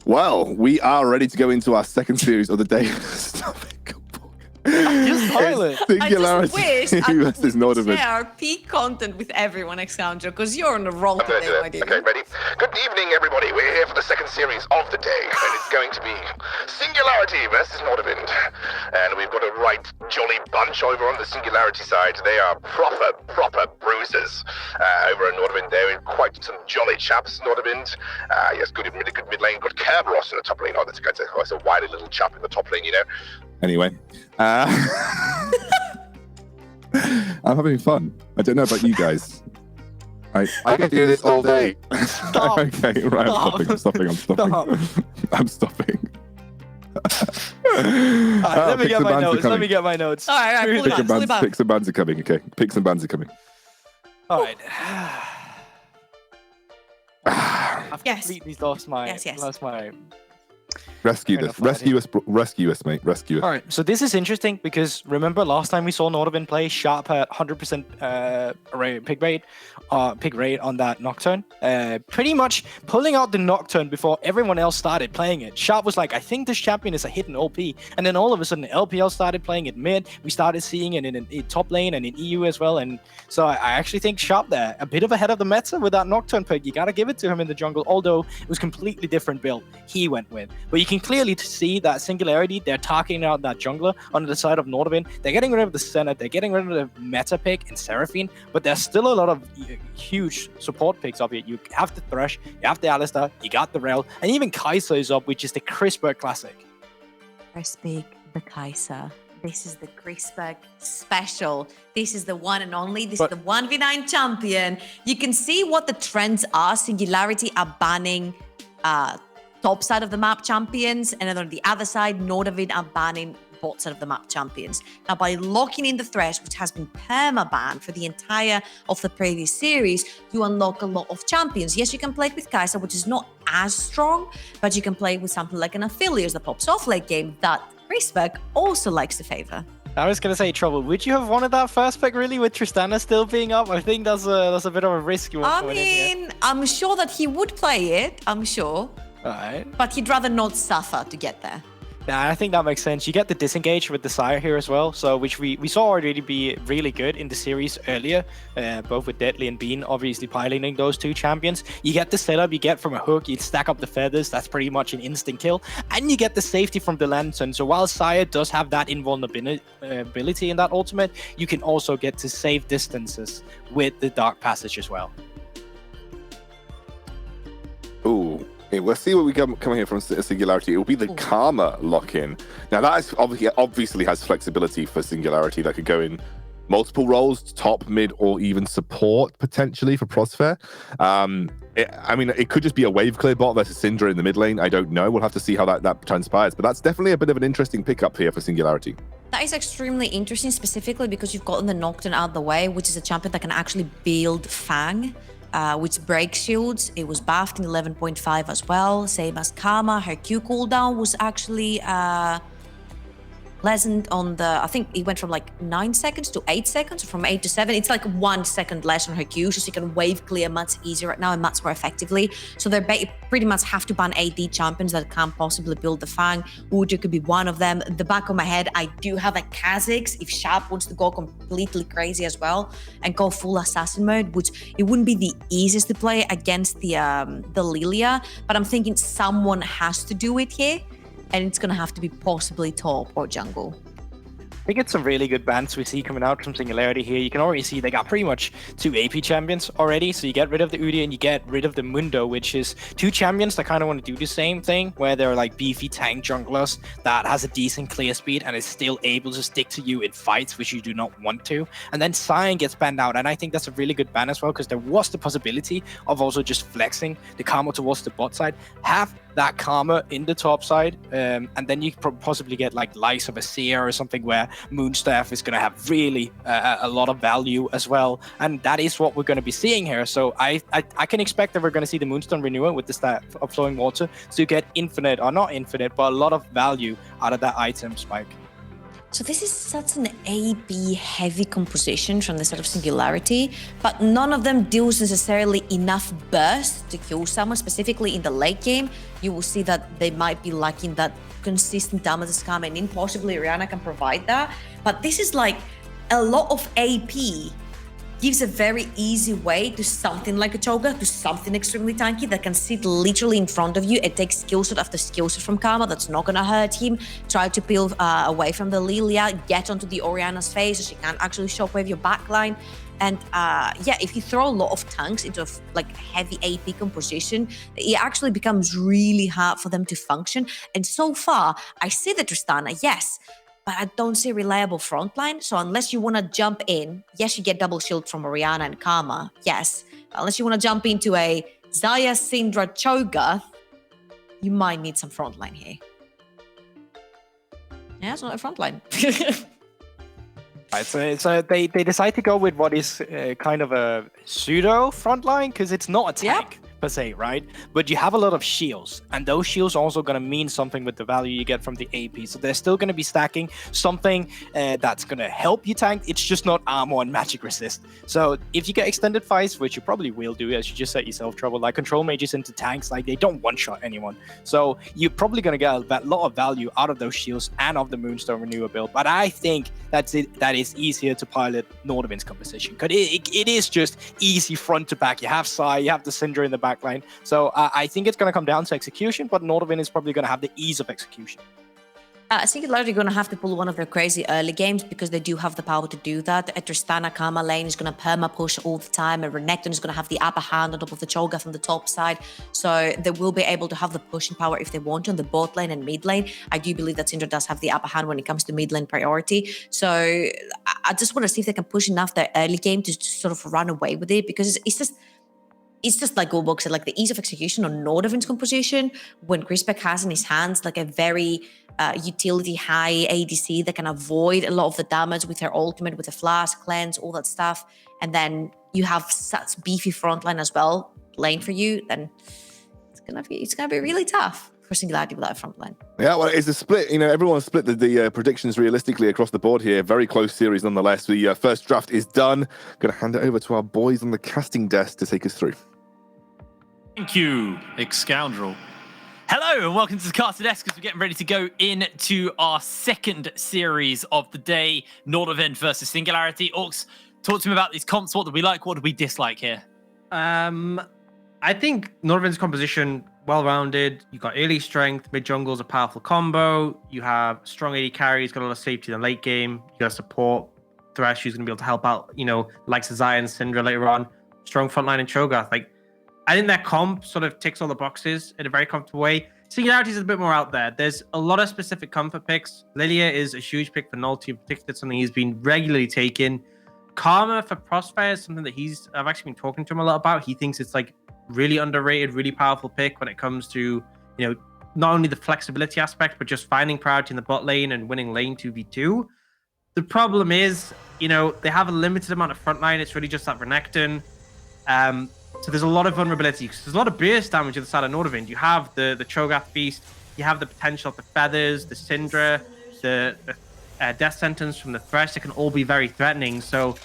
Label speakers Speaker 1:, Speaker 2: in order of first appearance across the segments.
Speaker 1: Well, we are ready to go into our second series of the day.
Speaker 2: You're silent.
Speaker 1: Singularity
Speaker 3: I just wish I
Speaker 1: versus
Speaker 3: could
Speaker 1: Nordavind.
Speaker 3: share peak content with everyone, Alexandra, because you're on a roll
Speaker 4: I'm going to
Speaker 3: today,
Speaker 4: do
Speaker 3: my
Speaker 4: it.
Speaker 3: dear.
Speaker 4: Okay, ready? Good evening, everybody. We're here for the second series of the day, and it's going to be Singularity versus Nordavind. And we've got a right jolly bunch over on the Singularity side. They are proper bruisers. Over at Nordavind, they're quite some jolly chaps. Nordavind, yes, really good mid lane. Got Kerberos in the top lane. Oh, that's a wily little chap in the top lane, you know.
Speaker 1: Anyway, I'm having fun. I don't know about you guys. I can do this all day.
Speaker 2: Stop.
Speaker 1: Okay, right. I'm stopping. I'm stopping.
Speaker 2: Alright, let me get my notes.
Speaker 3: All right, pull it back.
Speaker 1: Picks and bans are coming. Okay, picks and bans are coming.
Speaker 2: All right. I've
Speaker 3: Yes.
Speaker 2: completely lost my.
Speaker 3: Yes.
Speaker 2: Lost my.
Speaker 1: Rescue
Speaker 2: Fair
Speaker 1: this.
Speaker 2: enough,
Speaker 1: Rescue us, mate. Rescue us.
Speaker 2: All right, so this is interesting because remember last time we saw Nordavind play, Sharp had 100% pick rate on that Nocturne. Pretty much pulling out the Nocturne before everyone else started playing it. Sharp was like, I think this champion is a hidden OP. And then all of a sudden, LPL started playing it mid. We started seeing it in top lane and in EU as well. And so I actually think Sharp there, a bit of ahead of the meta with that Nocturne pick. You got to give it to him in the jungle, although it was completely different build he went with. But you can clearly see that Singularity, they're targeting out that jungler on the side of Nordavind. They're getting rid of the Senate, they're getting rid of the meta pick and Seraphine, but there's still a lot of huge support picks of it. You have the Thresh, you have the Alistar, you got the Rel, and even Kai'Sa is up, which is the Crispberg Classic.
Speaker 3: Crispberg, the Kai'Sa. This is the Crispberg special. This is the one and only. This is the 1v9 champion. You can see what the trends are. Singularity are banning top side of the map champions, and then on the other side, Nordavind are banning bot side of the map champions. Now, by locking in the Thresh, which has been perma-banned for the entire of the previous series, you unlock a lot of champions. Yes, you can play it with Kai'Sa, which is not as strong, but you can play it with something like an Aphelios that pops off late game that Crispberg also likes to favor.
Speaker 2: I was gonna say, Trouble, would you have wanted that first pick really with Tristana still being up? I think that's a bit of a risk you want.
Speaker 3: I'm sure that he would play it, I'm sure.
Speaker 2: Alright.
Speaker 3: But he'd rather not suffer to get there.
Speaker 2: Yeah, I think that makes sense. You get the disengage with the Sire here as well, so which we saw already be really good in the series earlier, both with Deadly and Bean obviously piloting those two champions. You get the setup you get from a hook, you stack up the feathers, that's pretty much an instant kill, and you get the safety from the Lantern. So while Sire does have that invulnerability in that ultimate, you can also get to save distances with the Dark Passage as well.
Speaker 1: Ooh. Okay, we'll see what we come here from Singularity. It will be the Karma lock-in. Now that is obviously has flexibility for Singularity that could go in multiple roles, top, mid, or even support potentially for Prosper. It could just be a wave clear bot versus Syndra in the mid lane. I don't know. We'll have to see how that transpires. But that's definitely a bit of an interesting pickup here for Singularity.
Speaker 3: That is extremely interesting, specifically because you've gotten the Nocturne out of the way, which is a champion that can actually build Fang. Which breaks shields. It was buffed in 11.5 as well, same as Karma. Her Q cooldown was actually lessened on the, I think it went from like 9 seconds to 8 seconds, or from 8 to 7. It's like 1 second less on her Q, so she can wave clear much easier right now and much more effectively. So they pretty much have to ban AD champions that can't possibly build the Fang. Udyr could be one of them. In the back of my head, I do have a Kha'Zix if Sharp wants to go completely crazy as well and go full assassin mode, which it wouldn't be the easiest to play against the Lilia, but I'm thinking someone has to do it here. And it's going to have to be possibly top or jungle.
Speaker 2: I think it's some really good bans we see coming out from Singularity here. You can already see they got pretty much 2 AP champions already. So you get rid of the Udyr and you get rid of the Mundo, which is 2 champions that kind of want to do the same thing, where they're like beefy tank junglers that has a decent clear speed and is still able to stick to you in fights, which you do not want to. And then Sion gets banned out. And I think that's a really good ban as well, because there was the possibility of also just flexing the Karma towards the bot side. Have that Karma in the top side, and then you possibly get like Lies of a Seer or something where Moonstaff is going to have really a lot of value as well, and that is what we're going to be seeing here. So I can expect that we're going to see the Moonstone Renewer with the Staff of Flowing Water to get infinite, or not infinite, but a lot of value out of that item, Spike.
Speaker 3: So this is such an AB heavy composition from the side of Singularity, but none of them deals necessarily enough burst to kill someone. Specifically in the late game, you will see that they might be lacking that consistent damage that's coming in. Possibly Rihanna can provide that, but this is like a lot of AP gives a very easy way to something like a Choga, to something extremely tanky that can sit literally in front of you and take skill shot after skill shot from Karma. That's not gonna hurt him. Try to peel away from the Lilia, get onto the Orianna's face so she can't actually shockwave your backline. And yeah, if you throw a lot of tanks into like heavy AP composition, it actually becomes really hard for them to function. And so far, I see the Tristana, yes, but I don't see a reliable frontline. So unless you want to jump in, yes, you get double shield from Orianna and Karma, yes. Unless you want to jump into a Xayah, Syndra, Choga, you might need some frontline here. Yeah, it's not a frontline.
Speaker 2: Right, so they decide to go with what is kind of a pseudo frontline because it's not a tank per se, right? But you have a lot of shields, and those shields are also going to mean something with the value you get from the AP. So they're still going to be stacking something that's going to help you tank. It's just not armor and magic resist. So if you get extended fights, which you probably will do, as you just set yourself trouble, like control mages into tanks, like they don't one-shot anyone. So you're probably going to get a lot of value out of those shields and of the Moonstone Renewer build. But I think that is easier to pilot Nordavind's composition because it is just easy front to back. You have Sai, you have the Syndra in the backline. So I think it's going to come down to execution, but Nordavind is probably going to have the ease of execution.
Speaker 3: I think they're going to have to pull one of their crazy early games because they do have the power to do that. A Tristana Karma lane is going to perma push all the time, and Renekton is going to have the upper hand on top of the Cho'Gath on the top side. So they will be able to have the pushing power if they want to on the bot lane and mid lane. I do believe that Syndra does have the upper hand when it comes to mid lane priority. So I just want to see if they can push enough their early game to sort of run away with it, because it's just like Goldbox said, like the ease of execution on Nordavind's composition, when Crispec has in his hands like a very utility high ADC that can avoid a lot of the damage with her ultimate, with the flash, cleanse, all that stuff. And then you have such beefy frontline as well playing for you, then it's gonna be really tough for Singularity without a frontline.
Speaker 1: Yeah, well, it's a split. You know, everyone's split the predictions realistically across the board here. Very close series nonetheless. The first draft is done. Going to hand it over to our boys on the casting desk to take us through.
Speaker 5: Thank you, Scoundrel. Hello and welcome to the Casting Desk as we're getting ready to go into our second series of the day, Nordavind versus Singularity. Orcs, talk to me about these comps. What do we like? What do we dislike here?
Speaker 6: I think Nordavind's composition, well-rounded. You've got early strength, mid-jungle's a powerful combo. You have strong AD carries, got a lot of safety in the late game. You got support. Thresh, who's going to be able to help out, you know, like Xayah and Syndra later on. Strong frontline in Cho'Gath. Like, I think that comp sort of ticks all the boxes in a very comfortable way. Singularity is a bit more out there. There's a lot of specific comfort picks. Lilia is a huge pick for Nulty in particular. It's something he's been regularly taking. Karma for Crossfire is something that I've actually been talking to him a lot about. He thinks it's like really underrated, really powerful pick when it comes to, you know, not only the flexibility aspect, but just finding priority in the bot lane and winning lane 2v2. The problem is, you know, they have a limited amount of frontline. It's really just that Renekton. So there's a lot of vulnerability because there's a lot of burst damage on the side of Nordavind. You have the Cho'Gath Beast, you have the potential of the Feathers, the Syndra, the Death Sentence from the Thresh that can all be very threatening. So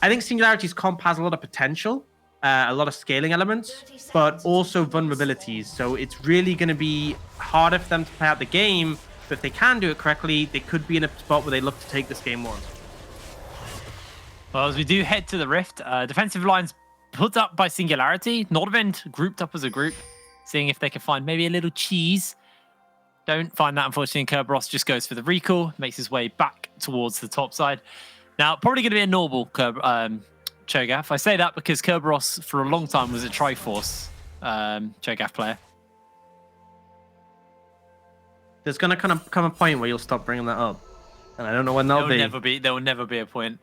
Speaker 6: I think Singularity's comp has a lot of potential, a lot of scaling elements, but also vulnerabilities. So it's really going to be harder for them to play out the game, but if they can do it correctly, they could be in a spot where they look to take this game on.
Speaker 5: Well, as we do head to the Rift, defensive lines put up by Singularity. Nordavind grouped up as a group, seeing if they can find maybe a little cheese. Don't find that, unfortunately. Kerberos just goes for the recall, makes his way back towards the top side. Now, probably going to be a normal Cho'Gath. I say that because Kerberos, for a long time, was a Triforce Cho'Gath player.
Speaker 6: There's going to kind of come a point where you'll stop bringing that up. And I don't know when that'll be.
Speaker 5: There will never be a point.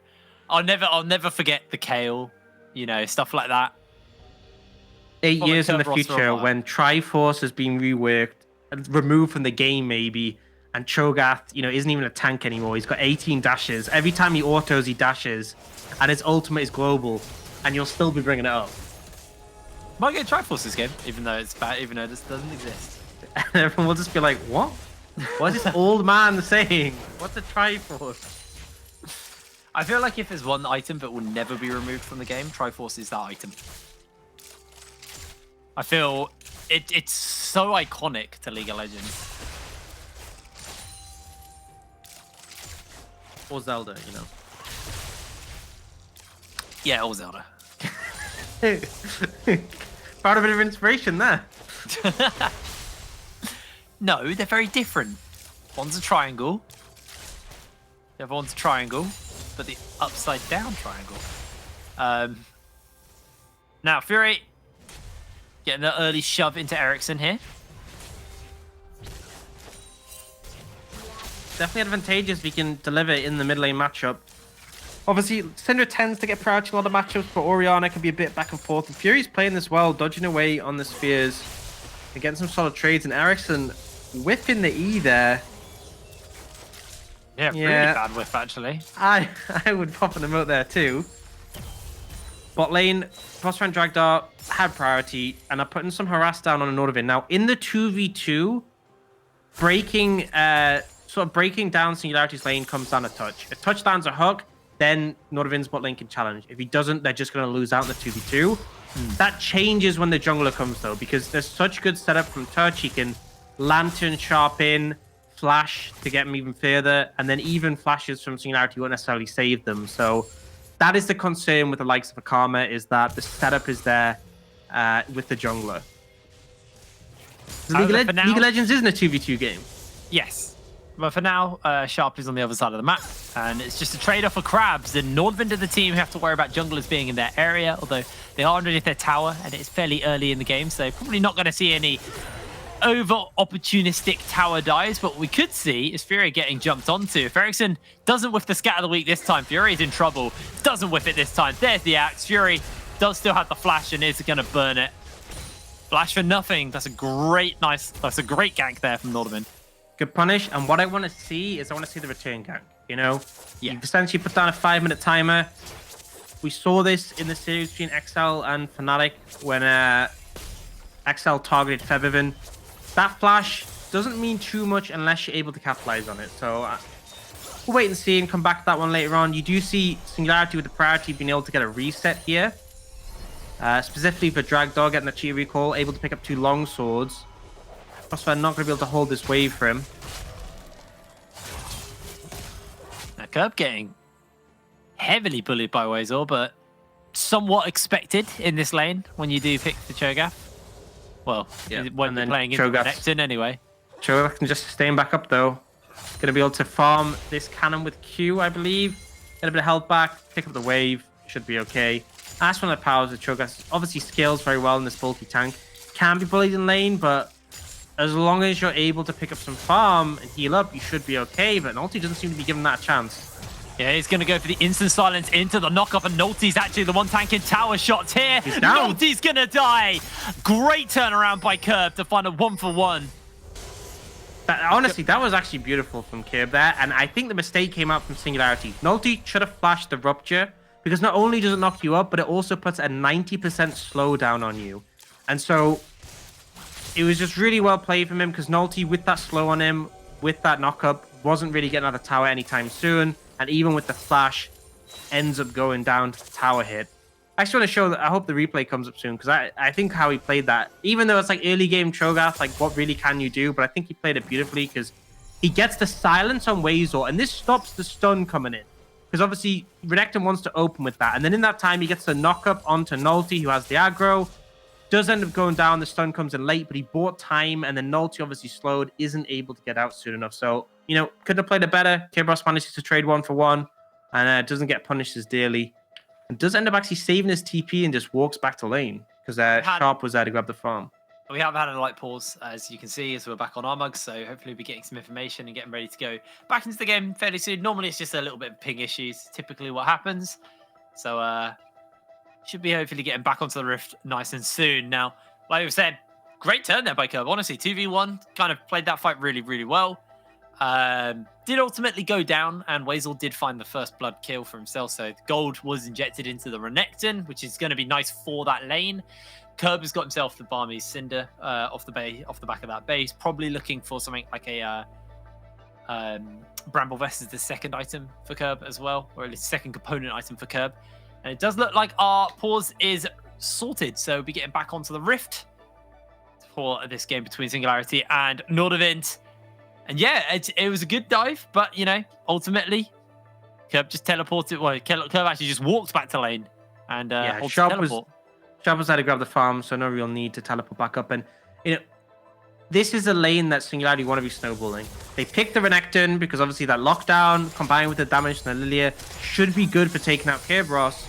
Speaker 5: I'll never forget the Kale. You know, stuff like that.
Speaker 6: 8 years in the future, when Triforce has been reworked, and removed from the game maybe, and Cho'Gath, you know, isn't even a tank anymore. He's got 18 dashes. Every time he autos, he dashes, and his ultimate is global, and you'll still be bringing it up.
Speaker 5: Might get Triforce this game, even though it's bad, even though this doesn't exist.
Speaker 6: And everyone will just be like, what? What is this old man saying? What's a Triforce?
Speaker 5: I feel like if there's one item that will never be removed from the game, Triforce is that item. I feel it's so iconic to League of Legends.
Speaker 6: Or Zelda, you know.
Speaker 5: Yeah, or Zelda.
Speaker 6: Found a bit of inspiration there.
Speaker 5: No, they're very different. One's a triangle. The other one's a triangle, but the upside down triangle. Now, Fury getting the early shove into Ericsson here.
Speaker 6: Definitely advantageous if you can deliver in the mid lane matchup. Obviously, Syndra tends to get priority in a lot of matchups, but Orianna can be a bit back and forth. And Fury's playing this well, dodging away on the spheres and getting some solid trades. And Ericsson whipping the E there.
Speaker 5: Yeah, really bad whiff, actually.
Speaker 6: I would pop an emote there too. Bot lane, boss rank Dragdar had priority, and I'm putting some harass down on a Nordavind. Now, in the 2v2, breaking down Singularity's lane comes down a touch. If touch lands a hook, then Nordavind's bot lane can challenge. If he doesn't, they're just going to lose out in the 2v2. That changes when the jungler comes, though, because there's such good setup from touch. He can lantern, sharp in, flash to get them even further, and then even flashes from Singularity won't necessarily save them. So that is the concern with the likes of a Karma, is that the setup is there with the jungler. League of Legends isn't a 2v2 game.
Speaker 5: Yes. But for now, Sharp is on the other side of the map, and it's just a trade-off for Crabs. And Nordavind are the team who have to worry about junglers being in their area, although they are underneath their tower, and it's fairly early in the game, so probably not going to see any over-opportunistic tower dives. But what we could see is Fury getting jumped onto. If Ericsson doesn't whiff the Scatter the Weak this time, Fury is in trouble. Doesn't whiff it this time. There's the axe. Fury does still have the flash and is going to burn it. Flash for nothing. That's a great gank there from Nordavind.
Speaker 6: Good punish, and what I want to see is I want to see the return gank. You know,
Speaker 5: Yeah.
Speaker 6: You've essentially put down a 5-minute timer. We saw this in the series between XL and Fnatic when XL targeted Febiven. That flash doesn't mean too much unless you're able to capitalize on it. So we'll wait and see and come back to that one later on. You do see Singularity with the priority being able to get a reset here. Specifically for Dragdog getting a Chi recall, able to pick up 2 long swords. Crossfire not going to be able to hold this wave for him.
Speaker 5: Now, Curb getting heavily bullied by Wazor, but somewhat expected in this lane when you do pick the Cho'Gath. Well, when they're playing into the Nectin anyway.
Speaker 6: Cho'Gath can just sustain back up though. Going to be able to farm this cannon with Q, I believe. Get a bit of health back, pick up the wave. Should be okay. That's one of the powers of Cho'Gath. Obviously scales very well in this bulky tank. Can be bullied in lane, but as long as you're able to pick up some farm and heal up, you should be okay. But Nolty doesn't seem to be given that a chance.
Speaker 5: Yeah, he's going to go for the instant silence into the knock-up, and Nolty's actually the one tanking tower shots here.
Speaker 6: He's down.
Speaker 5: Nolty's going to die. Great turnaround by Curb to find a 1-for-1.
Speaker 6: Honestly, that was actually beautiful from Kirb there. And I think the mistake came out from Singularity. Nolty should have flashed the Rupture, because not only does it knock you up, but it also puts a 90% slowdown on you. And so it was just really well played from him, because Nolty, with that slow on him, with that knock-up, wasn't really getting out of the tower anytime soon. And even with the flash, ends up going down to the tower hit. I just want to show that. I hope the replay comes up soon, because I think how he played that, even though it's like early game Cho'Gath, like what really can you do? But I think he played it beautifully, because he gets the silence on Wazor, and this stops the stun coming in. Because obviously, Renekton wants to open with that. And then in that time, he gets the knock-up onto Nolty, who has the aggro. Does end up going down, the stun comes in late, but he bought time, and then Nolty obviously slowed, isn't able to get out soon enough. So, you know, could have played it better. Kibros manages to trade 1-for-1, and doesn't get punished as dearly. And does end up actually saving his TP and just walks back to lane, because Sharp was there to grab the farm.
Speaker 5: We have had a light pause, as you can see, as we're back on our mugs, so hopefully we'll be getting some information and getting ready to go back into the game fairly soon. Normally, it's just a little bit of ping issues, typically what happens. So, should be hopefully getting back onto the Rift nice and soon. Now, like we've said, great turn there by Curb. Honestly, 2v1, kind of played that fight really, really well. Did ultimately go down, and Wazor did find the first blood kill for himself. So gold was injected into the Renekton, which is going to be nice for that lane. Curb has got himself the Barmy Cinder off the back of that base, probably looking for something like a Bramble Vest is the second item for Curb as well, or at least second component item for Curb. And it does look like our pause is sorted, so we'll be getting back onto the Rift for this game between Singularity and Nordavind. And yeah, it was a good dive, but you know, ultimately, Curb just teleported. Well, Curb actually just walked back to lane, and
Speaker 6: Sharp was had to grab the farm, so no real need to teleport back up. And you know, this is a lane that Singularity want to be snowballing. They picked the Renekton because obviously that lockdown combined with the damage from the Lilia should be good for taking out Kerberos.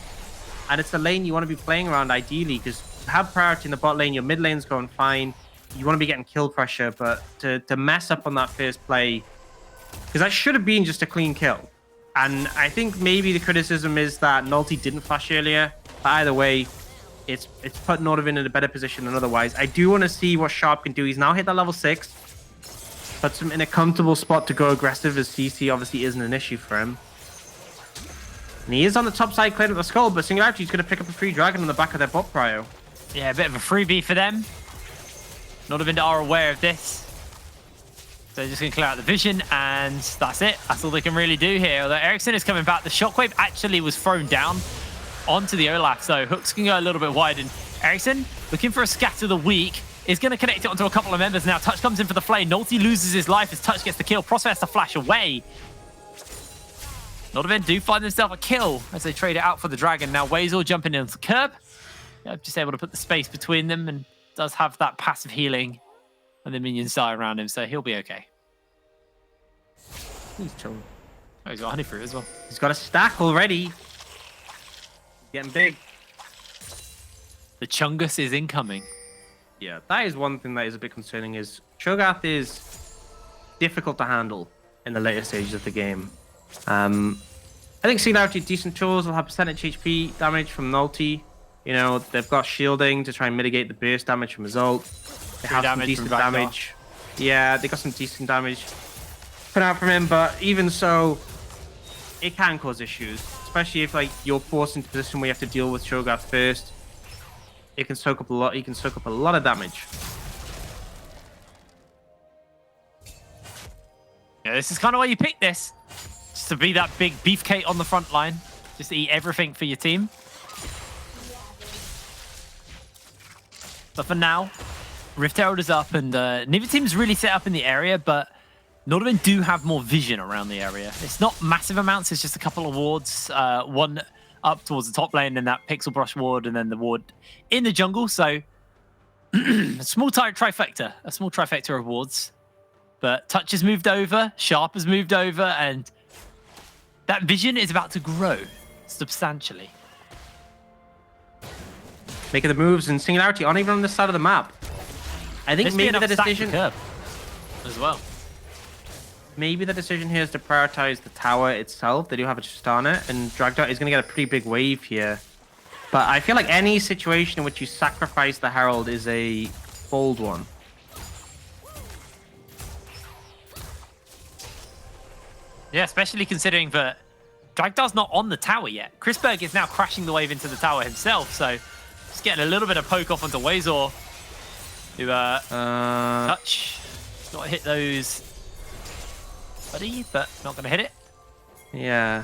Speaker 6: And it's a lane you want to be playing around ideally because you have priority in the bot lane, your mid lane's going fine. You want to be getting kill pressure, but to mess up on that first play, because that should have been just a clean kill. And I think maybe the criticism is that Nulty didn't flash earlier. But either way, it's put Nordavind in a better position than otherwise. I do want to see what Sharp can do. He's now hit that level 6. Puts him in a comfortable spot to go aggressive, as CC obviously isn't an issue for him. And he is on the top side clearing up the skull, but Singularity is going to pick up a free dragon on the back of their bot prio.
Speaker 5: Yeah, a bit of a freebie for them. Nordavind are aware of this. So they're just going to clear out the vision, and that's it. That's all they can really do here. Although Ericsson is coming back. The shockwave actually was thrown down onto the Olaf, so hooks can go a little bit wide. And Ericsson, looking for a scatter the weak, is going to connect it onto a couple of members now. Touch comes in for the flame. Nulty loses his life as Touch gets the kill. Prospect has to flash away. Nordavind do find themselves a kill as they trade it out for the dragon. Now Wazel jumping into Curb. Yeah, just able to put the space between them and does have that passive healing and the minions die around him, so he'll be okay.
Speaker 6: He's chilling.
Speaker 5: Oh, he's got honey fruit as well.
Speaker 6: He's got a stack already. Getting big.
Speaker 5: The Chungus is incoming.
Speaker 6: Yeah, that is one thing that is a bit concerning, is Cho'Gath is difficult to handle in the later stages of the game. I think Singularity decent tools will have percentage HP damage from Nulty. You know, they've got shielding to try and mitigate the burst damage from his ult. They have some decent damage. Yeah, they got some decent damage put out from him, but even so, it can cause issues. Especially if like you're forced into a position where you have to deal with Cho'Gath first. It can soak up a lot. He can soak up a lot of damage.
Speaker 5: Yeah, this is kind of why you pick this. Just to be that big beefcake on the front line. Just to eat everything for your team. But for now, Rift Herald is up, and neither team's really set up in the area, but Nordavind do have more vision around the area. It's not massive amounts, it's just a couple of wards. One up towards the top lane, and that pixel brush ward, and then the ward in the jungle. So a small trifecta, of wards. But Touch has moved over, Sharp has moved over, and that vision is about to grow substantially.
Speaker 6: Making the moves, and Singularity aren't even on this side of the map. I think maybe the decision
Speaker 5: as well.
Speaker 6: Maybe the decision here is to prioritize the tower itself. They do have a Tristana, and Dragdart is going to get a pretty big wave here. But I feel like any situation in which you sacrifice the Herald is a bold one.
Speaker 5: Yeah, especially considering that Dragdar's not on the tower yet. Chrisberg is now crashing the wave into the tower himself, so just getting a little bit of poke off onto Wazor, who Touch not hit those, buddy, but not going to hit it.
Speaker 6: Yeah.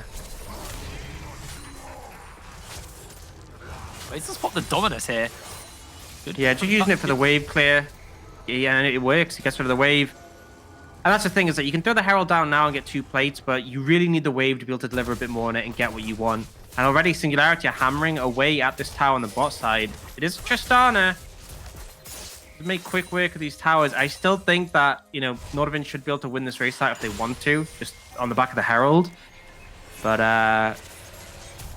Speaker 5: Wazor's popped the Dominus here. Good.
Speaker 6: Yeah, just using it for the wave clear. Yeah, and it works. He gets rid of the wave. And that's the thing, is that you can throw the Herald down now and get 2 plates, but you really need the wave to be able to deliver a bit more on it and get what you want. And already Singularity are hammering away at this tower on the bot side. It is Tristana to make quick work of these towers. I still think that, you know, Nordavind should be able to win this race out if they want to, just on the back of the Herald. But,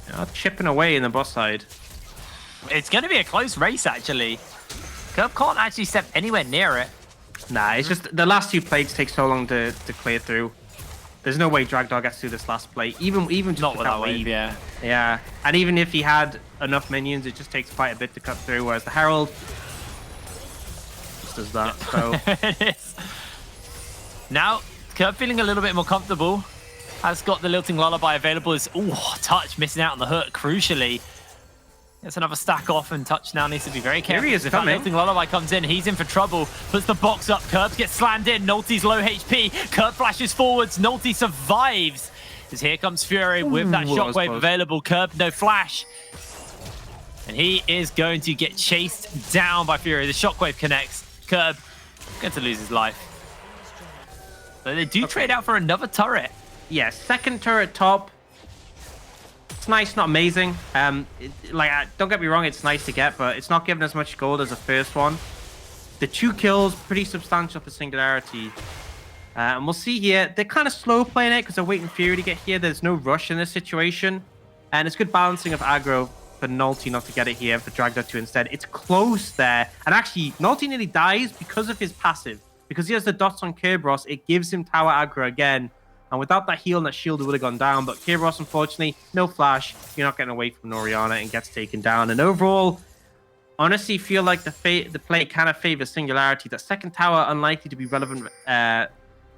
Speaker 6: you know, chipping away in the bot side.
Speaker 5: It's going to be a close race, actually. Curb can't actually step anywhere near it.
Speaker 6: Nah, it's just the last 2 plates take so long to clear through. There's no way Dragdog gets through this last plate, even just
Speaker 5: not
Speaker 6: with
Speaker 5: with that wave.
Speaker 6: Yeah, and even if he had enough minions, it just takes quite a bit to cut through. Whereas the Herald just does that. So
Speaker 5: it is. Now, Curb feeling a little bit more comfortable. Has got the Lilting Lullaby available. Is Touch missing out on the hook, crucially. Gets another stack off, and Touch now needs to be very careful.
Speaker 6: Here he is
Speaker 5: If that
Speaker 6: coming.
Speaker 5: Lilting Lullaby comes in, he's in for trouble. Puts the box up, Curb gets slammed in. Nolty's low HP. Curb flashes forwards. Nolty survives. As here comes Fury with that
Speaker 6: Ooh, that was
Speaker 5: shockwave
Speaker 6: close.
Speaker 5: available. Curb, no flash. And he is going to get chased down by Fury. The shockwave connects. Curb going to lose his life. So they do trade out for another turret.
Speaker 6: Yeah, second turret top. It's nice, not amazing. Don't get me wrong, it's nice to get, but it's not giving as much gold as the first one. The 2 kills, pretty substantial for Singularity. And we'll see here. They're kind of slow playing it because they're waiting Fury to get here. There's no rush in this situation. And it's good balancing of aggro for Nolty not to get it here, for Dragda to instead. It's close there. And actually, Nolty nearly dies because of his passive. Because he has the dots on Kerberos, it gives him tower aggro again. And without that heal and that shield, it would have gone down. But Kerberos, unfortunately, no flash. You're not getting away from Orianna and gets taken down. And overall, honestly, feel like the play kind of favors Singularity. That second tower, unlikely to be relevant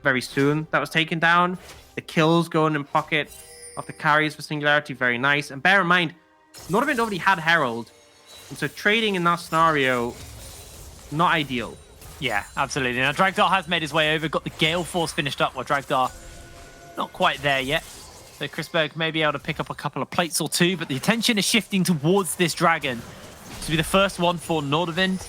Speaker 6: very soon. That was taken down. The kills going in pocket of the carries for Singularity, very nice. And bear in mind, Nordavind already had Herald. And so trading in that scenario, not ideal.
Speaker 5: Yeah, absolutely. Now, Dragdar has made his way over, got the Gale Force finished up, while Dragdar not quite there yet. So Chrisberg may be able to pick up a couple of plates or two, but the attention is shifting towards this dragon. To be the first one for Nordavind.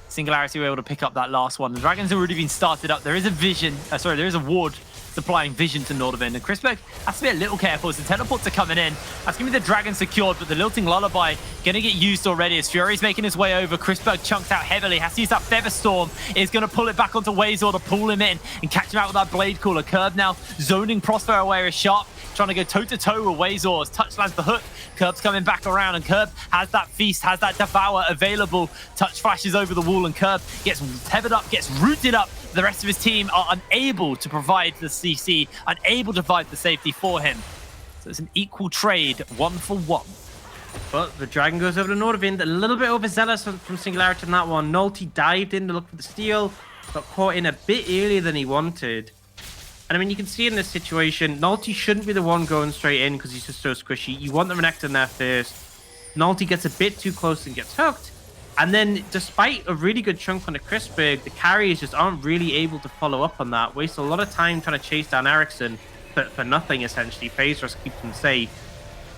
Speaker 5: Singularity were able to pick up that last one. The dragon's already been started up. There is a vision, there is a ward supplying vision to Nordavind. And Chrisberg has to be a little careful as the teleports are coming in. That's going to be the dragon secured, but the Lilting Lullaby going to get used already as Fury's making his way over. Chrisberg chunked out heavily, has to use that Feather Storm. Is going to pull it back onto Wazor to pull him in and catch him out with that Blade Cooler. Curb now zoning Prosper away as Sharp, trying to go toe-to-toe with Wazor. Touch lands the hook. Curb's coming back around, and Curb has that Feast, has that Devour available. Touch flashes over the wall, and Curb gets tethered up, gets rooted up. The rest of his team are unable to provide the CC, unable to provide the safety for him. So it's an equal trade, 1-for-1.
Speaker 6: But the dragon goes over to Nordavind. A little bit overzealous from Singularity on that one. Nolty dived in to look for the steal. Got caught in a bit earlier than he wanted. And I mean, you can see in this situation, Nolty shouldn't be the one going straight in because he's just so squishy. You want the Renekton in there first. Nolty gets a bit too close and gets hooked. And then, despite a really good chunk on the Chrisberg, the carriers just aren't really able to follow up on that. Waste a lot of time trying to chase down Ericsson for nothing, essentially. Phase Rush keeps him safe.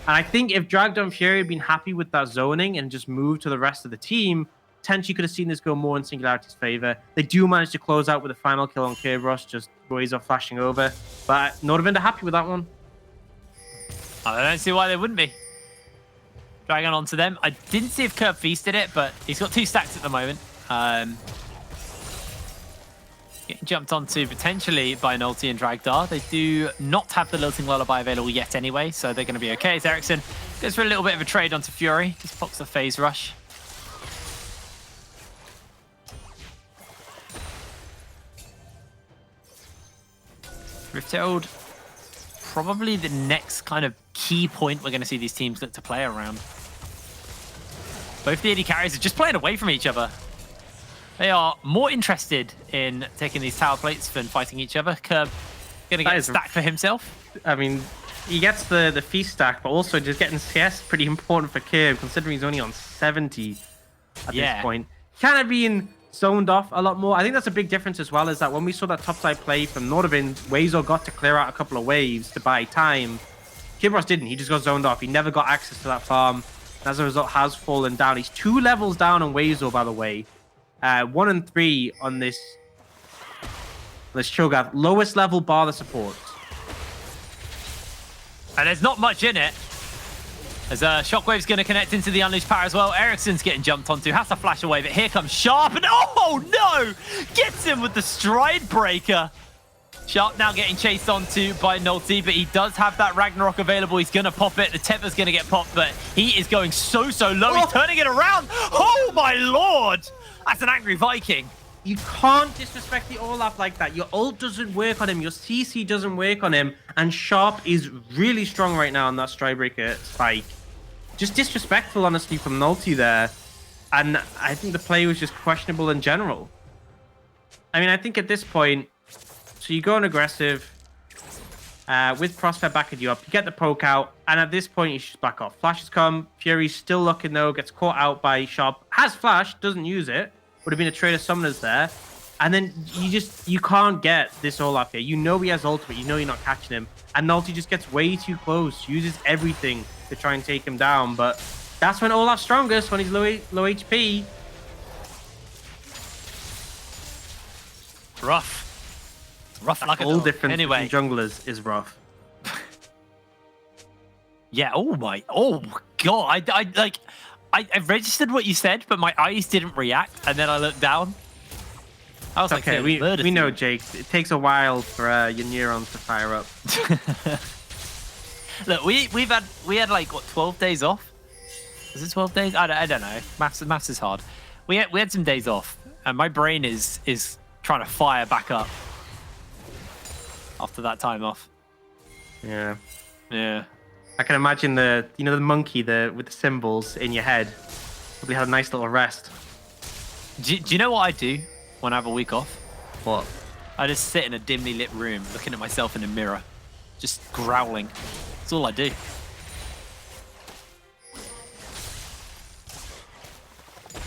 Speaker 6: And I think if Dragdon Fury had been happy with that zoning and just moved to the rest of the team, potentially could have seen this go more in Singularity's favor. They do manage to close out with a final kill on Kerberos, just Razor flashing over. But Nordavind are happy with that one.
Speaker 5: I don't see why they wouldn't be. Dragon onto them. I didn't see if Curb feasted it, but he's got 2 stacks at the moment. Getting jumped onto potentially by Nolty and Dragdar. They do not have the Lilting Lullaby available yet anyway, so they're going to be okay. As Ericsson goes for a little bit of a trade onto Fury. Just pops the Phase Rush. Rifteld, probably the next kind of key point we're going to see these teams look to play around. Both the AD carries are just playing away from each other. They are more interested in taking these tower plates than fighting each other. Curb going to get a stack for himself.
Speaker 6: I mean, he gets the feast stack, but also just getting CS pretty important for Curb, considering he's only on 70 at this point. Kind of being zoned off a lot more. I think that's a big difference as well, is that when we saw that topside play from Nordavind, Wazor got to clear out a couple of waves to buy time. Kerberos didn't. He just got zoned off. He never got access to that farm. And as a result, has fallen down. He's 2 levels down on Wazor, by the way. 1 and 3 on this Cho'Gath. Lowest level bar the support.
Speaker 5: And there's not much in it. As Shockwave's going to connect into the Unleashed Power as well. Ericsson's getting jumped onto. Has to flash away, but here comes Sharp. And oh no! Gets him with the Stride Breaker. Sharp now getting chased onto by Nolty, but he does have that Ragnarok available. He's going to pop it. The Tether's going to get popped, but he is going so low. He's turning it around. Oh my lord! That's an angry Viking.
Speaker 6: You can't disrespect the Olaf like that. Your ult doesn't work on him. Your CC doesn't work on him. And Sharp is really strong right now on that Strikebreaker spike. Just disrespectful, honestly, from Nolty there. And I think the play was just questionable in general. I mean, I think at this point, so you go on aggressive. with Prospect backing you up, you get the poke out, and at this point, you should back off. Flash has come. Fury's still looking, though, gets caught out by Sharp. Has Flash, doesn't use it. Would have been a trade of summoners there. And then you can't get this Olaf here. You know he has ultimate. You know you're not catching him. And Nulty just gets way too close, uses everything to try and take him down. But that's when Olaf's strongest, when he's low HP.
Speaker 5: Rough like a
Speaker 6: All
Speaker 5: dog.
Speaker 6: difference
Speaker 5: Anyway.
Speaker 6: between junglers is rough.
Speaker 5: Yeah. Oh god. I registered what you said, but my eyes didn't react, and then I looked down. I was like,
Speaker 6: Okay, we know, Jake. It takes a while for your neurons to fire up.
Speaker 5: Look, we had like what 12 days off? Was it 12 days? I don't know. Maths is hard. We had some days off, and my brain is trying to fire back up after that time off.
Speaker 6: Yeah.
Speaker 5: Yeah.
Speaker 6: I can imagine the monkey with the symbols in your head. Probably had a nice little rest.
Speaker 5: Do you know what I do when I have a week off?
Speaker 6: What?
Speaker 5: I just sit in a dimly lit room looking at myself in a mirror, just growling. That's all I do.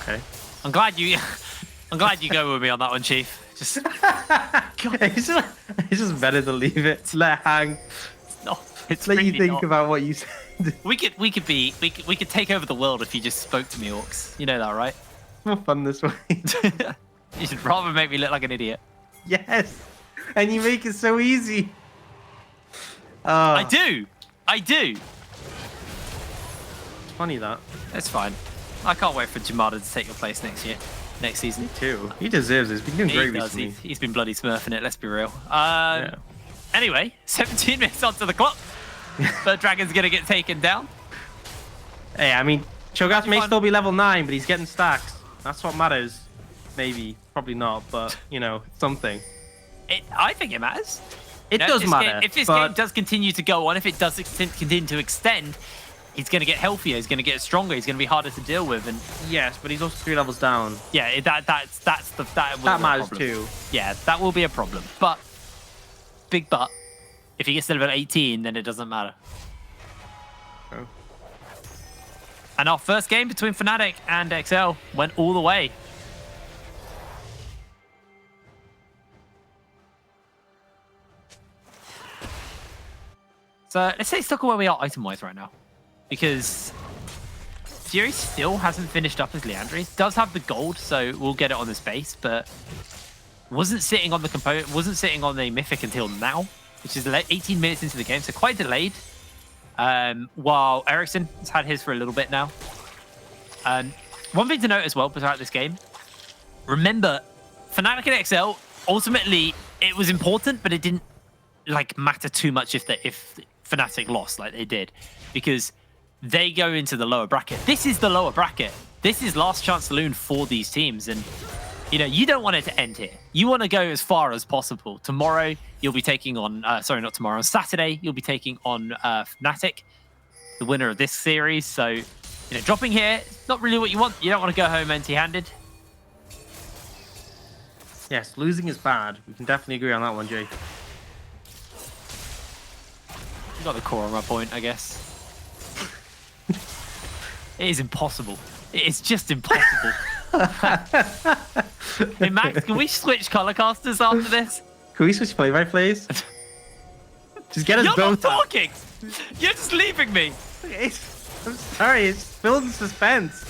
Speaker 6: Okay.
Speaker 5: I'm glad you go with me on that one, Chief. Just
Speaker 6: It's just better to leave it. Let it hang.
Speaker 5: no, it's
Speaker 6: Let
Speaker 5: really
Speaker 6: you think
Speaker 5: not.
Speaker 6: about what you said.
Speaker 5: We could take over the world if you just spoke to me, Orcs. You know that, right?
Speaker 6: More fun this way.
Speaker 5: You should rather make me look like an idiot.
Speaker 6: Yes. And you make it so easy.
Speaker 5: I do.
Speaker 6: It's funny that.
Speaker 5: That's fine. I can't wait for Jamada to take your place next season.
Speaker 6: Too. He deserves it. He's been doing
Speaker 5: He
Speaker 6: great
Speaker 5: does.
Speaker 6: recently.
Speaker 5: He's been bloody smurfing it. Let's be real.
Speaker 6: Yeah.
Speaker 5: Anyway, 17 minutes onto the clock. The Dragon's gonna get taken down.
Speaker 6: Hey, I mean, Cho'Gath may
Speaker 5: Fine.
Speaker 6: still be level 9, but he's getting stacks. That's what matters. Maybe. Probably not, but, something.
Speaker 5: I think it matters.
Speaker 6: It
Speaker 5: You know,
Speaker 6: does
Speaker 5: this
Speaker 6: matter.
Speaker 5: game- if this
Speaker 6: but
Speaker 5: game does continue to go on, if it does continue to extend, he's going to get healthier. He's going to get stronger. He's going to be harder to deal with. And
Speaker 6: yes, but he's also 3 levels down.
Speaker 5: yeah, that will
Speaker 6: That
Speaker 5: be a
Speaker 6: matters
Speaker 5: problem.
Speaker 6: too.
Speaker 5: Yeah, that will be a problem. But big but, if he gets to level 18, then it doesn't matter.
Speaker 6: Oh.
Speaker 5: And our first game between Fnatic and XL went all the way. So let's say look at where we are item-wise right now, because Fury still hasn't finished up as Leandris. Does have the gold, so we'll get it on the space, but wasn't sitting on the component, wasn't sitting on the mythic until now, which is 18 minutes into the game, so quite delayed. While Ericsson has had his for a little bit now. One thing to note as well throughout this game, remember, Fnatic and XL, ultimately, it was important, but it didn't matter too much if Fnatic lost like they did, because they go into the lower bracket. This is the lower bracket. This is last chance saloon for these teams, and you don't want it to end here. You want to go as far as possible. Tomorrow you'll be taking on sorry, not tomorrow, on Saturday you'll be taking on Fnatic, the winner of this series. So dropping here, not really what you want. You don't want to go home empty-handed.
Speaker 6: Yes, losing is bad. We can definitely agree on that one, Jay.
Speaker 5: You got the core on my point, I guess. It is impossible. It is just impossible. Hey, Max, can we switch color casters after this?
Speaker 6: Can we switch play-by-plays? Just get us
Speaker 5: You're not
Speaker 6: both.
Speaker 5: talking! You're just leaving me!
Speaker 6: I'm sorry, it's building suspense.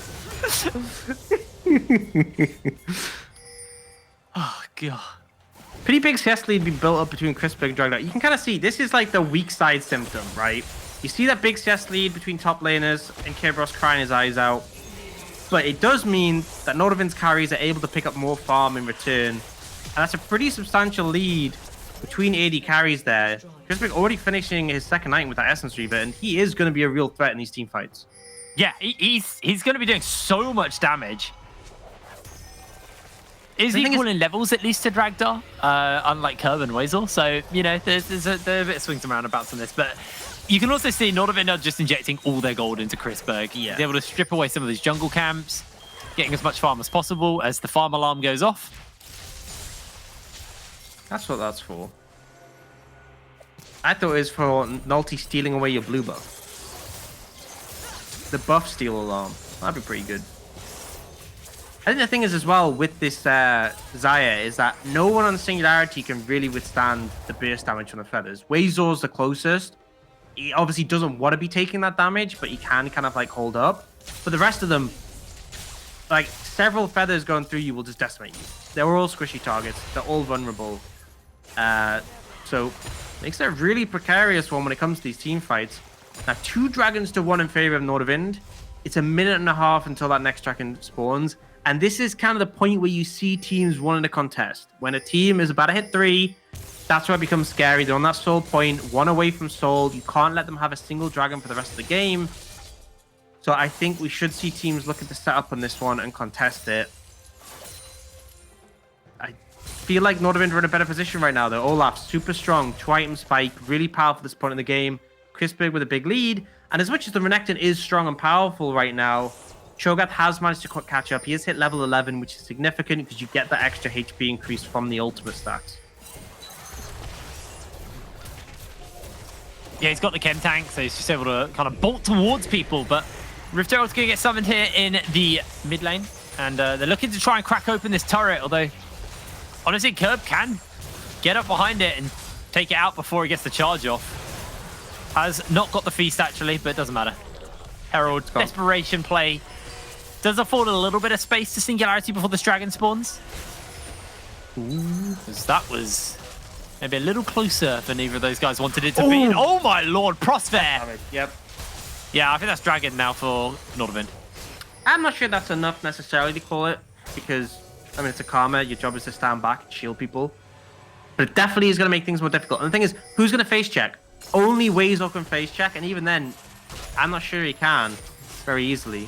Speaker 5: Oh, God.
Speaker 6: Pretty big CS lead being built up between Crispberg and Dragnet. You can kind of see this is like the weak side symptom, right? You see that big CS lead between top laners and Kerberos crying his eyes out. But it does mean that Nordavind's carries are able to pick up more farm in return. And that's a pretty substantial lead between AD carries there. Crispberg already finishing his second item with that Essence Reaver, and he is going to be a real threat in these team fights.
Speaker 5: Yeah, he's going to be doing so much damage. Is
Speaker 6: The
Speaker 5: he
Speaker 6: thing is-
Speaker 5: equal in levels at least to Dragdar, unlike Curb and Weasel? So, there's a bit of swings and roundabouts on this. But you can also see Nordavind are just injecting all their gold into Crispberg.
Speaker 6: Yeah.
Speaker 5: He's able to strip away some of these jungle camps, getting as much farm as possible as the farm alarm goes off.
Speaker 6: That's what that's for. I thought it was for Nulty stealing away your blue buff. The buff steal alarm. That'd be pretty good. I think the thing is as well with this Xayah is that no one on Singularity can really withstand the burst damage from the feathers. Wazor's the closest. He obviously doesn't want to be taking that damage, but he can kind of like hold up. But the rest of them, like several feathers going through you will just decimate you. They're all squishy targets. They're all vulnerable. So makes it a really precarious one when it comes to these team fights. Now 2 dragons to 1 in favor of Nordavind. It's a minute and a half until that next dragon spawns. And this is kind of the point where you see teams wanting to contest. When a team is about to hit 3, that's where it becomes scary. They're on that soul point, 1 away from soul. You can't let them have a single dragon for the rest of the game. So I think we should see teams looking to set up on this one and contest it. I feel like Nordavind are in a better position right now. They're Olaf, super strong, 2-item spike, really powerful at this point in the game. Crispberg with a big lead. And as much as the Renekton is strong and powerful right now, Cho'Gath has managed to catch up. He has hit level 11, which is significant because you get that extra HP increase from the ultimate stats.
Speaker 5: Yeah, he's got the chem tank, so he's just able to kind of bolt towards people. But Rift Herald's going to get summoned here in the mid lane. And they're looking to try and crack open this turret, although honestly, Curb can get up behind it and take it out before he gets the charge off. Has not got the feast, actually, but it doesn't matter. Herald, desperation play. Does afford a little bit of space to Singularity before this dragon spawns. Because that was maybe a little closer than either of those guys wanted it to be. Oh my lord, Prosper!
Speaker 6: Yep.
Speaker 5: Yeah, I think that's dragon now for Nordavind.
Speaker 6: I'm not sure that's enough necessarily to call it, because, I mean, it's a Karma. Your job is to stand back and shield people. But it definitely is going to make things more difficult. And the thing is, who's going to face check? Only Wazor can face check, and even then, I'm not sure he can very easily.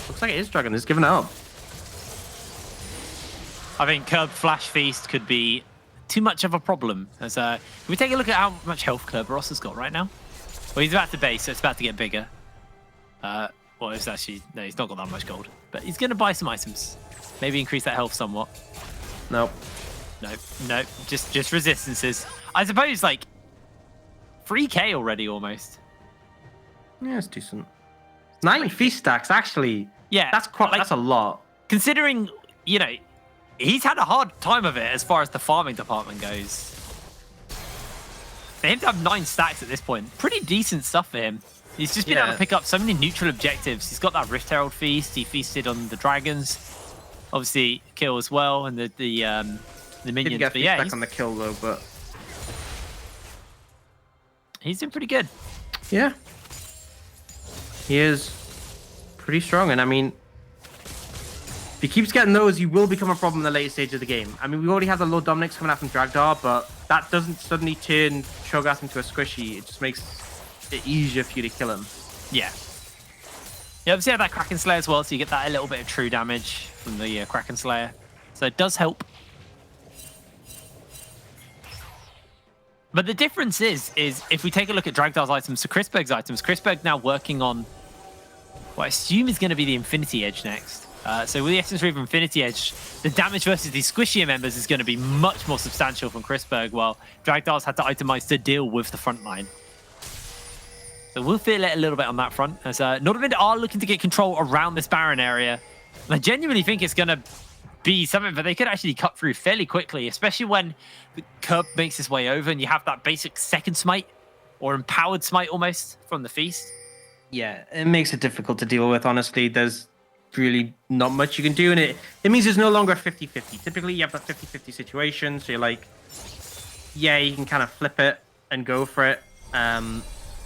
Speaker 6: Looks like it is dragon. He's given up.
Speaker 5: I think Curb Flash Feast could be too much of a problem. As can we take a look at how much health Kerberos has got right now? Well, he's about to base, so it's about to get bigger. Well, it's actually no, he's not got that much gold, but he's going to buy some items. Maybe increase that health somewhat.
Speaker 6: Nope.
Speaker 5: No, just resistances. I suppose like 3k already almost.
Speaker 6: Yeah, it's decent. 9 feast stacks actually.
Speaker 5: Yeah,
Speaker 6: that's quite.
Speaker 5: like,
Speaker 6: that's a lot.
Speaker 5: Considering, you know, he's had a hard time of it as far as the farming department goes. For him to have 9 stacks at this point, pretty decent stuff for him. He's just been able to pick up so many neutral objectives. He's got that Rift Herald feast. He feasted on the dragons, obviously kill as well, and the minions.
Speaker 6: Didn't get
Speaker 5: but yeah,
Speaker 6: he's on the kill though, but
Speaker 5: he's doing pretty good.
Speaker 6: Yeah, he is pretty strong, and I mean, if he keeps getting those, he will become a problem in the later stage of the game. I mean, we already have the low Dominix coming out from Dragdar, but that doesn't suddenly turn Cho'Gath into a squishy. It just makes it easier for you to kill him.
Speaker 5: Yeah. You obviously have that Kraken Slayer as well, so you get that a little bit of true damage from the Kraken Slayer. So it does help. But the difference is if we take a look at Dragdar's items to Crispberg's items, Crispberg now working on what I assume is going to be the Infinity Edge next. So with the Essence Reaver Infinity Edge, the damage versus these squishier members is going to be much more substantial from Crispberg, while Dragdar's had to itemize to deal with the front line. So we'll feel it a little bit on that front, as Nordavind are looking to get control around this Baron area. And I genuinely think it's going to be something that they could actually cut through fairly quickly, especially when the Curb makes his way over and you have that basic second smite, or empowered smite almost, from the Feast.
Speaker 6: Yeah, it makes it difficult to deal with, honestly. There's really not much you can do, and it means there's no longer a 50-50. Typically, you have a 50-50 situation, so you're like, yeah, you can kind of flip it and go for it.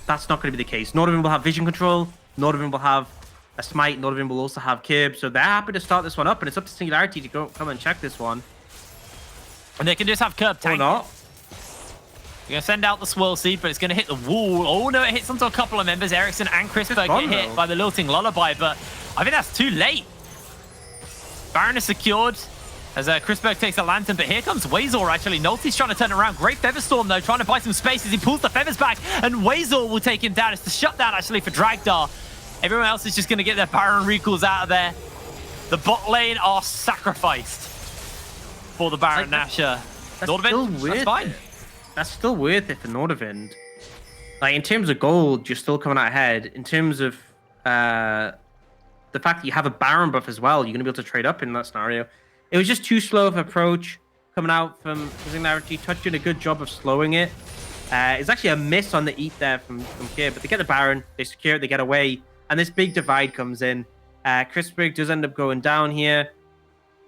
Speaker 6: That's not going to be the case. Nordavind will have vision control. Nordavind will have a smite. Nordavind will also have Curb. So they're happy to start this one up, and it's up to Singularity to come and check this one.
Speaker 5: And they can just have Curb tank.
Speaker 6: Or not.
Speaker 5: You're going to send out the Swirl Seed, but it's going to hit the wall. Oh, no, it hits onto a couple of members. Ericsson and Crispberg get hit by the Lilting Lullaby, but I think that's too late. Baron is secured as Crispberg takes the Lantern, but here comes Wazor, actually. Nolty's trying to turn around. Great Featherstorm, though, trying to buy some space as he pulls the feathers back, and Wazor will take him down. It's the shutdown, actually, for Dragdar. Everyone else is just going to get their Baron recalls out of there. The bot lane are sacrificed for the Baron Nashor.
Speaker 6: That's still weird.
Speaker 5: That's fine.
Speaker 6: that's still worth it for Nordavind. Like in terms of gold, you're still coming out ahead. In terms of the fact that you have a Baron buff as well, you're gonna be able to trade up in that scenario. It was just too slow of approach coming out from Singularity. Touch did a good job of slowing it. It's actually a miss on the eat there from here, but they get the Baron, they secure it, they get away, and this big divide comes in. Crispberg does end up going down here.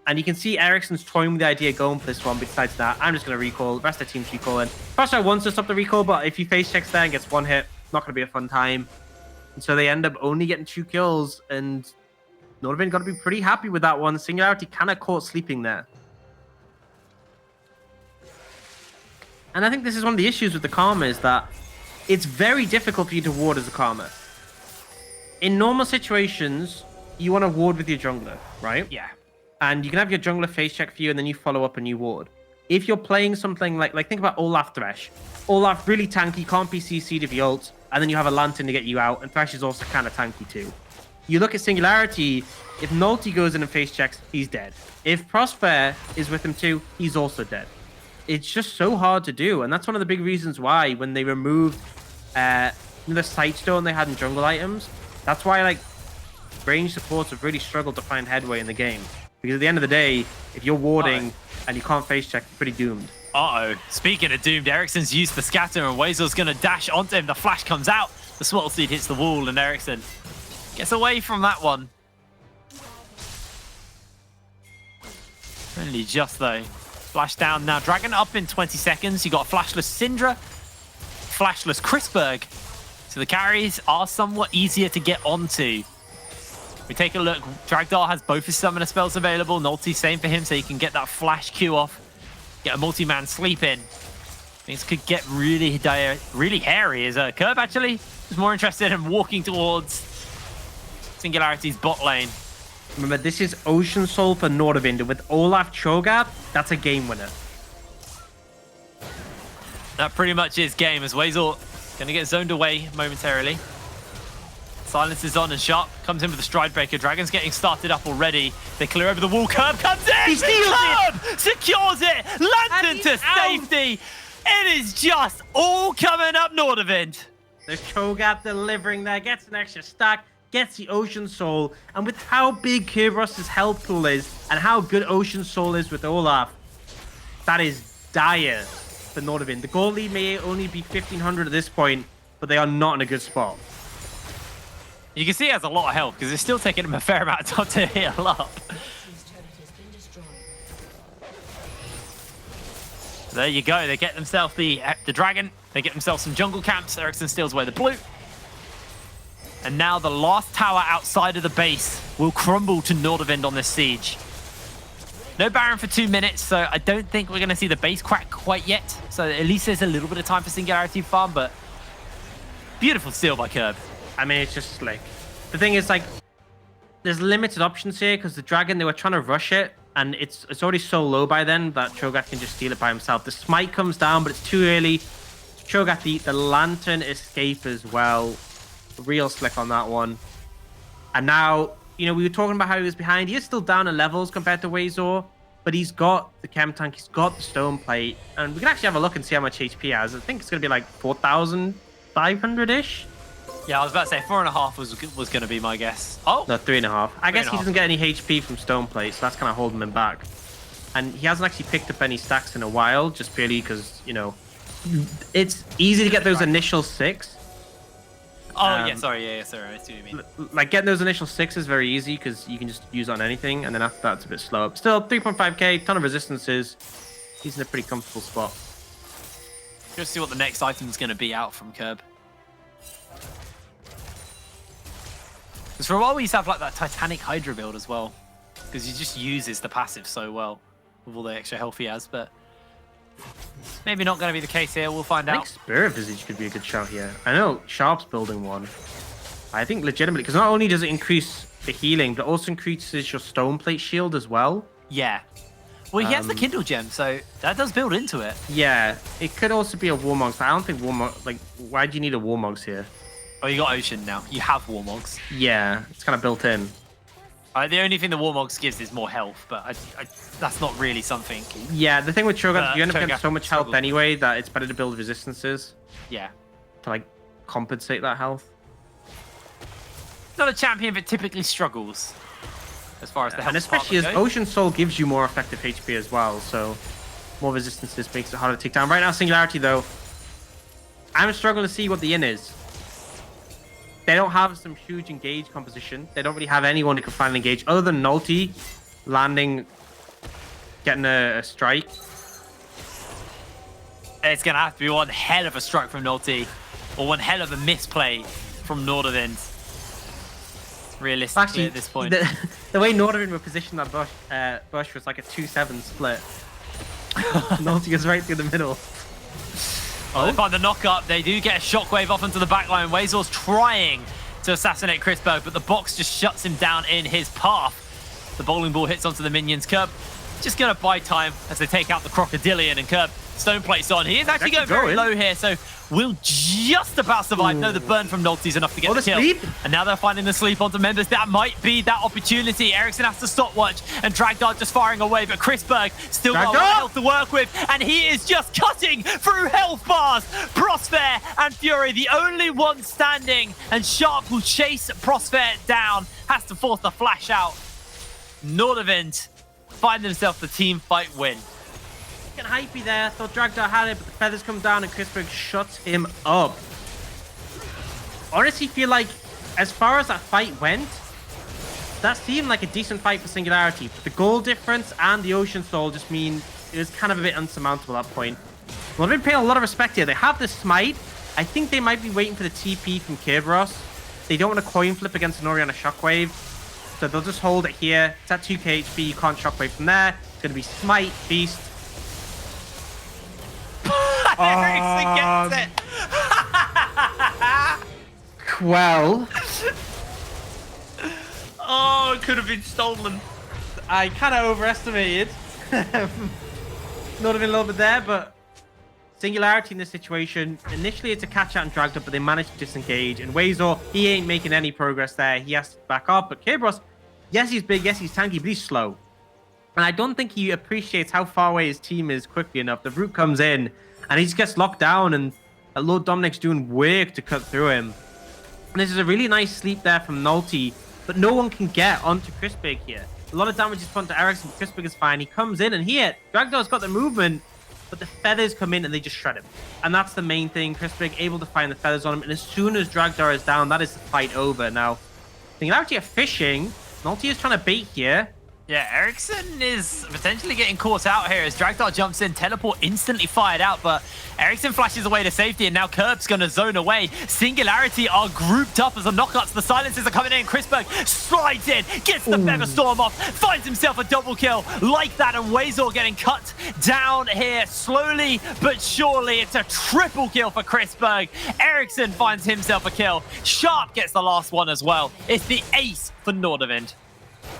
Speaker 6: And you can see Ericsson's toying with the idea of going for this one, but besides that, I'm just going to recall. The rest of the team's recalling. Crossfire wants to stop the recall, but if he face checks there and gets one hit, not going to be a fun time. And so they end up only getting 2 kills, and Nordavind got to be pretty happy with that one. Singularity kind of caught sleeping there. And I think this is one of the issues with the Karma, is that it's very difficult for you to ward as a Karma. In normal situations, you want to ward with your jungler, right?
Speaker 5: Yeah.
Speaker 6: And you can have your jungler face check for you, and then you follow up and you ward. If you're playing something like think about Olaf Thresh. Olaf really tanky, can't be CC'd if he ults, and then you have a Lantern to get you out, and Thresh is also kind of tanky too. You look at Singularity, if Nulty goes in and face checks, he's dead. If Prosper is with him too, he's also dead. It's just so hard to do, and that's one of the big reasons why when they removed the Sightstone they had in jungle items, that's why like range supports have really struggled to find headway in the game. Because at the end of the day, if you're warding and you can't face check, you're pretty doomed.
Speaker 5: Uh-oh. Speaking of doomed, Ericsson's used the scatter and Wazel's going to dash onto him. The flash comes out. The Swattle Seed hits the wall and Ericsson gets away from that one. Only just though. Flash down now. Dragon up in 20 seconds. You got flashless Syndra, flashless Crispberg. So the carries are somewhat easier to get onto. We take a look. Dragdar has both his summoner spells available. Nulty, same for him, so he can get that flash Q off. Get a multi-man sleep in. Things could get really hairy as Curb actually is more interested in walking towards Singularity's bot lane.
Speaker 6: Remember, this is Ocean Soul for Nordavind, and with Olaf Cho'Gath, that's a game winner.
Speaker 5: That pretty much is game, as Wazel going to get zoned away momentarily. Silence is on and Sharp comes in with the Stride Breaker. Dragon's getting started up already. They clear over the wall. Curb comes in!
Speaker 6: He steals
Speaker 5: Curb secures it! Lantern to safety! It is just all coming up Nordavind.
Speaker 6: The Cho'Gath delivering there, gets an extra stack, gets the Ocean Soul, and with how big Kerberos' health pool is, and how good Ocean Soul is with Olaf, that is dire for Nordavind. The goal lead may only be 1,500 at this point, but they are not in a good spot.
Speaker 5: You can see he has a lot of health because it's still taking him a fair amount of time to heal up. There you go. They get themselves the dragon. They get themselves some jungle camps. Ericsson steals away the blue. And now the last tower outside of the base will crumble to Nordavind on this siege. No Baron for 2 minutes, so I don't think we're going to see the base crack quite yet. So at least there's a little bit of time for Singularity farm, but beautiful steal by Curb.
Speaker 6: I mean, it's just like, the thing is like, there's limited options here because the dragon, they were trying to rush it, and it's already so low by then that Cho'Gath can just steal it by himself. The smite comes down, but it's too early. Cho'Gath the lantern escape as well. Real slick on that one. And now, you know, we were talking about how he was behind. He is still down in levels compared to Wazor, but he's got the chem tank, he's got the stone plate, and we can actually have a look and see how much HP he has. I think it's going to be like 4,500-ish.
Speaker 5: Yeah, I was about to say 4.5 was going to be my guess. Oh,
Speaker 6: No, 3.5. I guess he
Speaker 5: 3.5.
Speaker 6: doesn't get any HP from stone plate, so that's kind of holding him back. And he hasn't actually picked up any stacks in a while, just purely because, you know, it's easy to get those initial 6.
Speaker 5: Oh, yeah, sorry. I see what you mean.
Speaker 6: Like, getting those initial 6 is very easy because you can just use it on anything, and then after that, it's a bit slow. Still, 3.5k, ton of resistances. He's in a pretty comfortable spot.
Speaker 5: Just see what the next item is going to be out from Curb. Because for a while we used to have like that Titanic Hydra build as well, because he just uses the passive so well with all the extra health he has, but maybe not going to be the case here. We'll find
Speaker 6: I
Speaker 5: out.
Speaker 6: think Spirit Visage could be a good shout here. I know Sharp's building one. I think legitimately, because not only does it increase the healing, but also increases your stone plate shield as well.
Speaker 5: Yeah. Well, he has the Kindle gem, so that does build into it.
Speaker 6: Yeah, it could also be a Warmogs, but I don't think Warmogs, like, why do you need a Warmogs here?
Speaker 5: Oh, you got Ocean now. You have Warmogs.
Speaker 6: Yeah, it's kind of built in.
Speaker 5: The only thing the Warmogs gives is more health, but that's not really something.
Speaker 6: Yeah, the thing with Cho'Gath, you end up getting so much health
Speaker 5: struggles.
Speaker 6: anyway that it's better to build resistances
Speaker 5: Yeah.
Speaker 6: to like compensate that health.
Speaker 5: Not a champion that typically struggles as far as the health
Speaker 6: And especially as
Speaker 5: department goes.
Speaker 6: Ocean Soul gives you more effective HP as well, so more resistances makes it harder to take down. Right now, Singularity though, I'm struggling to see what the in is. They don't have some huge engage composition. They don't really have anyone who can finally engage other than Nulti landing, getting a strike.
Speaker 5: It's going to have to be one hell of a strike from Nulti or one hell of a misplay from Nordavind. Realistically
Speaker 6: Actually,
Speaker 5: at this point.
Speaker 6: the way Nordavind were positioned that bush was like a 2-7 split. Nulti goes right through the middle.
Speaker 5: Oh, they find the knock-up. They do get a shockwave off into the backline. Wazor's trying to assassinate Chrisberg, but the box just shuts him down in his path. The bowling ball hits onto the minions. Curb just going to buy time as they take out the Crocodilian, and Curb stone plates on. He is actually going very low here, so will just about survive. No, the burn from Nulti is enough to get the kill.
Speaker 6: Sleep.
Speaker 5: And now they're finding the sleep onto members. That might be that opportunity. Ericsson has to stopwatch, and Dragdart just firing away, but Chrisberg still got a lot of health to work with, and he is just cutting through health bars. Prosper and Fury, the only one standing, and Sharp will chase Prosper down. Has to force the flash out. Nordavind find themselves the team fight win.
Speaker 6: Getting hypey there. Thought Dragdar had it, but the feathers come down and Chrisberg shuts him up. Honestly, feel like as far as that fight went, that seemed like a decent fight for Singularity. But the goal difference and the Ocean Soul just mean it was kind of a bit unsurmountable at that point. Well, I've been paying a lot of respect here. They have the smite. I think they might be waiting for the TP from Kerberos. They don't want a coin flip against an Orianna Shockwave. So they'll just hold it here. It's at 2k HP. You can't Shockwave from there. It's going to be smite, beast.
Speaker 5: Ericsson gets it.
Speaker 6: Well,
Speaker 5: Oh, it could have been stolen.
Speaker 6: I kind of overestimated. Not even a little bit there, but Singularity in this situation. Initially, it's a catch out and dragged up, but they managed to disengage. And Wazor, he ain't making any progress there. He has to back up. But Kerberos, yes, he's big. Yes, he's tanky, but he's slow. And I don't think he appreciates how far away his team is quickly enough. The root comes in, and he just gets locked down, and Lord Dominic's doing work to cut through him. And this is a really nice sleep there from Nulti, but no one can get onto Chrisberg here. A lot of damage is put to Ericsson, but Chrisberg is fine. He comes in, and here, Dragdar's got the movement, but the feathers come in, and they just shred him. And that's the main thing. Chrisberg able to find the feathers on him, and as soon as Dragdar is down, that is the fight over. Now, Singularity are fishing. Nulti is trying to bait here.
Speaker 5: Yeah, Ericsson is potentially getting caught out here as Dragdar jumps in, teleport instantly fired out, but Ericsson flashes away to safety, and now Curb's going to zone away. Singularity are grouped up as the knockouts, the silences are coming in. Chrisberg slides in, gets the Feather Storm off, finds himself a double kill like that, and Wazor getting cut down here slowly but surely. It's a triple kill for Chrisberg. Ericsson finds himself a kill. Sharp gets the last one as well. It's the ace for Nordavind.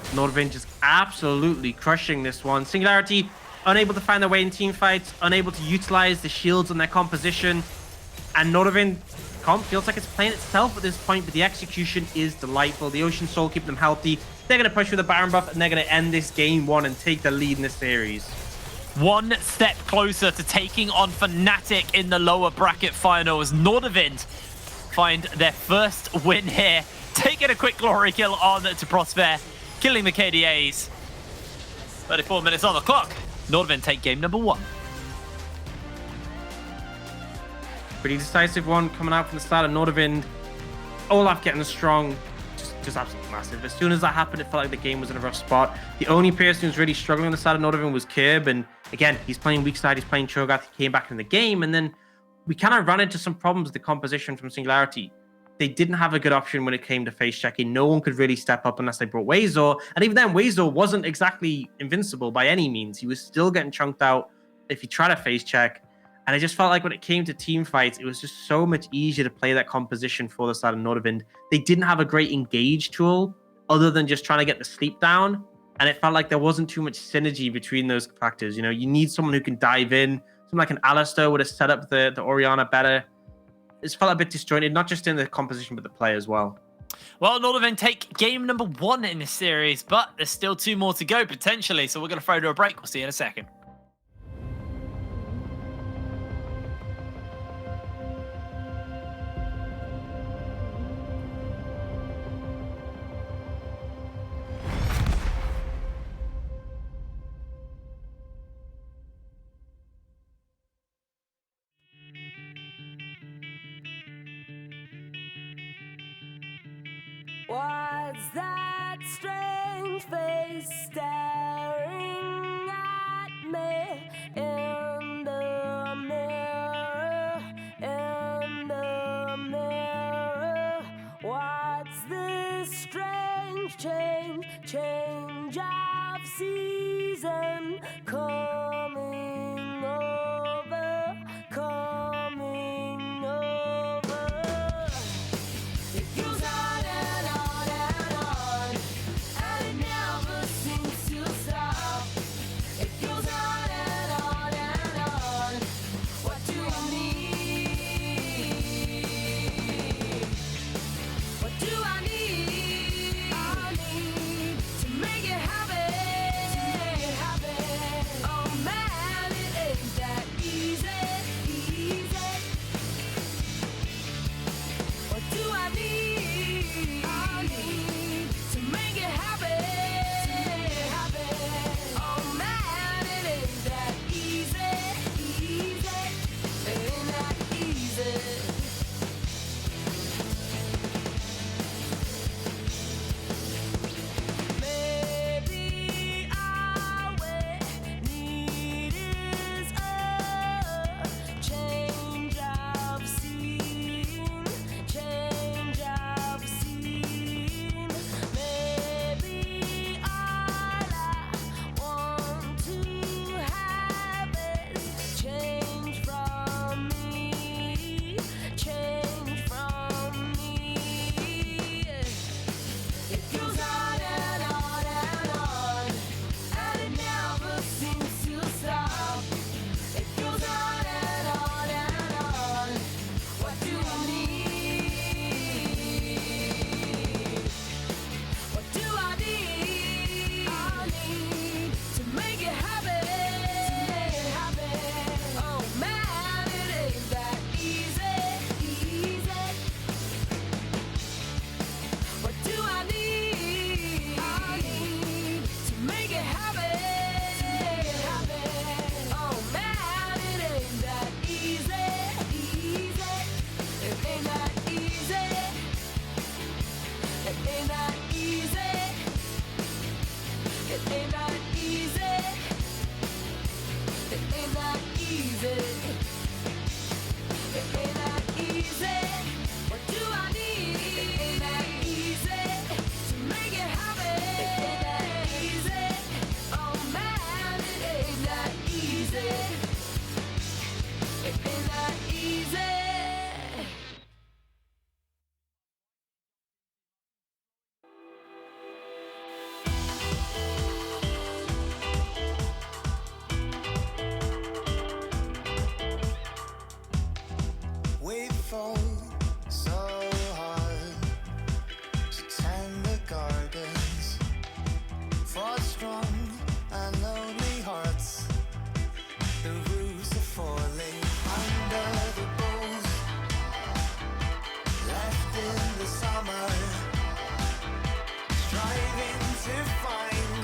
Speaker 6: Nordavind just absolutely crushing this one. Singularity unable to find their way in team fights, unable to utilize the shields on their composition. And Nordavind comp feels like it's playing itself at this point, but the execution is delightful. The Ocean Soul keep them healthy. They're going to push with the Baron buff, and they're going to end this game one and take the lead in this series.
Speaker 5: One step closer to taking on Fnatic in the lower bracket final as Nordavind find their first win here. Taking a quick glory kill on to Prosper, killing the KDAs. 34 minutes on the clock. Nordavind take game number 1.
Speaker 6: Pretty decisive one coming out from the start of Nordavind. Olaf getting strong. Just absolutely massive. As soon as that happened, it felt like the game was in a rough spot. The only person who's really struggling on the side of Nordavind was Kerb. And again, he's playing weak side. He's playing Cho'Gath. He came back in the game. And then we kind of ran into some problems with the composition from Singularity. They didn't have a good option when it came to face checking. No one could really step up unless they brought Wazor. And even then, Wazor wasn't exactly invincible by any means. He was still getting chunked out if he tried to face check. And I just felt like when it came to team fights, it was just so much easier to play that composition for the side of Nordavind. They didn't have a great engage tool other than just trying to get the sleep down. And it felt like there wasn't too much synergy between those factors. You know, you need someone who can dive in. Someone like an Alistair would have set up the Orianna better. It's felt a bit disjointed, not just in the composition, but the play as well.
Speaker 5: Well, Nordavind take game number 1 in this series, but there's still 2 more to go potentially, so we're going to throw to a break. We'll see you in a second.
Speaker 7: What's that strange face staring at me in the mirror? In the mirror, what's this strange change of season coming over, coming over? It goes on and on and on, and it never seems to stop. It goes on and on and on. What do I need? What do I need? I need to make it happen. To make it happen. Oh man, it ain't that easy, easy. What do I need? I need to make it happen. To make it happen. Oh man, it ain't that easy, easy. It ain't that easy. Maybe all we need is a change of scene, change of scene. Maybe all I want to have is change from me, change from me. It goes on and on and on, and it never seems to stop. It goes on and on and on. What do I need? What do I need? I need to make it happen. To make it happen. Oh man, it ain't that easy, easy. What do I need? I need to make it happen. To make it happen. Oh man, it ain't that easy, easy. It ain't that easy. It ain't that easy. It ain't that easy. It ain't that easy. It ain't that easy. What do I need? It ain't that easy to make it happen. It ain't that easy. Oh man, it ain't that easy. It ain't that easy.
Speaker 8: We fall so hard to tend the gardens for strong and lonely hearts. The roofs are falling under the boughs left in the summer, striving to find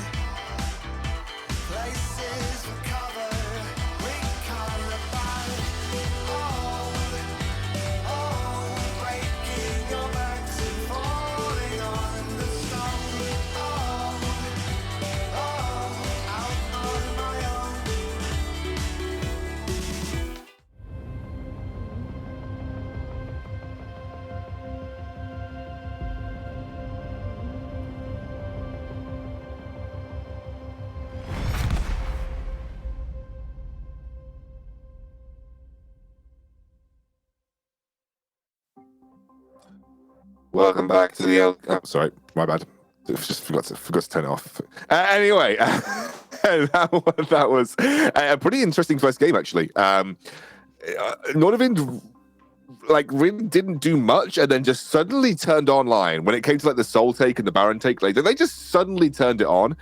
Speaker 8: places for cover. We can't abide all. Breaking your backs and falling on the stone. Out on my own.
Speaker 1: Welcome back to the oh, sorry, my bad. Just forgot to turn it off. Anyway, that was a pretty interesting first game, actually. Nordavind like really didn't do much, and then just suddenly turned online when it came to like the Soul take and the Baron take. Like they just suddenly turned it on.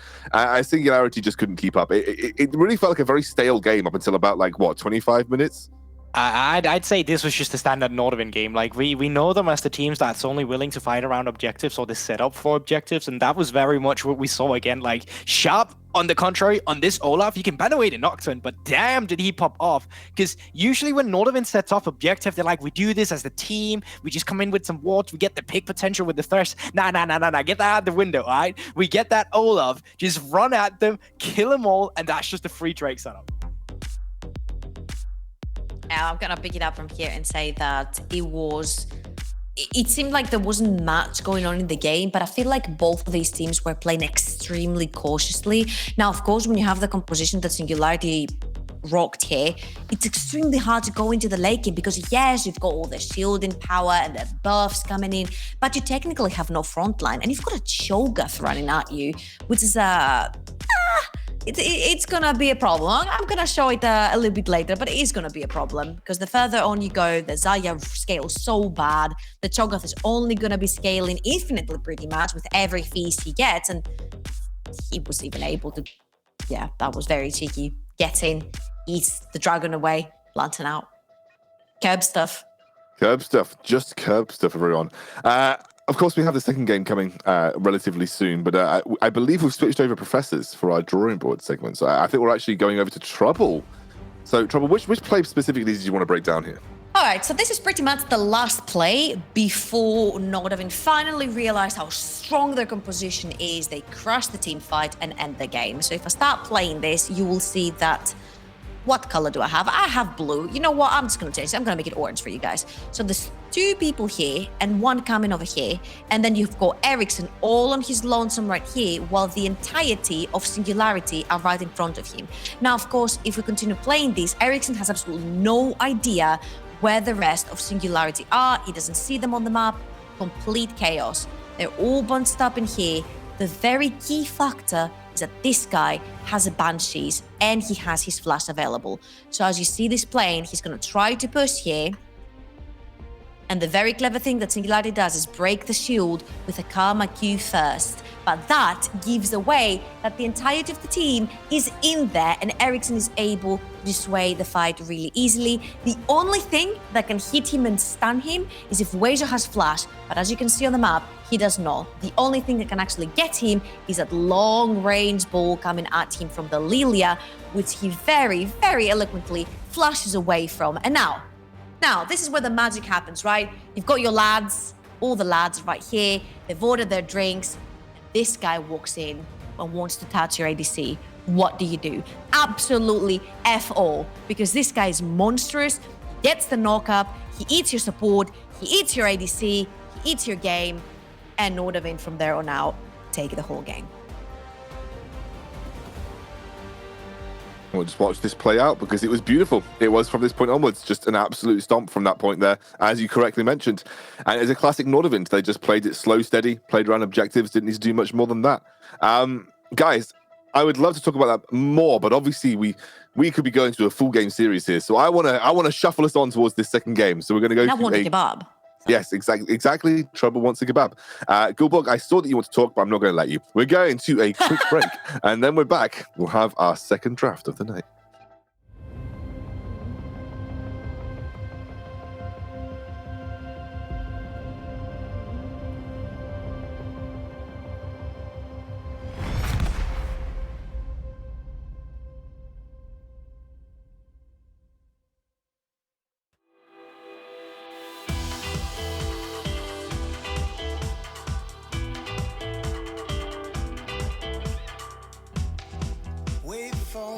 Speaker 1: Singularity just couldn't keep up. It really felt like a very stale game up until about like what 25 minutes.
Speaker 2: I'd say this was just a standard Nordavind game. Like we know them as the teams that's only willing to fight around objectives or the setup for objectives, and that was very much what we saw again. Like Sharp, on the contrary, on this Olaf, he can ban away the Nocturne, but damn did he pop off. Because usually when Nordavind sets off objective, they're like, we do this as the team, we just come in with some wards, we get the pick potential with the Thresh. Nah, get that out the window, alright? We get that Olaf, just run at them, kill them all, and that's just a free Drake setup.
Speaker 3: Now I'm gonna pick it up from here and say that it seemed like there wasn't much going on in the game, but I feel like both of these teams were playing extremely cautiously. Now, of course, when you have the composition that Singularity rocked here, it's extremely hard to go into the late game because yes, you've got all the shielding power and the buffs coming in, but you technically have no front line, and you've got a Cho'Gath running at you, which is it's gonna be a problem. I'm gonna show it a little bit later, but it is gonna be a problem because the further on you go, the Zarya scales so bad. The Cho'Gath is only gonna be scaling infinitely pretty much with every feast he gets, and he was even able to, yeah, that was very cheeky. Get in, eat the dragon away, lantern out. Curb stuff.
Speaker 1: Curb stuff, just curb stuff, everyone. Of course, we have the second game coming relatively soon, but I believe we've switched over professors for our drawing board segment. So I think we're actually going over to Trouble. So Trouble, which play specifically did you want to break down here?
Speaker 3: All right, so this is pretty much the last play before Nordavind finally realized how strong their composition is. They crush the team fight and end the game. So if I start playing this, you will see that. What color do I have? I have blue. You know what? I'm just going to change it. I'm going to make it orange for you guys. So there's two people here and one coming over here. And then you've got Ericsson all on his lonesome right here while the entirety of Singularity are right in front of him. Now, of course, if we continue playing this, Ericsson has absolutely no idea where the rest of Singularity are. He doesn't see them on the map. Complete chaos. They're all bunched up in here. The very key factor is that this guy has a Banshees and he has his flash available. So as you see this playing, he's going to try to push here. And the very clever thing that Singularity does is break the shield with a Karma Q first. But that gives away that the entirety of the team is in there and Ericsson is able to sway the fight really easily. The only thing that can hit him and stun him is if Wager has flash, but as you can see on the map, he does not. The only thing that can actually get him is that long-range ball coming at him from the Lilia, which he very, very eloquently flashes away from. And now, this is where the magic happens, right? You've got your lads, all the lads right here. They've ordered their drinks. This guy walks in and wants to touch your ADC. What do? Absolutely F all, because this guy is monstrous. He gets the knock-up, he eats your support, he eats your ADC, he eats your game, and Nordavind from there on out take the whole game.
Speaker 1: We'll just watch this play out because it was beautiful. It was from this point onwards, just an absolute stomp from that point there, as you correctly mentioned. And it's a classic Nordavind. They just played it slow, steady, played around objectives, didn't need to do much more than that. Guys, I would love to talk about that more, but obviously we could be going to a full game series here. So I want to shuffle us on towards this second game. So we're going to go.
Speaker 3: I want a kebab.
Speaker 1: Yes, exactly. Trouble wants a kebab. Gulbog, I saw that you want to talk, but I'm not going to let you. We're going to a quick break, and then we're back. We'll have our second draft of the night.
Speaker 8: Wait for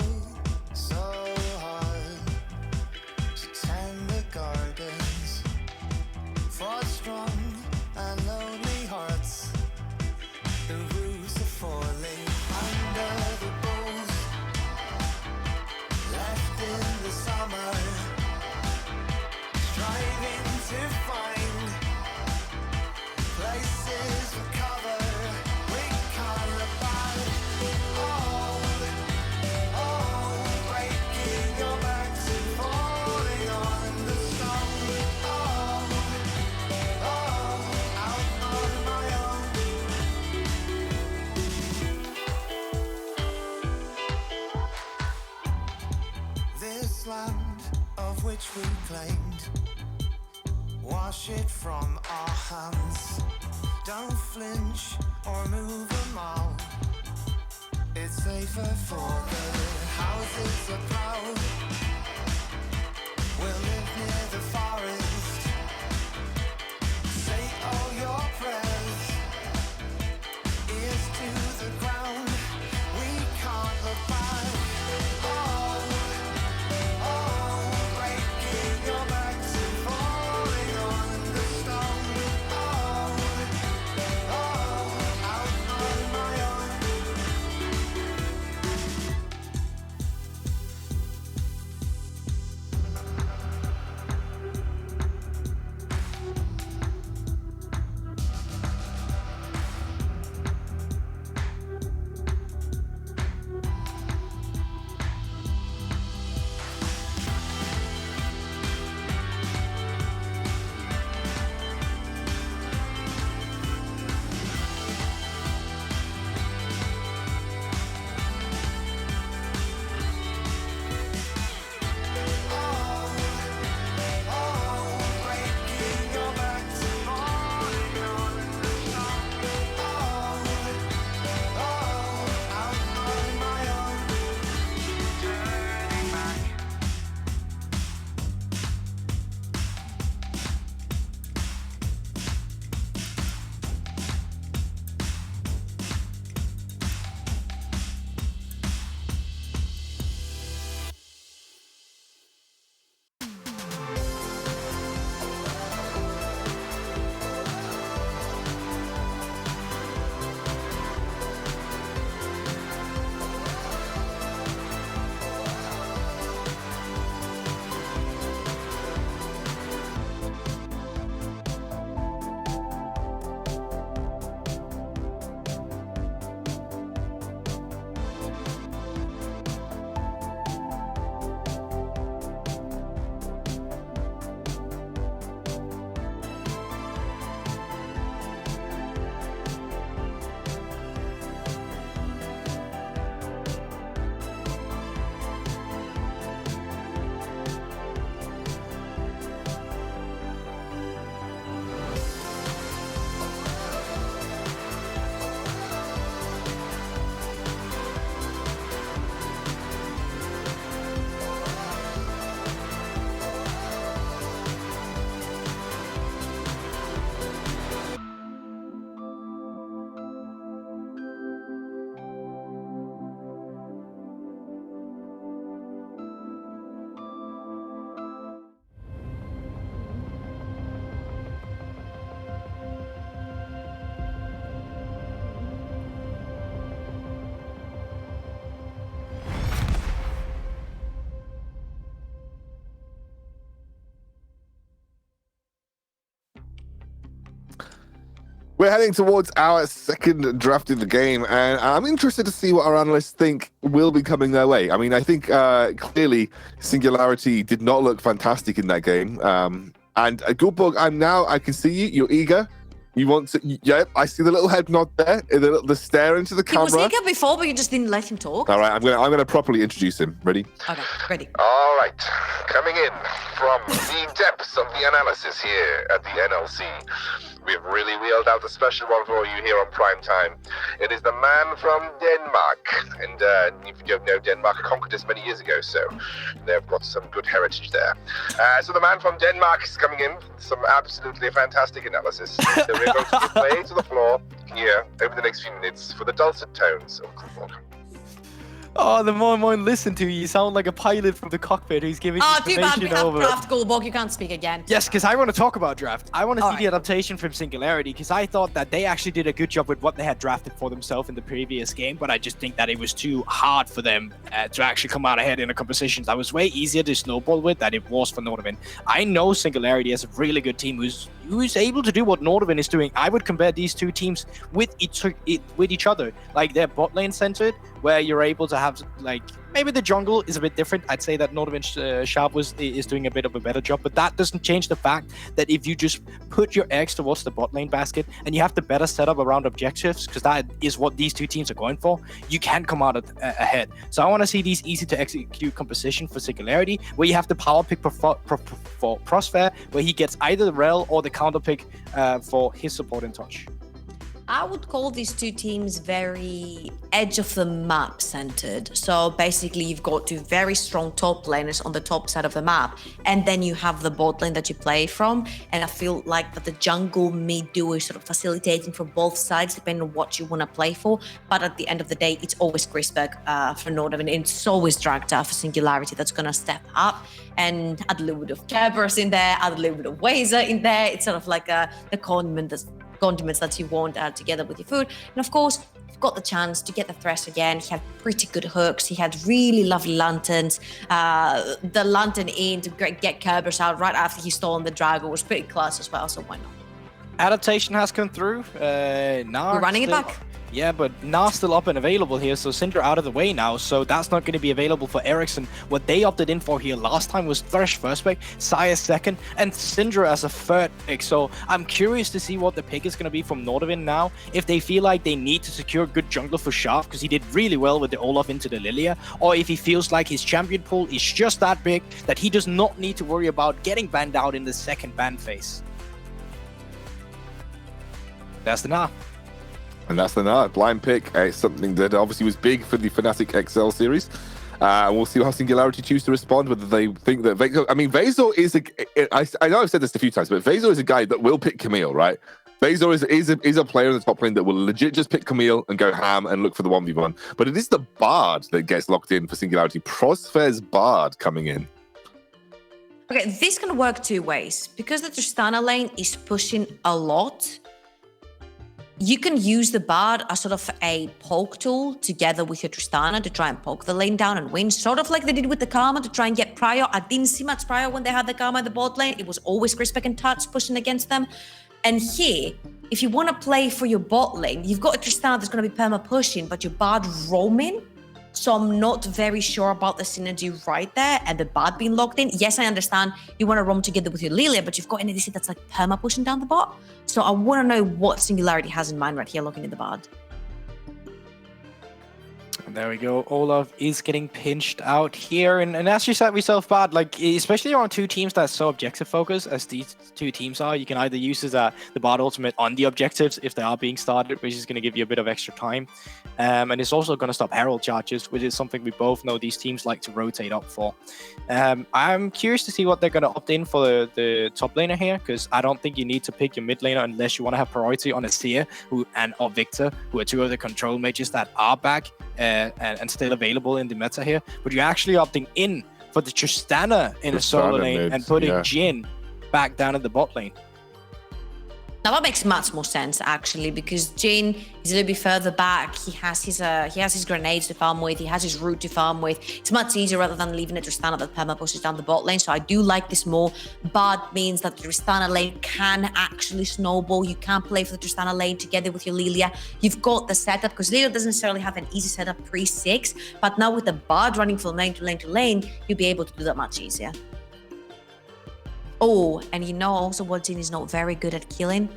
Speaker 8: which we claimed. Wash it from our hands. Don't flinch or move a mile. It's safer for the houses are proud. We'll live near the forest. Say all your prayers. Ears to the ground. We can't look back. Oh, oh, breaking your backs and falling on the stone. Oh, oh, out on my own.
Speaker 1: We're heading towards our second draft in the game, and I'm interested to see what our analysts think will be coming their way. I mean, I think clearly Singularity did not look fantastic in that game. And Goldbug, I can see you. You're eager. You want to? Yeah, I see the little head nod there, the stare into the
Speaker 3: He was
Speaker 1: camera.
Speaker 3: eager before, but you just didn't let him talk.
Speaker 1: All right, I'm gonna properly introduce him. Ready?
Speaker 3: Okay, ready.
Speaker 4: All right, coming in from the depths of the analysis here at the NLC, we've really wheeled out a special one for you here on Prime Time. It is the man from Denmark, and if you don't know, Denmark conquered us many years ago, so they've got some good heritage there. So the man from Denmark is coming in, some absolutely fantastic analysis. So we're going to give way to the floor here over the next few minutes for the dulcet tones of Goldbug.
Speaker 2: Oh, the more and more I listen to you, you sound like a pilot from the cockpit who's giving
Speaker 3: Oh, too bad we
Speaker 2: information
Speaker 3: have
Speaker 2: over.
Speaker 3: draft Goldbug. You can't speak again.
Speaker 2: Yes, because I want to talk about draft. I want to see
Speaker 3: Alright.
Speaker 2: the adaptation from Singularity, because I thought that they actually did a good job with what they had drafted for themselves in the previous game, but I just think that it was too hard for them to actually come out ahead in a competition that was way easier to snowball with than it was for Nordavind. I know Singularity has a really good team who's who's able to do what Nordavind is doing. I would compare these two teams with each other. Like they're bot lane centered, where you're able to have like maybe the jungle is a bit different. I'd say that Nordavind Sharp is doing a bit of a better job, but that doesn't change the fact that if you just put your eggs towards the bot lane basket and you have the better setup around objectives, because that is what these two teams are going for, you can come out ahead. So I want to see these easy to execute composition for Singularity, where you have the power pick for Prosper, where he gets either the rel or the counter pick for his support and touch.
Speaker 3: I would call these two teams very edge of the map centered. So basically, you've got two very strong top laners on the top side of the map, and then you have the bot lane that you play from. And I feel like that the jungle mid duo is sort of facilitating for both sides, depending on what you want to play for. But at the end of the day, it's always Grisberg for Nordavind, and it's always Dragta for Singularity that's going to step up and add a little bit of Kerberos in there, add a little bit of Wazer in there. It's sort of like the condiments that you want together with your food. And of course, you've got the chance to get the Thresh again. He had pretty good hooks. He had really lovely lanterns. The lantern in to get Kerberos out right after he stole the Drago was pretty class as well, so why not?
Speaker 2: Adaptation has come through. Now
Speaker 3: We're running it back.
Speaker 2: Yeah, but Na's still up and available here, so Syndra out of the way now, so that's not going to be available for Ericsson. What they opted in for here last time was Thresh first pick, Saya second, and Syndra as a third pick. So I'm curious to see what the pick is going to be from Nordavind now, if they feel like they need to secure a good jungler for Sharp, because he did really well with the Olaf into the Lilia, or if he feels like his champion pool is just that big that he does not need to worry about getting banned out in the second ban phase. That's the Na.
Speaker 1: And that's the night. Blind pick, something that obviously was big for the Fnatic XL series. And we'll see how Singularity choose to respond, whether they think that... Vazor is I know I've said this a few times, but Vazor is a guy that will pick Camille, right? Vazor is a player in the top lane that will legit just pick Camille and go ham and look for the 1v1. But it is the Bard that gets locked in for Singularity. Prosper's Bard coming in.
Speaker 3: Okay, this can work two ways. Because the Tristana lane is pushing a lot, you can use the Bard as sort of a poke tool together with your Tristana to try and poke the lane down and win, sort of like they did with the Karma to try and get Prior. I didn't see much Prior when they had the Karma in the bot lane. It was always Grisbeck and Tuts pushing against them. And here, if you want to play for your bot lane, you've got a Tristana that's going to be perma pushing, but your Bard roaming. So I'm not very sure about the synergy right there and the Bard being locked in. Yes, I understand you want to roam together with your Lilia, but you've got an ADC that's like perma pushing down the bot. So I want to know what Singularity has in mind right here looking at the Bard.
Speaker 2: And there we go. Olaf is getting pinched out here. And as you said yourself, Bad, like, especially on two teams that's so objective focused as these two teams are, you can either use the Bard ultimate on the objectives if they are being started, which is going to give you a bit of extra time. And it's also going to stop Herald charges, which is something we both know these teams like to rotate up for. I'm curious to see what they're going to opt in for the top laner here, because I don't think you need to pick your mid laner unless you want to have priority on a Seer or Victor, who are two of the control mages that are back and still available in the meta here. But you're actually opting in for the Tristana in a solo lane and putting Jhin back down in the bot lane.
Speaker 3: Now that makes much more sense actually, because Jhin is a little bit further back. He has his grenades to farm with. He has his root to farm with. It's much easier rather than leaving it to Tristana that perma pushes down the bot lane. So I do like this more. But means that the Tristana lane can actually snowball. You can play for the Tristana lane together with your Lilia. You've got the setup, because Lilia doesn't necessarily have an easy setup pre-6. But now with the Bard running from lane to lane to lane, you'll be able to do that much easier. Oh, and you know also what Jhin is not very good at killing?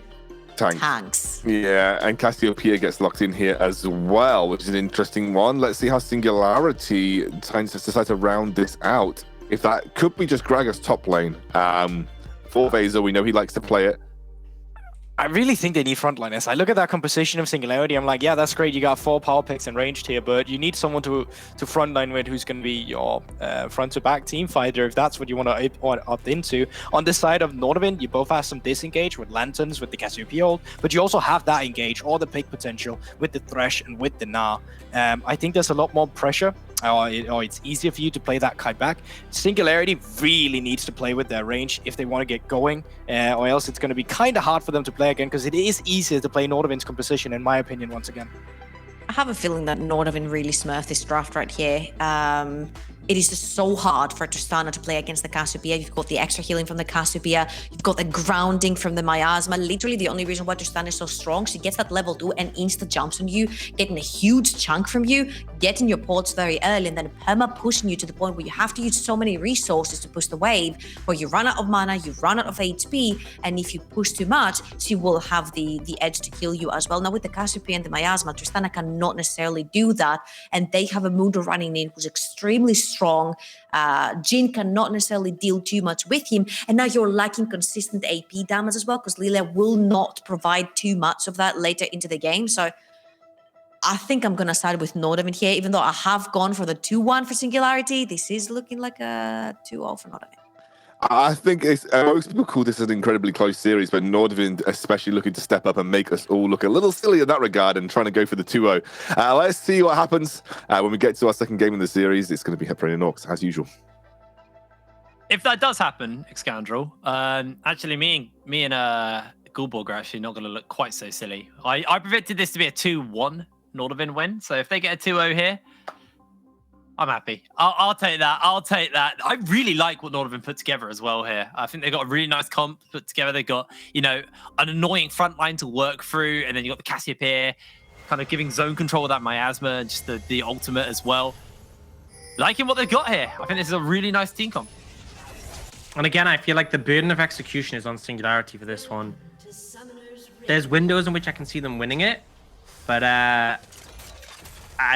Speaker 3: Tanks.
Speaker 1: Yeah, and Cassiopeia gets locked in here as well, which is an interesting one. Let's see how Singularity decides to round this out. If that could be just Gragas top lane. For Vazor, we know he likes to play it.
Speaker 2: I really think they need frontliners. I look at that composition of Singularity, I'm like, yeah, that's great. You got 4 power picks and ranged here, but you need someone to frontline with who's going to be your front-to-back team fighter, if that's what you want to opt into. On the side of Nordavind, you both have some disengage with Lanterns, with the Cassiopeia ult, but you also have that engage or the pick potential with the Thresh and with the Na. I think there's a lot more pressure. Or it's easier for you to play that kite back. Singularity really needs to play with their range if they want to get going, or else it's going to be kind of hard for them to play again, because it is easier to play Nordavind's composition, in my opinion, once again.
Speaker 3: I have a feeling that Nordavind really smurfed this draft right here. it is just so hard for Tristana to play against the Cassiopeia. You've got the extra healing from the Cassiopeia. You've got the grounding from the Miasma. Literally the only reason why Tristana is so strong, she gets that level 2 and insta jumps on you, getting a huge chunk from you, getting your ports very early, and then perma pushing you to the point where you have to use so many resources to push the wave, where you run out of mana, you run out of HP, and if you push too much, she will have the edge to kill you as well. Now with the Cassiopeia and the Miasma, Tristana cannot necessarily do that, and they have a Mundo running in who's extremely strong. Jhin cannot necessarily deal too much with him, and now you're lacking consistent AP damage as well, because Lilia will not provide too much of that later into the game. So I think I'm going to side with Nordavind here, even though I have gone for the 2-1 for Singularity. This is looking like a 2-0 for Nordavind.
Speaker 1: I think most people call this an incredibly close series, but Nordavind especially looking to step up and make us all look a little silly in that regard and trying to go for the 2-0. Let's see what happens when we get to our second game in the series. It's going to be Heparin and Orcs, as usual.
Speaker 5: If that does happen, Excoundrel, actually me and Gulborg are actually not going to look quite so silly. I predicted this to be a 2-1 Nordavind win, so if they get a 2-0 here, I'm happy. I'll take that. I'll take that. I really like what Nordavind put together as well here. I think they've got a really nice comp put together. They've got, an annoying front line to work through, and then you got the Cassiopeia kind of giving zone control with that Miasma and just the ultimate as well. Liking what they've got here. I think this is a really nice team comp.
Speaker 6: And again, I feel like the burden of execution is on Singularity for this one. There's windows in which I can see them winning it, but I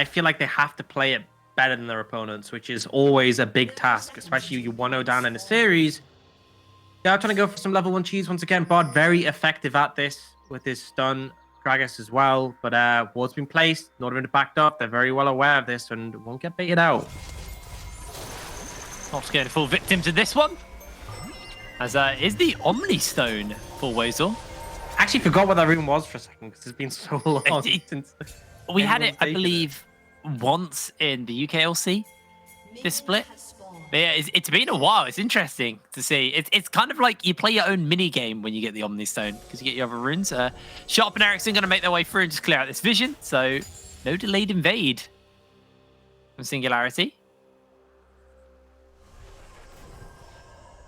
Speaker 6: feel like they have to play it better than their opponents, which is always a big task, especially you 1-0 down in a series. They are trying to go for some level 1 cheese once again. Bod very effective at this with his stun. Gragas as well, but ward's been placed. Nordavind backed up. They're very well aware of this and won't get baited out.
Speaker 5: Not scared to fall victim to this one. As is the Omni Stone for Wazel.
Speaker 6: I actually forgot what that rune was for a second because it's been so long since
Speaker 5: we had it, I
Speaker 6: taken
Speaker 5: believe, once in the UKLC, this split. But yeah, it's been a while. It's interesting to see. It's kind of like you play your own mini game when you get the Omni Stone because you get your other runes. Sharp and Ericsson going to make their way through and just clear out this vision. So no delayed invade from Singularity.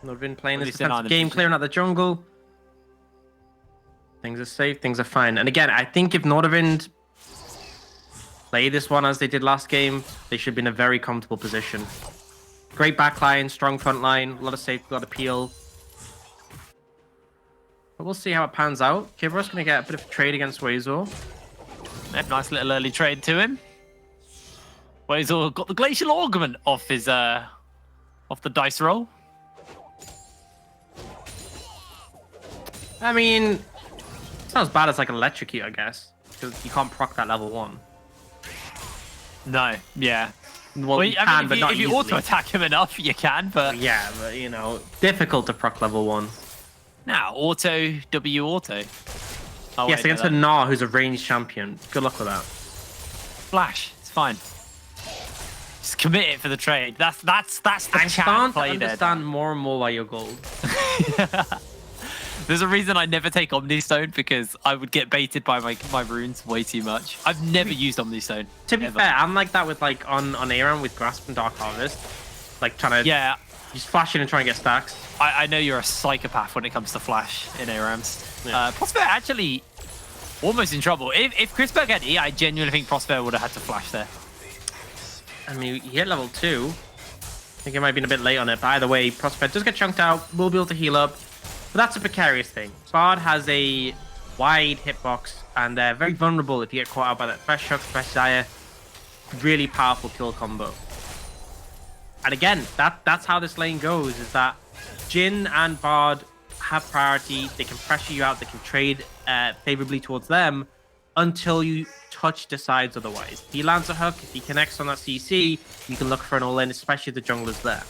Speaker 6: Nordavind playing
Speaker 5: At
Speaker 6: this
Speaker 5: least in
Speaker 6: defensive
Speaker 5: our
Speaker 6: game,
Speaker 5: division.
Speaker 6: clearing out the jungle. Things are safe, things are fine. And again, I think if Nordavind play this one as they did last game, they should be in a very comfortable position. Great backline, strong front line, a lot of safety, a lot of peel. But we'll see how it pans out. Kivros going to get a bit of a trade against Wazel.
Speaker 5: Nice little early trade to him. Wazel got the Glacial Augment off his off the dice roll.
Speaker 6: I mean, it's not as bad as like Electrocute, I guess. Because you can't proc that level 1.
Speaker 5: No, yeah.
Speaker 6: Well, you can, but not
Speaker 5: if you
Speaker 6: easily.
Speaker 5: auto attack him enough, you can. But
Speaker 6: Yeah, but difficult to proc level 1.
Speaker 5: now auto W auto. Oh,
Speaker 6: Yes,
Speaker 5: wait,
Speaker 6: against
Speaker 5: no,
Speaker 6: a Gnar who's a ranged champion. Good luck with that.
Speaker 5: Flash. It's fine. Just commit it for the trade. That's the
Speaker 6: I'm
Speaker 5: chat
Speaker 6: starting to
Speaker 5: play there.
Speaker 6: understand more and more why you're gold.
Speaker 5: There's a reason I never take Omni Stone because I would get baited by my runes way too much. I've never used Omni Stone.
Speaker 6: To be
Speaker 5: ever.
Speaker 6: fair, I'm like that with like on Aram with Grasp and Dark Harvest. Like trying to
Speaker 5: Yeah,
Speaker 6: just flash in and try and get stacks.
Speaker 5: I know you're a psychopath when it comes to Flash in ARAMs.
Speaker 6: Yeah.
Speaker 5: Prosper actually almost in trouble. If Chrisberg had E, I genuinely think Prosper would have had to Flash there.
Speaker 6: I mean, he hit level 2. I think it might have been a bit late on it, but either way, Prosper does get chunked out. Will be able to heal up. But that's a precarious thing. Bard has a wide hitbox, and they're very vulnerable if you get caught out by that Fresh Shock, Fresh Desire. Really powerful kill combo. And again, that's how this lane goes, is that Jhin and Bard have priority. They can pressure you out. They can trade favorably towards them until you touch decides otherwise. If he lands a hook, if he connects on that CC, you can look for an all-in, especially if the jungler's there.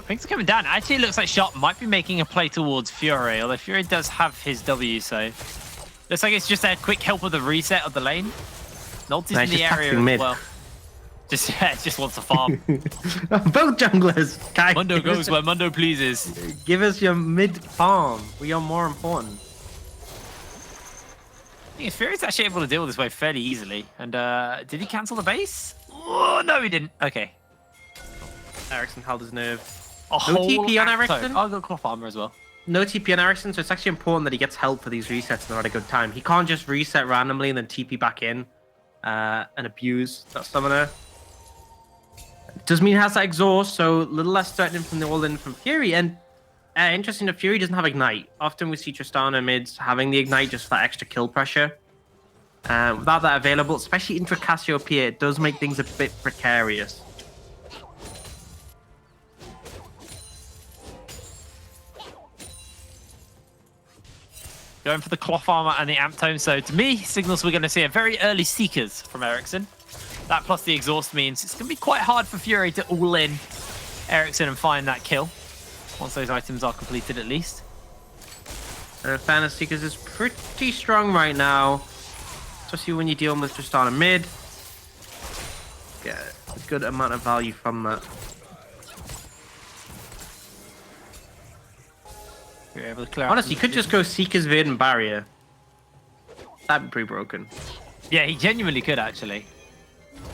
Speaker 5: Things are coming down. Actually, it looks like Sharp might be making a play towards Fury, although Fury does have his W, so looks like it's just a quick help with the reset of the lane. Nolty's
Speaker 6: Nice,
Speaker 5: in the
Speaker 6: just
Speaker 5: area
Speaker 6: taxing
Speaker 5: as
Speaker 6: mid.
Speaker 5: well. Just wants to farm.
Speaker 6: Both junglers. Guys,
Speaker 5: Mundo
Speaker 6: give us
Speaker 5: goes where Mundo pleases.
Speaker 6: Give us your mid farm. We are more important.
Speaker 5: think Fury's actually able to deal with this wave fairly easily. And did he cancel the base? Oh, no, he didn't. Okay.
Speaker 6: Ericsson held his nerve.
Speaker 5: A whole
Speaker 6: TP on
Speaker 5: Acto.
Speaker 6: Ericsson?
Speaker 5: Oh, got cloth armor as well.
Speaker 6: No TP on Ericsson, so it's actually important that he gets help for these resets and at a good time. He can't just reset randomly and then TP back in and abuse that summoner. Does mean he has that exhaust, so a little less threatening from the all-in from Fury. And interesting that Fury doesn't have Ignite. Often we see Tristana mids having the Ignite just for that extra kill pressure. Without that available, especially intra Cassiopeia, it does make things a bit precarious.
Speaker 5: Going for the cloth armor and the amp tome. So to me, signals we're going to see a very early Seekers from Ericsson. That plus the exhaust means it's going to be quite hard for Fury to all in Ericsson and find that kill. Once those items are completed at least.
Speaker 6: And Thanos Seekers is pretty strong right now. Especially when you're dealing with Tristana mid. Get a good amount of value from that.
Speaker 5: You're able to clear out
Speaker 6: Honestly, you could just go Seekers, Vid, and Barrier. That'd be pretty broken.
Speaker 5: Yeah, he genuinely could actually.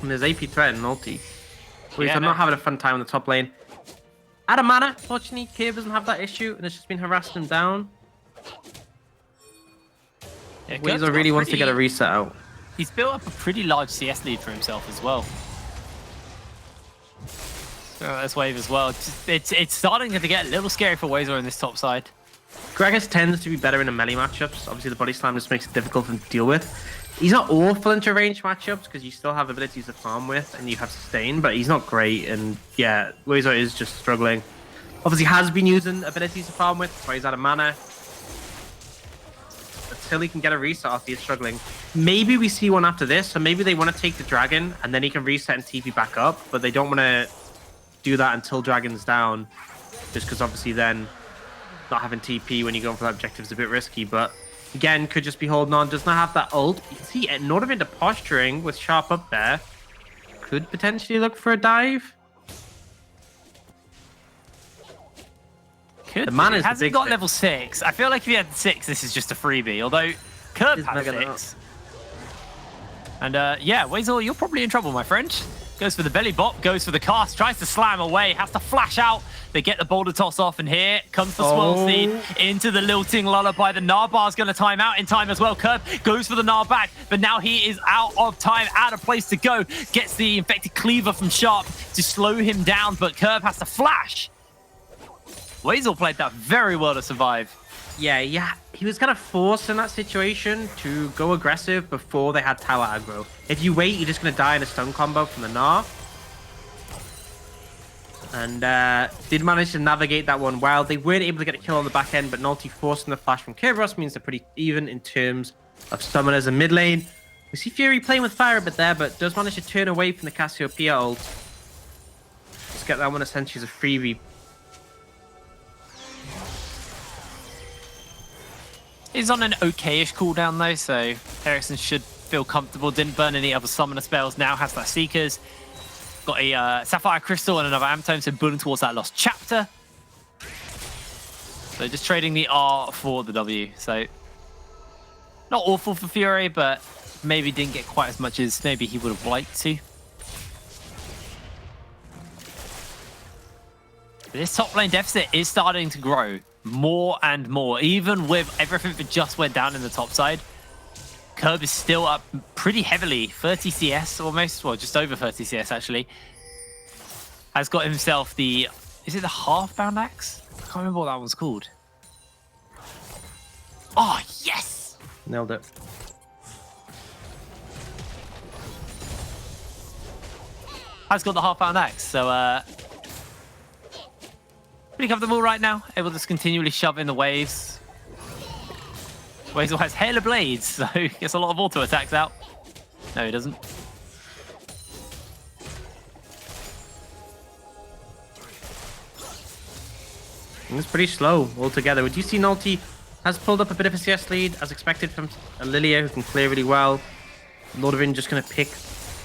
Speaker 6: And there's AP threat and ulti. Whereas
Speaker 5: Yeah,
Speaker 6: I'm
Speaker 5: no.
Speaker 6: not having a fun time in the top lane. Out of mana, fortunately, Cave doesn't have that issue, and it's just been harassing him down.
Speaker 5: Yeah,
Speaker 6: Weezer
Speaker 5: Kurt's
Speaker 6: really
Speaker 5: got
Speaker 6: wants to get a
Speaker 5: pretty-
Speaker 6: reset out.
Speaker 5: He's built up a pretty large CS lead for himself as well. That's wave as well. It's starting to get a little scary for Wazer in this top side.
Speaker 6: Gragas tends to be better in the melee matchups. Obviously, the body slam just makes it difficult for him to deal with. He's not awful into range matchups because you still have abilities to farm with and you have sustain, but he's not great. And yeah, Wazer is just struggling. Obviously, has been using abilities to farm with, so he's out of mana. Until he can get a reset off, he's struggling. Maybe we see one after this, so maybe they want to take the dragon and then he can reset and TP back up, but they don't want to do that until dragon's down, just because obviously then not having TP when you're going for that objective is a bit risky. But again, could just be holding on, does not have that ult. You can see Nordavind posturing with Sharp up there. Could potentially look for a dive.
Speaker 5: Could
Speaker 6: The mana is the
Speaker 5: hasn't
Speaker 6: big
Speaker 5: got
Speaker 6: thing.
Speaker 5: level 6. I feel like if he had 6, this is just a freebie. Although Curb
Speaker 6: He's
Speaker 5: has
Speaker 6: mega
Speaker 5: 6. And yeah, Wazel, you're probably in trouble, my friend. Goes for the belly bop, goes for the cast, tries to slam away, has to flash out. They get the boulder toss off, and here comes the swirl seed into the lilting lullaby. The Narbar's going to time out in time as well. Curb goes for the Nar back, but now he is out of time, out of place to go. Gets the infected cleaver from Sharp to slow him down, but Curb has to flash. Wazel played that very well to survive.
Speaker 6: Yeah, he was kind of forced in that situation to go aggressive before they had tower aggro. If you wait, you're just going to die in a stun combo from the Gnar. And did manage to navigate that one well. They weren't able to get a kill on the back end, but Nalty forcing the flash from Kerberos means they're pretty even in terms of summoners and mid lane. We see Fury playing with fire a bit there, but does manage to turn away from the Cassiopeia ult. Let's get that one essentially as a freebie.
Speaker 5: He's on an okayish cooldown though, so Ericsson should feel comfortable. Didn't burn any other summoner spells. Now has that Seekers. Got a Sapphire Crystal and another Amtome, so building towards that lost chapter. So just trading the R for the W. So not awful for Fury, but maybe didn't get quite as much as maybe he would have liked to. But this top lane deficit is starting to grow more and more, even with everything that just went down in the top side. Curb is still up pretty heavily, 30 CS almost, well, just over 30 CS actually. Has got himself the, is it the half-bound axe? I can't remember what that one's called. Oh, yes!
Speaker 6: Nailed it.
Speaker 5: Has got the half-bound axe, so pretty comfortable right now, able to just continually shove in the waves. Wazel has Hail of Blades, so he gets a lot of auto attacks out. No, he doesn't.
Speaker 6: And it's pretty slow altogether. Would you see Nalty has pulled up a bit of a CS lead, as expected from Lilia, who can clear really well. Nordavind just going to pick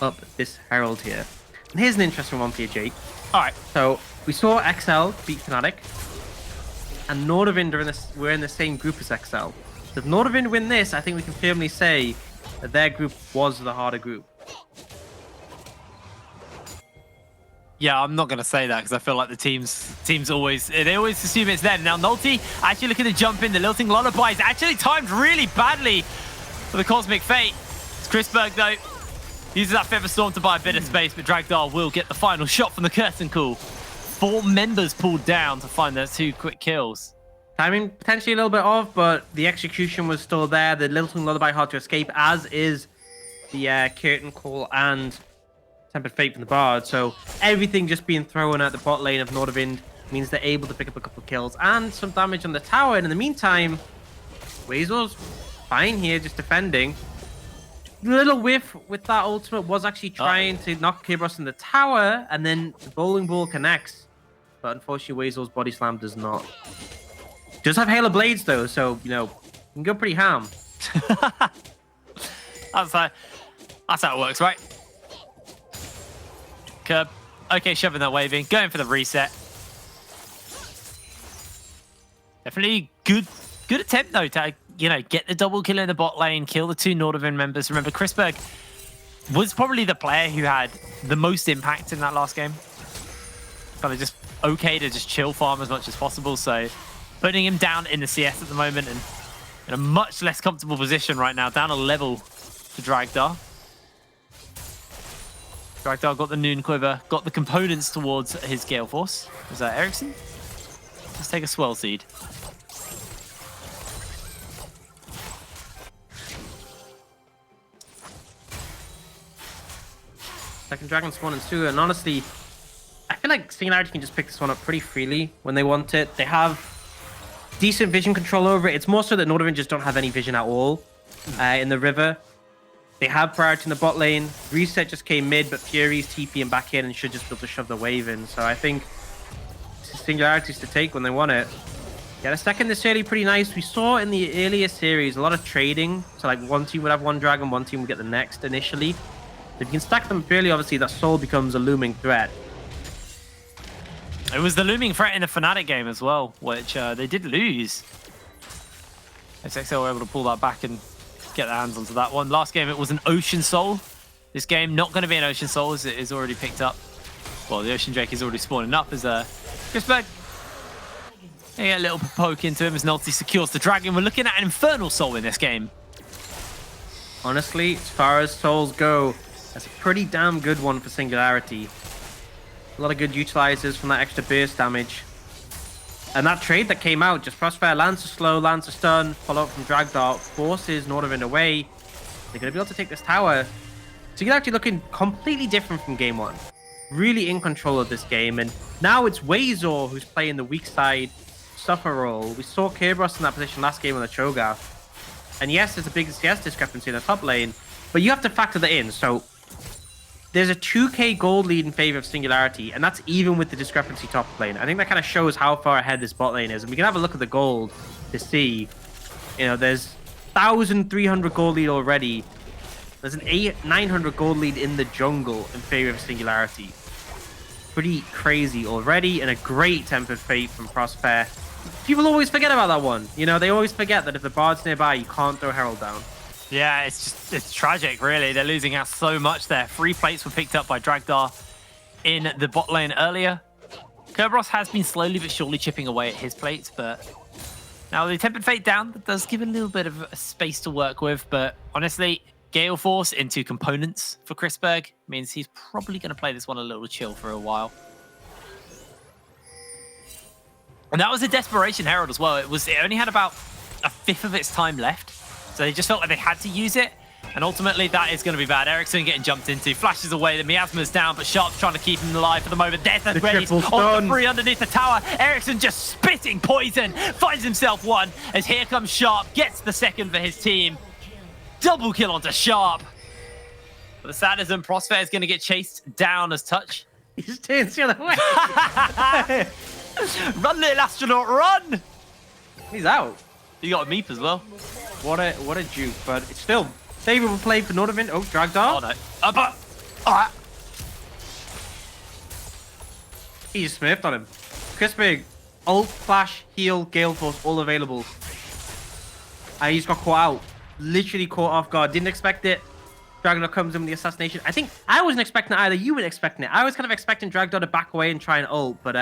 Speaker 6: up this Herald here. And here's an interesting one for you, Jake.
Speaker 5: All right.
Speaker 6: So we saw XL beat Fnatic, and Nordavind were in the same group as XL. If Nordavind win this, I think we can firmly say that their group was the harder group.
Speaker 5: Yeah, I'm not going to say that because I feel like the teams always assume it's them. Now, Nulty actually looking to jump in. The Lilting Lullaby is actually timed really badly for the Cosmic Fate. It's Chrisberg, though. Uses that Feather Storm to buy a bit of space, but Dragdar will get the final shot from the Curtain Call. 4 members pulled down to find those 2 quick kills.
Speaker 6: Timing potentially a little bit off, but the execution was still there. The Lilting Lullaby hard to escape, as is the Curtain Call and Tempered Fate from the Bard. So everything just being thrown at the bot lane of Nordavind means they're able to pick up a couple of kills and some damage on the tower. And in the meantime, Weasel's fine here, just defending. Little whiff with that ultimate, was actually trying to knock Kerberos in the tower, and then the bowling ball connects. But unfortunately, Weasel's body slam does not. Does have Halo Blades though, so you know, can go pretty ham.
Speaker 5: That's how it works, right? Curb. Okay, shoving that waving, going for the reset. Definitely good attempt though to get the double kill in the bot lane, kill the 2 Nordavind members. Remember, Chrisberg was probably the player who had the most impact in that last game. Kind of just okay to just chill farm as much as possible. So putting him down in the CS at the moment and in a much less comfortable position right now, down a level to Dragdar. Dragdar got the Noon Quiver, got the components towards his Gale Force. Is that Ericsson? Let's take a Swell Seed.
Speaker 6: Second Dragon Spawn and 2, and honestly, I feel like Singularity can just pick this one up pretty freely when they want it. They have decent vision control over it. It's more so that Nordavind just don't have any vision at all in the river. They have priority in the bot lane. Reset just came mid, but Fury's TPing back in and should just be able to shove the wave in. So I think Singularity's to take when they want it. Yeah, the second this early pretty nice. We saw in the earlier series a lot of trading. So like one team would have one dragon, one team would get the next initially. If you can stack them fairly, obviously that soul becomes a looming threat.
Speaker 5: It was the looming threat in the Fnatic game as well, which they did lose. XXL were able to pull that back and get their hands onto that one. Last game, it was an Ocean Soul. This game, not going to be an Ocean Soul, as it is already picked up. Well, the Ocean Drake is already spawning up as Chrisberg. Yeah, a little poke into him as Nulty secures the dragon. We're looking at an Infernal Soul in this game.
Speaker 6: Honestly, as far as souls go, that's a pretty damn good one for Singularity. A lot of good utilizers from that extra burst damage. And that trade that came out, just Crossfire, lands a slow, lands a stun, follow up from Dragdar, forces Nordavind away. They're going to be able to take this tower. Singularity looking completely different from game 1. Really in control of this game. And now it's Wazor who's playing the weak side suffer role. We saw Kerberos in that position last game on the Cho'Gath. And yes, there's a big CS discrepancy in the top lane, but you have to factor that in. So there's a 2k gold lead in favor of Singularity, and that's even with the discrepancy top lane. I think that kind of shows how far ahead this bot lane is. And we can have a look at the gold to see, there's 1,300 gold lead already. There's an 900 gold lead in the jungle in favor of Singularity. Pretty crazy already, and a great Tempered Fate from Prosper. People always forget about that one. They always forget that if the Bard's nearby, you can't throw Herald down.
Speaker 5: Yeah, it's tragic, really. They're losing out so much there. 3 plates were picked up by Dragdar in the bot lane earlier. Kerberos has been slowly but surely chipping away at his plates, but now the Tempered Fate down, that does give a little bit of a space to work with, but honestly, Gale Force into components for Chrisberg means he's probably going to play this one a little chill for a while. And that was a Desperation Herald as well. It only had about a fifth of its time left. So they just felt like they had to use it. And ultimately, that is going to be bad. Ericsson getting jumped into, flashes away. The Miasma's down, but Sharp's trying to keep him alive for the moment. Death and Ready's on the free underneath the tower. Ericsson just spitting poison, finds himself one. As here comes Sharp, gets the second for his team. Double kill onto Sharp. But the Sadism, Prosper is going to get chased down as Touch.
Speaker 6: He just turns the other way.
Speaker 5: Run, little astronaut, run!
Speaker 6: He's out.
Speaker 5: You got a Meep as well.
Speaker 6: What a juke, but it's still favorable play for Nordavind. Oh, Dragdar.
Speaker 5: Oh, no. But... Alright.
Speaker 6: He just smurfed on him. Chrisberg, ult, flash, heal, Gale Force, all available. And he's got caught out. Literally caught off guard. Didn't expect it. Dragdor comes in with the assassination. I think I wasn't expecting it either. You weren't expecting it. I was kind of expecting Dragdor to back away and try and ult, but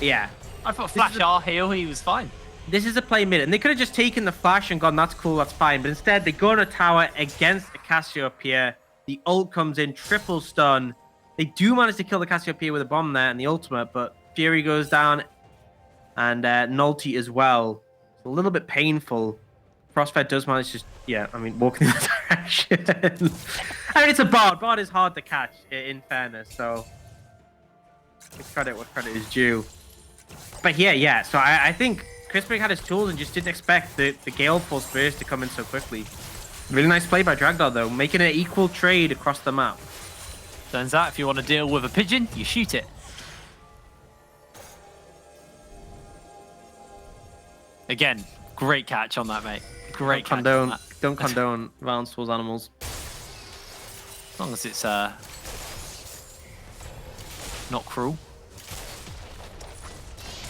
Speaker 6: yeah.
Speaker 5: I thought Flash R heal, he was fine.
Speaker 6: This is a play mid, and they could have just taken the flash and gone, that's cool, that's fine. But instead, they go on a tower against the Cassiopeia. The ult comes in, triple stun. They do manage to kill the Cassiopeia with a bomb there and the ultimate, but Fury goes down and Nulty as well. It's a little bit painful. Frostfed does manage to, yeah, I mean, walk in the direction. I mean, it's a Bard. Bard is hard to catch, in fairness, so give credit what credit is due. But yeah, so I think Crispig had his tools and just didn't expect the Gale Force burst to come in so quickly. Really nice play by Dragdor, though, making an equal trade across the map.
Speaker 5: Turns out if you want to deal with a pigeon, you shoot it. Again, great catch on that, mate. Great catch on that.
Speaker 6: Don't condone violence towards animals.
Speaker 5: As long as it's not cruel.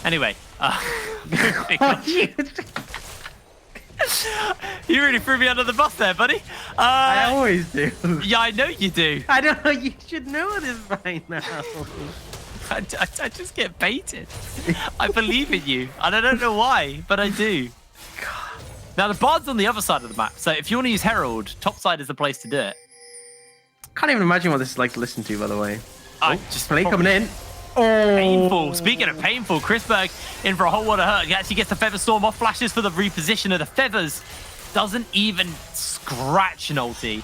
Speaker 5: Anyway, you really threw me under the bus there, buddy.
Speaker 6: I always do.
Speaker 5: Yeah, I know you do.
Speaker 6: I don't know. You should know this by now.
Speaker 5: I just get baited. I believe in you, and I don't know why, but I do. Now, the Bard's on the other side of the map, so if you want to use Herald, top side is the place to do it.
Speaker 6: Can't even imagine what this is like to listen to, by the way.
Speaker 5: Just
Speaker 6: Play coming in. Oh.
Speaker 5: Painful. Speaking of painful, Crispberg in for a whole lot of hurt. He actually gets the Feather Storm off, flashes for the reposition of the feathers. Doesn't even scratch Nulty.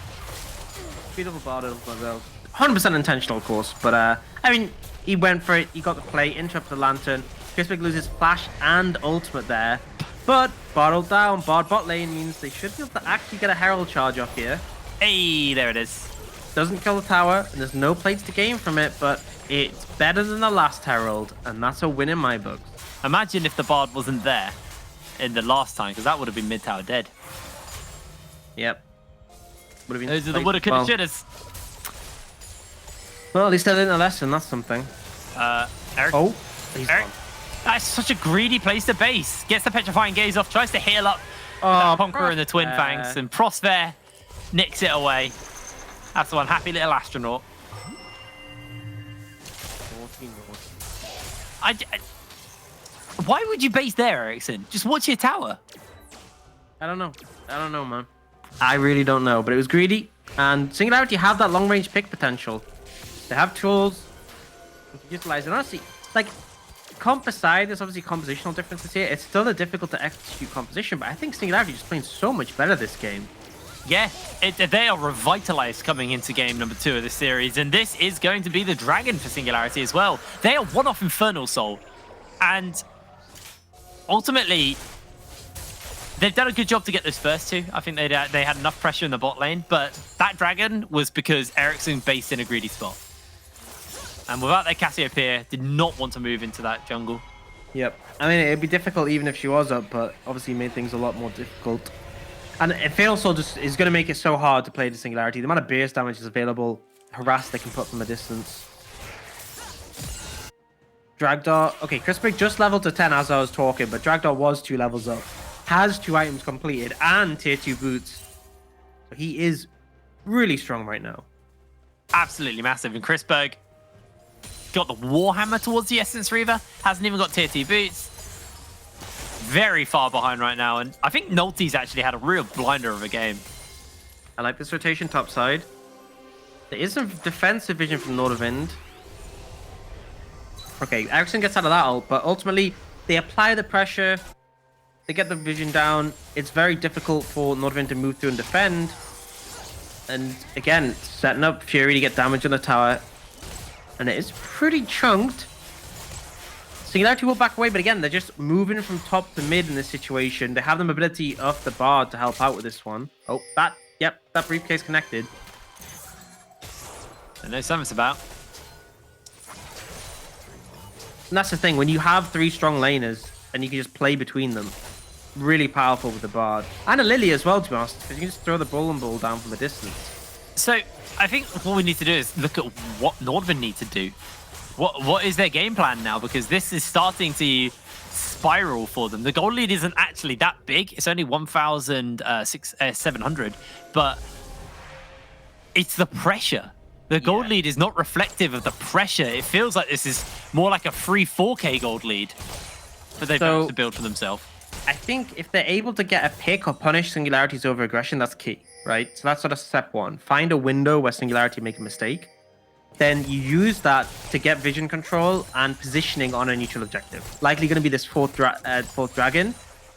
Speaker 6: Beautiful Bard myself. 100% intentional, of course, but I mean, he went for it. He got the play, interrupt the lantern. Crispberg loses flash and ultimate there. But Bard ult down, Bard bot lane means they should be able to actually get a Herald charge off here.
Speaker 5: Hey, there it is.
Speaker 6: Doesn't kill the tower, and there's no plates to gain from it, but it's better than the last Herald, and that's a win in my book.
Speaker 5: Imagine if the Bard wasn't there in the last time, because that would have been mid tower dead.
Speaker 6: Yep. Would have been
Speaker 5: Those are the woulda, coulda, shouldas.
Speaker 6: Well, at least I learned a lesson, that's something.
Speaker 5: Eric.
Speaker 6: Oh, he's
Speaker 5: Eric.
Speaker 6: gone.
Speaker 5: That's such a greedy place to base. Gets the Petrifying Gaze off, tries to heal up that Conqueror and the Twin Fangs, and Prosper nicks it away. That's one happy little astronaut. Why would you base there, Ericsson? Just watch your tower.
Speaker 6: I don't know, man. I really don't know, but it was greedy. And Singularity have that long-range pick potential. They have tools. We can utilize it. Honestly, like, comp aside, there's obviously compositional differences here. It's still a difficult to execute composition, but I think Singularity is just playing so much better this game.
Speaker 5: Yeah, they are revitalized coming into game number 2 of this series, and this is going to be the dragon for Singularity as well. They are one off Infernal Soul, and ultimately, they've done a good job to get those first two. I think they had enough pressure in the bot lane, but that dragon was because Ericsson based in a greedy spot. And without their Cassiopeia, did not want to move into that jungle.
Speaker 6: Yep. I mean, it'd be difficult even if she was up, but obviously made things a lot more difficult. And Infernal Soul just is going to make it so hard to play the Singularity. The amount of base damage is available, harass they can put from a distance. Dragdor. Okay, Crispig just leveled to 10 as I was talking, but Dragdor was 2 levels up. Has 2 items completed and tier 2 boots. So he is really strong right now.
Speaker 5: Absolutely massive. And Crispberg got the Warhammer towards the Essence Reaver. Hasn't even got tier 2 boots. Very far behind right now. And I think Nulty's actually had a real blinder of a game.
Speaker 6: I like this rotation top side. There is some defensive vision from Nordavind. Okay, Ericsson gets out of that ult, but ultimately they apply the pressure. They get the vision down. It's very difficult for Nordavind to move through and defend. And again, setting up Fury to get damage on the tower. And it is pretty chunked. Singularity will back away, but again, they're just moving from top to mid in this situation. They have the mobility of the Bard to help out with this one. Oh, that briefcase connected.
Speaker 5: I know something's about.
Speaker 6: And that's the thing, when you have 3 strong laners and you can just play between them, really powerful with the Bard. And a Lily as well, to be honest, because you can just throw the Bull and Bull down from a distance.
Speaker 5: So I think what we need to do is look at what Nordavind need to do. what is their game plan now? Because this is starting to spiral for them. The gold lead isn't actually that big. It's only 1,700, but it's the pressure. The gold lead is not reflective of the pressure. It feels like this is more like a free 4K gold lead that they've managed to build for themselves.
Speaker 6: I think if they're able to get a pick or punish Singularity's over aggression, that's key, right? So that's sort of step one. Find a window where Singularity make a mistake. Then you use that to get vision control and positioning on a neutral objective. Likely going to be this fourth dragon.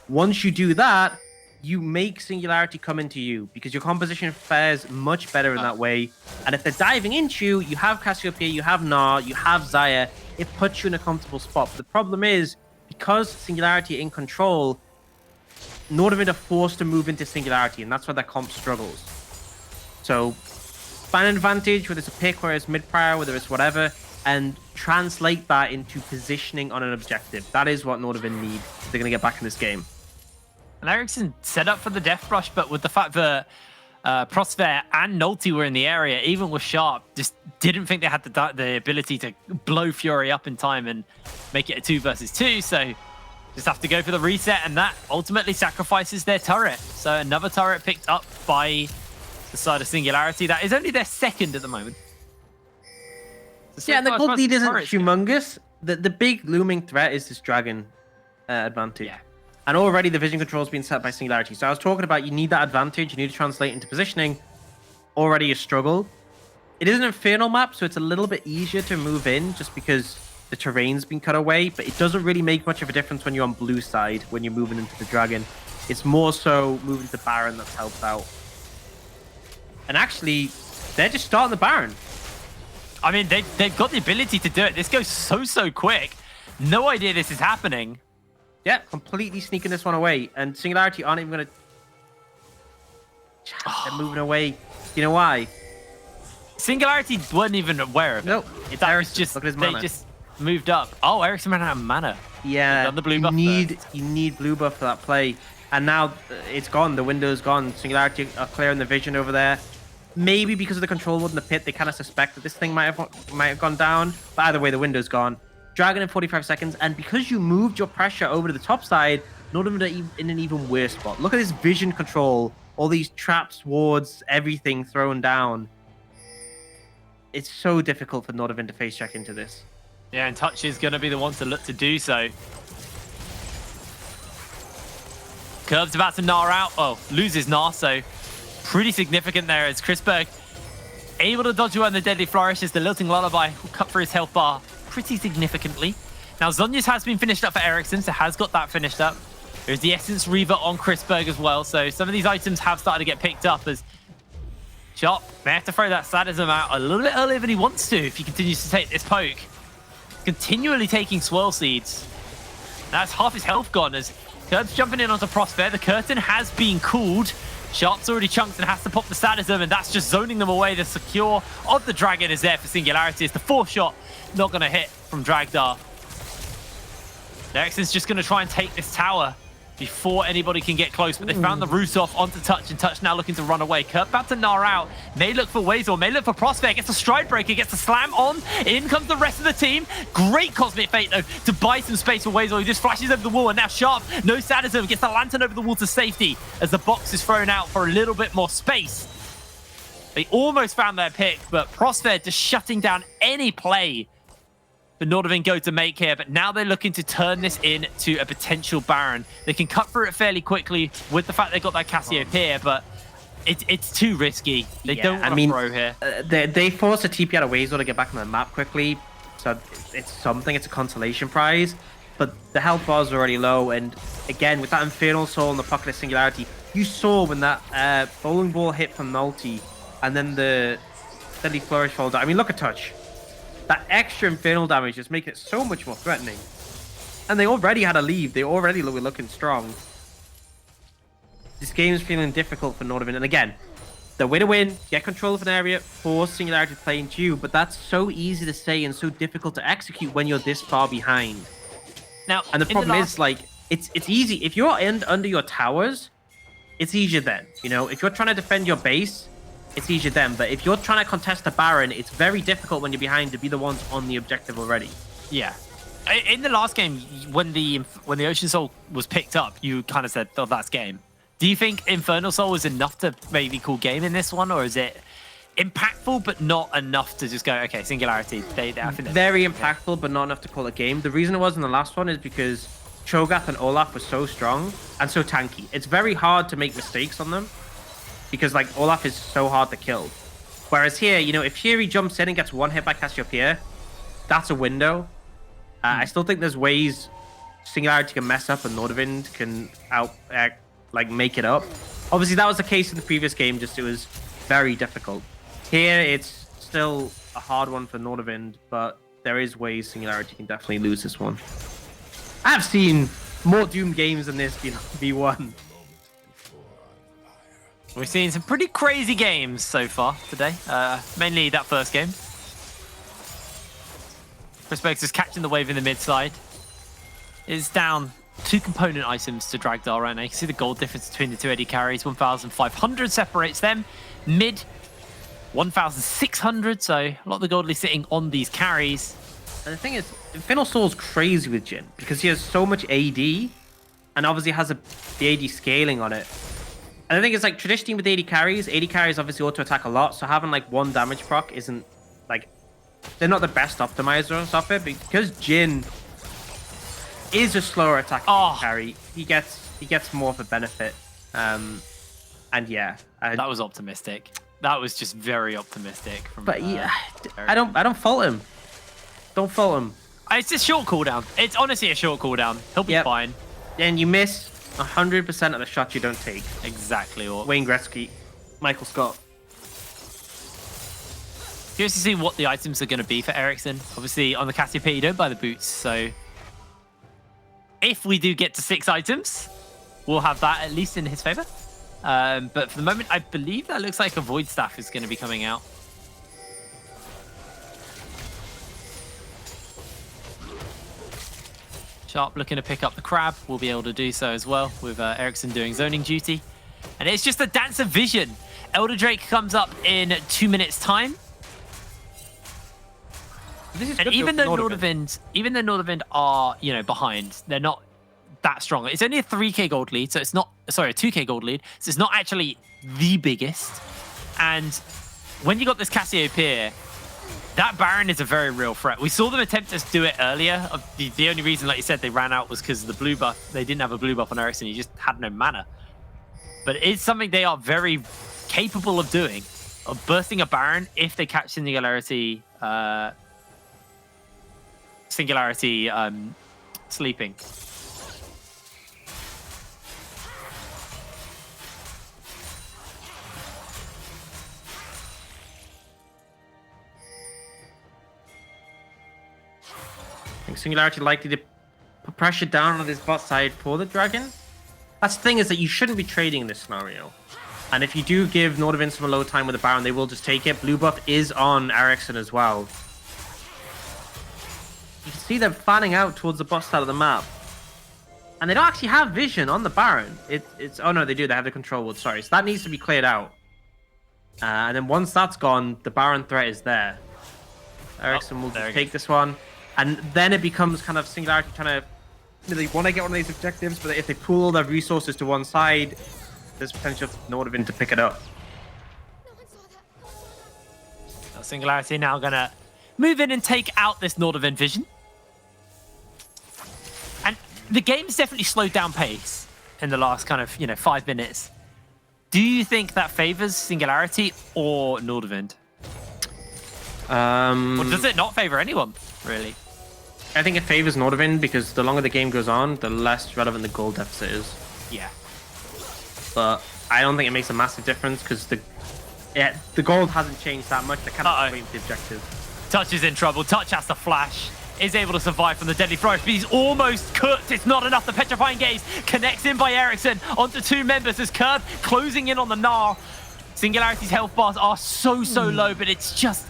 Speaker 6: Once you do that, you make Singularity come into you because your composition fares much better in that way. And if they're diving into you, you have Cassiopeia, you have Gnar, you have Zaya. It puts you in a comfortable spot. But the problem is, because Singularity in control, Nordavind are forced to move into Singularity, and that's where their comp struggles. So find an advantage, whether it's a pick, whether it's mid-prior, whether it's whatever, and translate that into positioning on an objective. That is what Nordavind need if they're going to get back in this game.
Speaker 5: And Ericsson set up for the Death Rush, but with the fact that Prosper and Nolty were in the area, even with Sharp, just didn't think they had the ability to blow Fury up in time and make it a 2 versus 2. So just have to go for the reset, and that ultimately sacrifices their turret. So another turret picked up by the side of Singularity. That is only their second at the moment. So
Speaker 6: Yeah, and the
Speaker 5: far,
Speaker 6: gold lead isn't
Speaker 5: turret's
Speaker 6: humongous. The big looming threat is this dragon advantage.
Speaker 5: Yeah.
Speaker 6: And already the vision control has been set by Singularity. So I was talking about you need that advantage, you need to translate into positioning. Already a struggle. It is an Infernal map, so it's a little bit easier to move in just because the terrain's been cut away, but it doesn't really make much of a difference when you're on blue side, when you're moving into the dragon. It's more so moving to Baron that's helped out. And actually, they're just starting the Baron.
Speaker 5: I mean, they've got the ability to do it. This goes so quick. No idea this is happening.
Speaker 6: Yeah, completely sneaking this one away. And Singularity aren't even going to... They're moving away. You know why?
Speaker 5: Singularity weren't even aware of it.
Speaker 6: Nope. It's
Speaker 5: That was
Speaker 6: Ericsson.
Speaker 5: just,
Speaker 6: Look at his
Speaker 5: they
Speaker 6: mana.
Speaker 5: just moved up. Oh, Ericsson ran out of mana.
Speaker 6: Yeah,
Speaker 5: They've done the blue buff
Speaker 6: you need blue buff for that play. And now it's gone. The window's gone. Singularity are clearing the vision over there. Maybe because of the control wood in the pit, they kind of suspect that this thing might have gone down. But either way, the window's gone. Dragon in 45 seconds, and because you moved your pressure over to the top side, Nordavind are in an even worse spot. Look at this vision control, all these traps, wards, everything thrown down. It's so difficult for Nordavind to face check into this.
Speaker 5: Yeah, and Touch is going to be the one to look to do so. Curve's about to Gnar out. Oh, loses Gnar, so pretty significant there as Chrisberg able to dodge away on the Deadly Flourish as the Lilting Lullaby will cut through his health bar pretty significantly. Now, Zhonya's has been finished up for Ericsson, so has got that finished up. There's the Essence Reaver on Chrisberg as well, so some of these items have started to get picked up as Sharp may have to throw that sadism out a little bit earlier than he wants to if he continues to take this poke. Continually taking Swirl Seeds. That's half his health gone as Curb's jumping in onto Prosper. The curtain has been cooled. Sharp's already chunked and has to pop the sadism, and that's just zoning them away. The secure of the dragon is there for Singularity. It's the 4th shot, not going to hit from Dragdar. Ericsson's just going to try and take this tower before anybody can get close, but they found the root off onto Touch, and Touch now looking to run away. Kurt about to Gnar out, may look for Wazor, may look for Prospect, gets a stride breaker, gets a slam on, in comes the rest of the team. Great Cosmic Fate though, to buy some space for Wazor, who just flashes over the wall, and now Sharp, no sadism, gets the lantern over the wall to safety, as the box is thrown out for a little bit more space. They almost found their pick, but Prospect just shutting down any play the Nordavind go to make here, but now they're looking to turn this into a potential Baron. They can cut through it fairly quickly with the fact they got that Cassiopeia, but it's too risky. They don't want to throw here.
Speaker 6: They force a TP out of Wazor to get back on the map quickly, so it's something. It's a consolation prize, but the health bar is already low, and again, with that Infernal Soul in the pocket of Singularity, you saw when that bowling ball hit from Nolty, and then the Deadly Flourish falls down. I mean, look at Touch. That extra Infernal damage is making it so much more threatening. And they already had a lead. They already were looking strong. This game is feeling difficult for Nordavind. And again, the way to win, get control of an area, force Singularity to play into you. But that's so easy to say and so difficult to execute when you're this far behind.
Speaker 5: Now,
Speaker 6: And the problem is, like, it's easy. If you're under your towers, it's easier then. You know, if you're trying to defend your base, it's easier then. But if you're trying to contest the Baron, it's very difficult when you're behind to be the ones on the objective already.
Speaker 5: Yeah. In the last game, when the Ocean Soul was picked up, you kind of said, "Oh, that's game." Do you think Infernal Soul is enough to maybe call game in this one, or is it impactful but not enough to just go, okay, Singularity? I think
Speaker 6: Very impactful, but not enough to call a game. The reason it was in the last one is because Cho'Gath and Olaf were so strong and so tanky. It's very hard to make mistakes on them because like Olaf is so hard to kill. Whereas here, you know, if Shiri jumps in and gets one hit by Cassiopeia, that's a window. I still think there's ways Singularity can mess up and Nordavind can make it up. Obviously, that was the case in the previous game, just it was very difficult. Here, it's still a hard one for Nordavind, but there is ways Singularity can definitely lose this one. I've seen more Doom games than this be won.
Speaker 5: We've seen some pretty crazy games so far today. Mainly that first game. Prospectus catching the wave in the mid side. Is down 2 component items to Dragdar right now. You can see the gold difference between the 2 AD carries. 1,500 separates them. Mid, 1,600. So a lot of the gold is sitting on these carries.
Speaker 6: And the thing is, Infernal Soul's crazy with Jhin because he has so much AD and obviously has the AD scaling on it. And I think it's like traditionally with AD carries obviously auto attack a lot. So having like 1 damage proc isn't like, they're not the best optimizers of it, but because Jhin is a slower attacking carry, he gets more of a benefit. And yeah,
Speaker 5: that was optimistic. That was just very optimistic from.
Speaker 6: But yeah, I don't fault him. Don't fault him.
Speaker 5: It's a short cooldown. It's honestly a short cooldown. He'll be fine.
Speaker 6: And you miss 100% of the shots you don't take.
Speaker 5: Exactly. Or
Speaker 6: Wayne Gretzky, Michael Scott.
Speaker 5: Curious to see what the items are going to be for Ericsson. Obviously, on the Cassiopeia, you don't buy the boots, so if we do get to 6 items, we'll have that at least in his favor. But for the moment, I believe that looks like a Void Staff is going to be coming out. Sharp looking to pick up the crab. We'll be able to do so as well with Ericsson doing zoning duty. And it's just a dance of vision. Elder Drake comes up in 2 minutes' time. And even though Nordavind are, you know, behind, they're not that strong. It's only a 3k gold lead, so it's not, sorry, a 2k gold lead, so it's not actually the biggest. And when you got this Cassiopeia, that Baron is a very real threat. We saw them attempt to do it earlier. The only reason, like you said, they ran out was because of the blue buff. They didn't have a blue buff on Ericsson. He just had no mana. But it's something they are very capable of doing, of bursting a Baron if they catch Singularity sleeping.
Speaker 6: I think Singularity likely to put pressure down on this bot side for the dragon. That's the thing, is that you shouldn't be trading in this scenario. And if you do give Nordavind some low time with the Baron, they will just take it. Blue buff is on Ericsson as well. You can see them fanning out towards the bot side of the map. And they don't actually have vision on the Baron. It's oh no, they do. They have the control ward. Sorry. So that needs to be cleared out. And then once that's gone, the Baron threat is there. Ericsson will just take this one. And then it becomes kind of Singularity trying to... You know, they want to get one of these objectives, but if they pool all their resources to one side, there's potential for Nordavind to pick it up.
Speaker 5: Singularity now going to move in and take out this Nordavind vision. And the game's definitely slowed down pace in the last kind of, 5 minutes. Do you think that favors Singularity or Nordavind? Or does it not favor anyone, really?
Speaker 6: I think it favors Nordavind because the longer the game goes on, the less relevant the gold deficit is.
Speaker 5: Yeah.
Speaker 6: But I don't think it makes a massive difference because the gold hasn't changed that much. They cannot wait for the objective.
Speaker 5: Touch is in trouble. Touch has to flash. Is able to survive from the deadly flourish, but he's almost cooked. It's not enough. The Petrifying Gaze connects in by Ericsson onto 2 members as Curve closing in on the Gnar. Singularity's health bars are so low, but it's just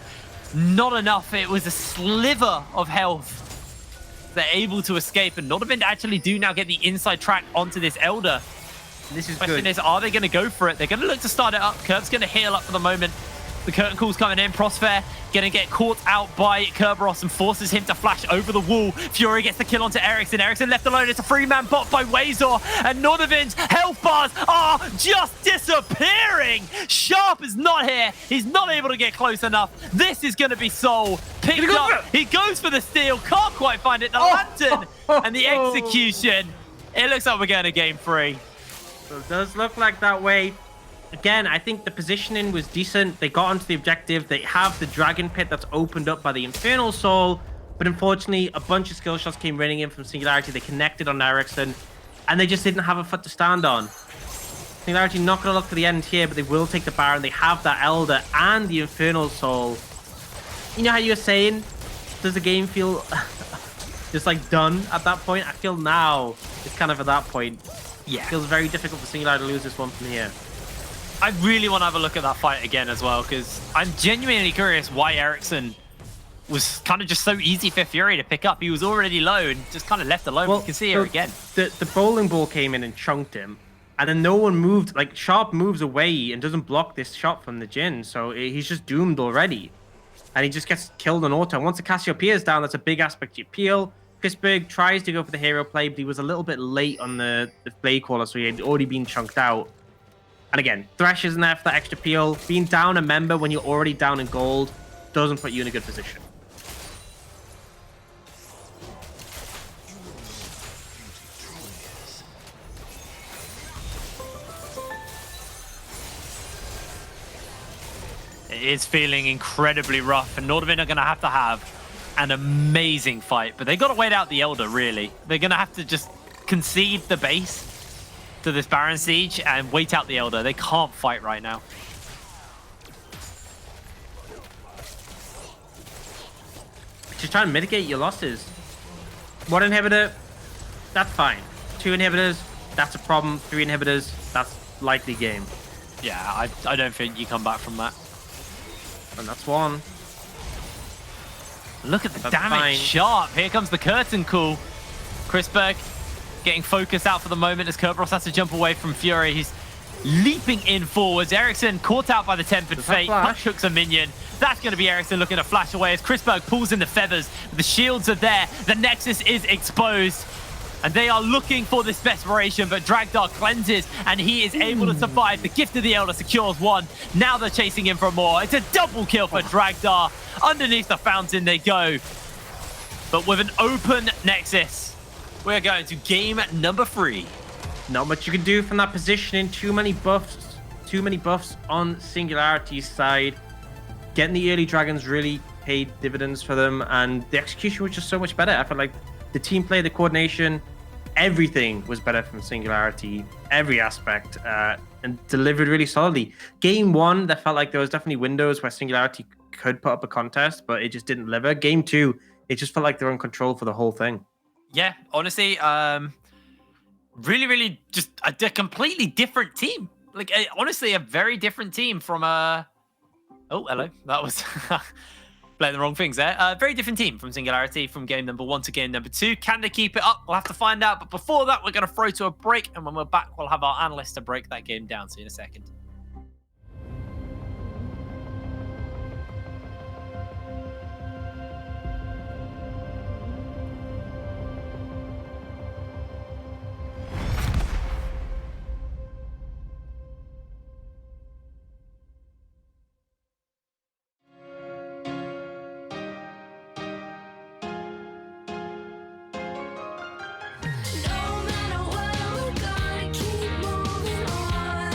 Speaker 5: not enough. It was a sliver of health. They're able to escape, and Nordavind actually do now get the inside track onto this Elder.
Speaker 6: This is
Speaker 5: Question
Speaker 6: good.
Speaker 5: is, are they going to go for it? They're going to look to start it up. Kurt's going to heal up for the moment. The curtain call's coming in. Prosper going to get caught out by Kerberos and forces him to flash over the wall. Fury gets the kill onto Ericsson. Ericsson left alone. It's a 3-man bot by Wazor. And Nordavind's health bars are just disappearing. Sharp is not here. He's not able to get close enough. This is going to be Soul. Picked up. He goes for the steal. Can't quite find it. The lantern and the execution. It looks like we're going to game 3.
Speaker 6: So it does look like that way. Again, I think the positioning was decent. They got onto the objective. They have the Dragon Pit that's opened up by the Infernal Soul. But unfortunately, a bunch of skill shots came raining in from Singularity. They connected on Ericsson. And they just didn't have a foot to stand on. Singularity not going to look to the end here, but they will take the Baron. They have that Elder and the Infernal Soul. You know how you were saying, does the game feel just like done at that point? I feel now it's kind of at that point.
Speaker 5: Yeah.
Speaker 6: It feels very difficult for Singularity to lose this one from here.
Speaker 5: I really want to have a look at that fight again as well, because I'm genuinely curious why Ericsson was kind of just so easy for Fury to pick up. He was already low and just kind of left alone. Well, you can see here again.
Speaker 6: The bowling ball came in and chunked him, and then no one moved. Like, Sharp moves away and doesn't block this shot from the Jhin, so he's just doomed already. And he just gets killed on auto. And once the Cassiopeia is down, that's a big aspect to your peel. Chrisberg tries to go for the hero play, but he was a little bit late on the Blade Caller, so he had already been chunked out. And again, Thresh isn't there for that extra peel. Being down a member when you're already down in gold doesn't put you in a good position.
Speaker 5: It is feeling incredibly rough, and Nordavind are going to have an amazing fight. But they got to wait out the Elder, really. They're going to have to just concede the base to this Baron Siege and wait out the Elder. They can't fight right now.
Speaker 6: Just try and mitigate your losses. 1 inhibitor, that's fine. 2 inhibitors, that's a problem. 3 inhibitors, that's likely game.
Speaker 5: Yeah, I don't think you come back from that.
Speaker 6: And that's 1.
Speaker 5: Look at the damage. Sharp. Here comes the curtain call. Chrisberg getting focused out for the moment as Kerberos has to jump away from Fury. He's leaping in forwards. Ericsson caught out by the Tempered Fate. Punch hooks a minion. That's going to be Ericsson looking to flash away as Chrisberg pulls in the feathers. The shields are there. The Nexus is exposed. And they are looking for this desperation, but Dragdar cleanses, and he is able to survive. The Gift of the Elder secures 1. Now they're chasing him for more. It's a double kill for Dragdar. Underneath the fountain they go. But with an open Nexus, we're going to game number 3.
Speaker 6: Not much you can do from that positioning. Too many buffs on Singularity's side. Getting the early dragons really paid dividends for them, and the execution was just so much better. I felt like the team play, the coordination, everything was better from Singularity, every aspect, and delivered really solidly. Game 1, that felt like there was definitely windows where Singularity could put up a contest, but it just didn't deliver. Game 2, it just felt like they were in control for the whole thing.
Speaker 5: Yeah, honestly, really just a completely different team. Like, honestly, a very different team from oh, hello. That was playing the wrong things there. Very different team from Singularity from game number 1 to game number 2. Can they keep it up? We'll have to find out. But before that, we're going to throw to a break. And when we're back, we'll have our analyst to break that game down. See you in a second.
Speaker 7: No matter what, we're gonna keep moving on.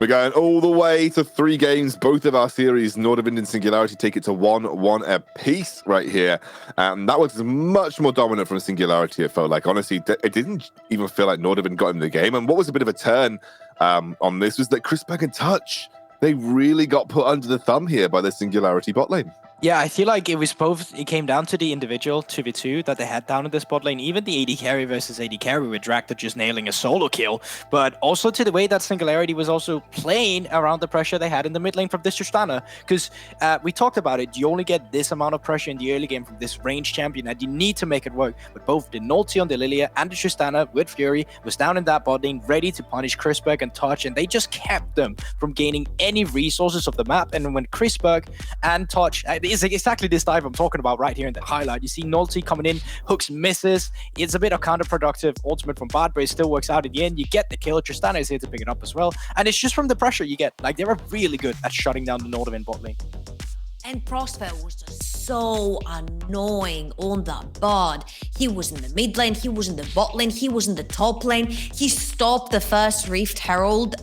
Speaker 1: We're going all the way to 3 games. Both of our series, Nordavind and Singularity, take it to 1-1 apiece right here. That was much more dominant from Singularity, it felt like. Honestly, it didn't even feel like Nordavind got in the game. And what was a bit of a turn on this was that Crispberg and Touch, they really got put under the thumb here by the Singularity bot lane.
Speaker 2: Yeah, I feel like it was both. It came down to the individual 2v2 that they had down in this bot lane. Even the AD carry versus AD carry with Draktar just nailing a solo kill, but also to the way that Singularity was also playing around the pressure they had in the mid lane from this Tristana. Because we talked about it, you only get this amount of pressure in the early game from this ranged champion, and you need to make it work. But both the Nulti on the Lilia and the Tristana with Fury was down in that bot lane, ready to punish Crispberg and Touch, and they just kept them from gaining any resources of the map. And when Crispberg and Touch, it's exactly this dive I'm talking about right here in the highlight. You see Nulti coming in, hooks misses. It's a bit of counterproductive ultimate from Bad, but it still works out in the end. You get the kill. Tristana is here to pick it up as well. And it's just from the pressure you get. Like, they were really good at shutting down the Nordavind bot lane.
Speaker 3: And Prosper was just so annoying on that bot. He was in the mid lane, he was in the bot lane, he was in the top lane. He stopped the first Rift Herald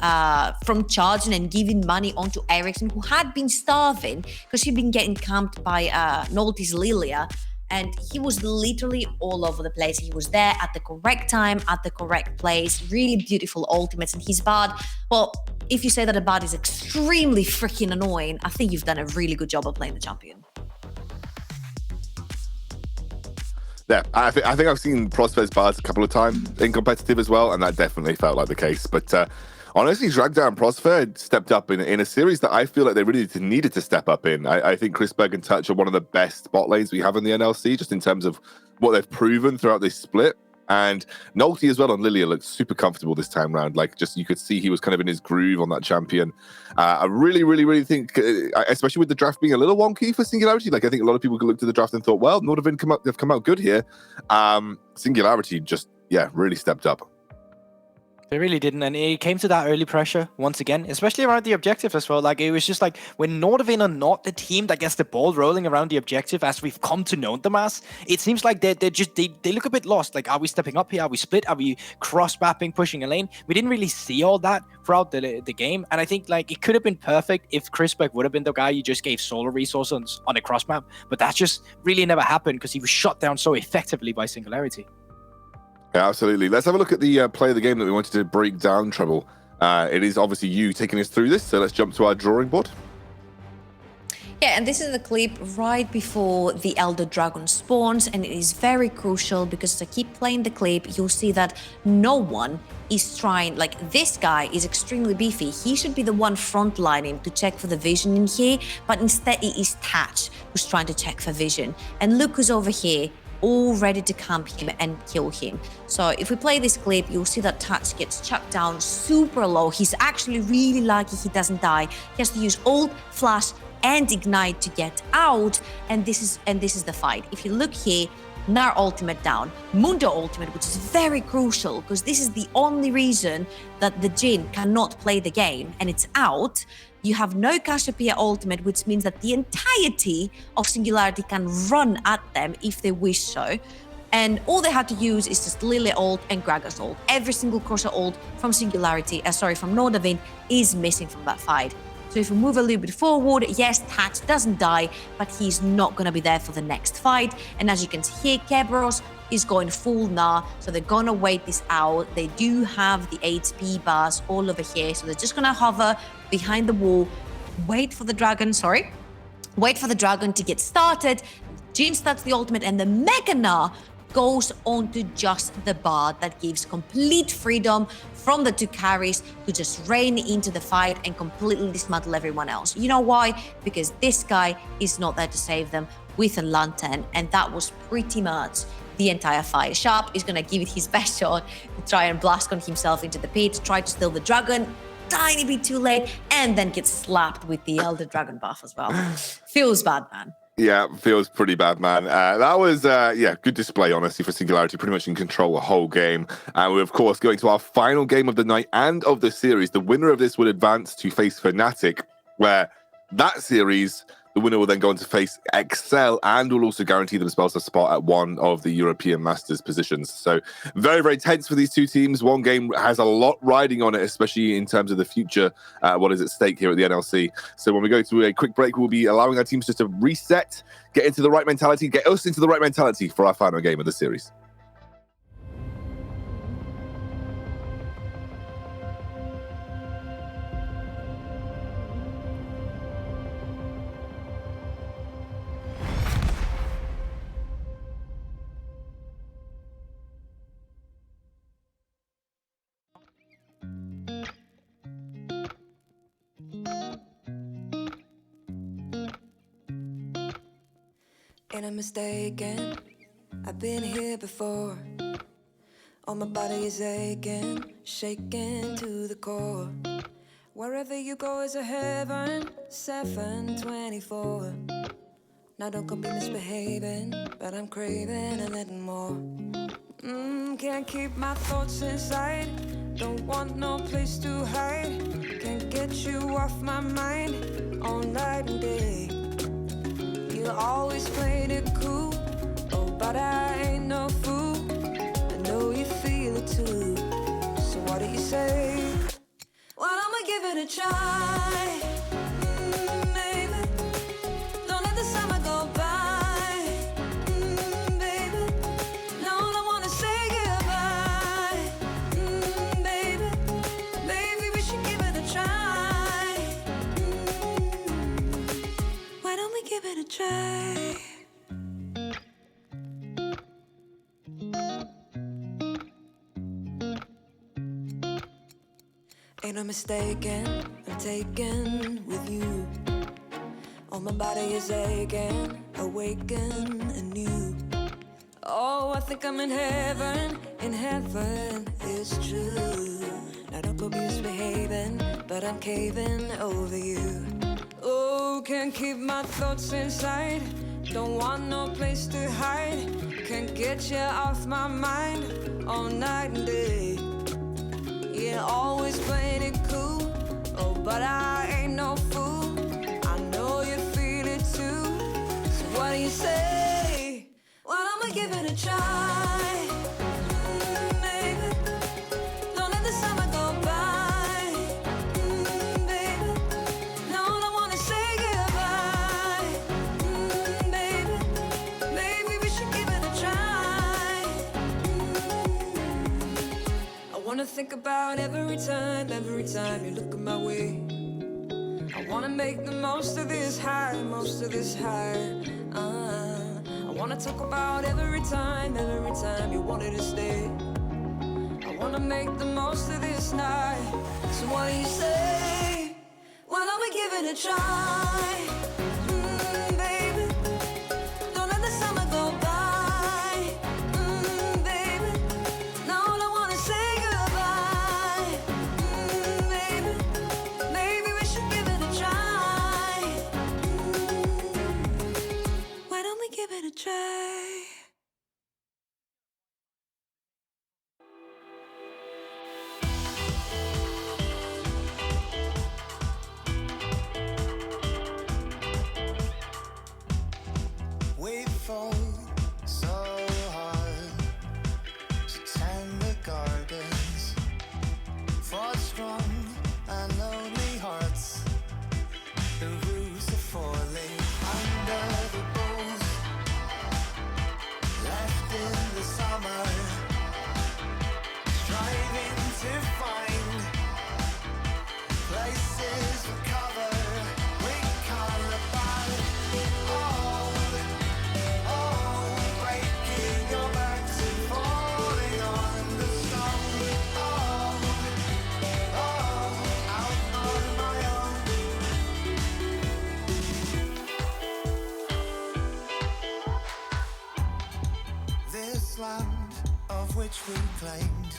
Speaker 3: from charging and giving money onto Ericsson, who had been starving because he'd been getting camped by Nolty's Lilia. And he was literally all over the place. He was there at the correct time, at the correct place. Really beautiful ultimates. And his bard, well, if you say that a bard is extremely freaking annoying, I think you've done a really good job of playing the champion.
Speaker 1: Yeah, I think I've seen Prosper's bards a couple of times in competitive as well, and that definitely felt like the case. But honestly, Dragdown and Prosper stepped up in a series that I feel like they really needed to step up in. I think Crispberg and Touch are one of the best bot lanes we have in the NLC, just in terms of what they've proven throughout this split. And Nolty as well on Lilia looked super comfortable this time round. Like, just you could see he was kind of in his groove on that champion. I really think, especially with the draft being a little wonky for Singularity, like I think a lot of people looked at the draft and thought, well, Nordavind they've come out good here. Singularity just, really stepped up.
Speaker 2: They really didn't, and it came to that early pressure once again, especially around the objective as well. Like, it was just like, when Nordavind are not the team that gets the ball rolling around the objective as we've come to know them as, it seems like they look a bit lost. Like, are we stepping up here? Are we split? Are we cross-mapping, pushing a lane? We didn't really see all that throughout the game, and I think like it could have been perfect if Crispberg would have been the guy you just gave solo resources on a cross-map, but that just really never happened because he was shut down so effectively by Singularity.
Speaker 1: Yeah, absolutely. Let's have a look at the play of the game that we wanted to break down, Trouble. It is obviously you taking us through this, so let's jump to our drawing board.
Speaker 3: Yeah, and this is the clip right before the Elder Dragon spawns, and it is very crucial because as I keep playing the clip, you'll see that no one is trying, like this guy is extremely beefy. He should be the one frontlining to check for the vision in here, but instead it is Tatch who's trying to check for vision. And look who's over here, all ready to camp him and kill him. So if we play this clip, you'll see that Touch gets chucked down super low. He's actually really lucky he doesn't die. He has to use ult, flash, and ignite to get out, and this is the fight. If you look here, Gnar ultimate down, Mundo ultimate, which is very crucial because this is the only reason that the Jhin cannot play the game, and it's out. You have no Cassiopeia ultimate, which means that the entirety of Singularity can run at them if they wish so. And all they had to use is just Lilia ult and Gragas ult. Every single crosser ult from from Nordavind is missing from that fight. So if we move a little bit forward, yes, Tatch doesn't die, but he's not going to be there for the next fight. And as you can see here, Kerberos is going full Gnar, so they're going to wait this out. They do have the HP bars all over here, so they're just going to hover behind the wall, wait for the dragon to get started. Jhin starts the ultimate, and the Mega Gnar goes on to just the bard. That gives complete freedom from the two carries to just rain into the fight and completely dismantle everyone else. You know why? Because this guy is not there to save them with a lantern, and that was pretty much the entire fight. Sharp is going to give it his best shot to try and blast on himself into the pit, try to steal the dragon, tiny bit too late, and then gets slapped with the Elder Dragon buff as well. Feels bad, man.
Speaker 1: Yeah, feels pretty bad, man. That was, good display, honestly, for Singularity, pretty much in control the whole game. And we're, of course, going to our final game of the night and of the series. The winner of this would advance to face Fnatic, where that series The winner will then go on to face Excel and will also guarantee themselves a spot at one of the European Masters positions. So very, very tense for these two teams. One game has a lot riding on it, especially in terms of the future, what is at stake here at the NLC. So when we go to a quick break, we'll be allowing our teams just to reset, get into the right mentality, get us into the right mentality for our final game of the series.
Speaker 7: Ain't I mistaken? I've been here before. All my body is aching, shaking to the core. Wherever you go is a heaven, 724. Now don't go be misbehaving, but I'm craving a little more. Can't keep my thoughts inside, don't want no place to hide. Can't get you off my mind, all night and day. You always played it cool, oh, but I ain't no fool. I know you feel it too, so what do you say? Well, I'ma give it a try, baby. Don't let the summer go by, baby. No, don't wanna say goodbye, baby. Baby, we should give it a try. Why don't we give it a try? Ain't no mistaken, I'm taken with you. All my body is aching, awaken anew. Oh, I think I'm in heaven it's true. Now don't go misbehaving, but I'm caving over you. Oh, can't keep my thoughts inside, don't want no place to hide. Can't get you off my mind, all night and day. Yeah, always playing it cool, oh, but I ain't no fool. I know you feel it too, so what do you say? Well, I'ma give it a try, baby. Don't let the summer go by, baby. No, don't wanna say goodbye, baby. Maybe we should give it a try. I wanna think about every time you look at my way. I wanna make the most of this high, I wanna talk about every time you wanted to stay. I wanna make the most of this night, so what do you say? Why don't we give it a try, baby? Don't let the summer go by, baby. No, don't wanna say goodbye, baby. Maybe we should give it a try. Why don't we give it a try?
Speaker 8: We fall so hard to tend the gardens for strong and lonely hearts. The roofs are falling under the boughs left in the summer, striving to find places for cover. We can't abide. Breaking your backs and falling on the stone. Out on my own. This land of which we claimed.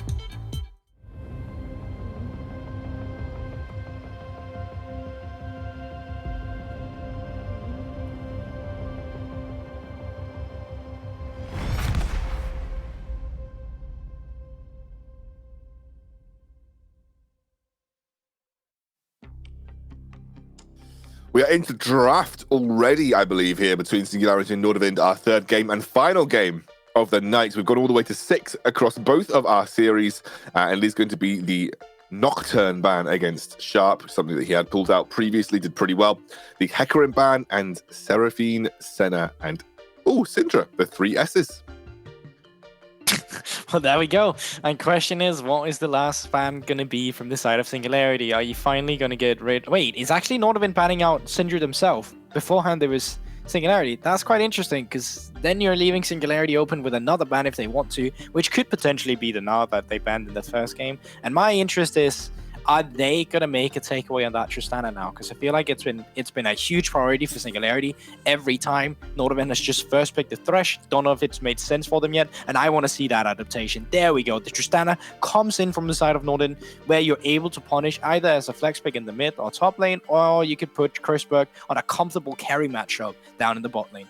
Speaker 1: We are into draft already, I believe, here between Singularity and Nordavind, our third game and final game of the night. We've gone all the way to 6 across both of our series, and it is going to be the Nocturne ban against Sharp, something that he had pulled out previously, did pretty well. The Hecarim ban and Seraphine, Senna, and Syndra, the 3 S's.
Speaker 2: Well, there we go. And question is, what is the last ban going to be from the side of Singularity? Are you finally going to get rid... Wait, is actually Nordavind banning out Syndra themselves? Beforehand, there was Singularity. That's quite interesting, because then you're leaving Singularity open with another ban if they want to, which could potentially be the Gnar that they banned in the first game. And my interest is, are they gonna make a takeaway on that Tristana now? Because I feel like it's been a huge priority for Singularity every time Nordavind has just first picked the Thresh. Don't know if it's made sense for them yet, and I want to see that adaptation. There we go. The Tristana comes in from the side of Nordavind, where you're able to punish either as a flex pick in the mid or top lane, or you could put Chrisberg on a comfortable carry matchup down in the bot lane.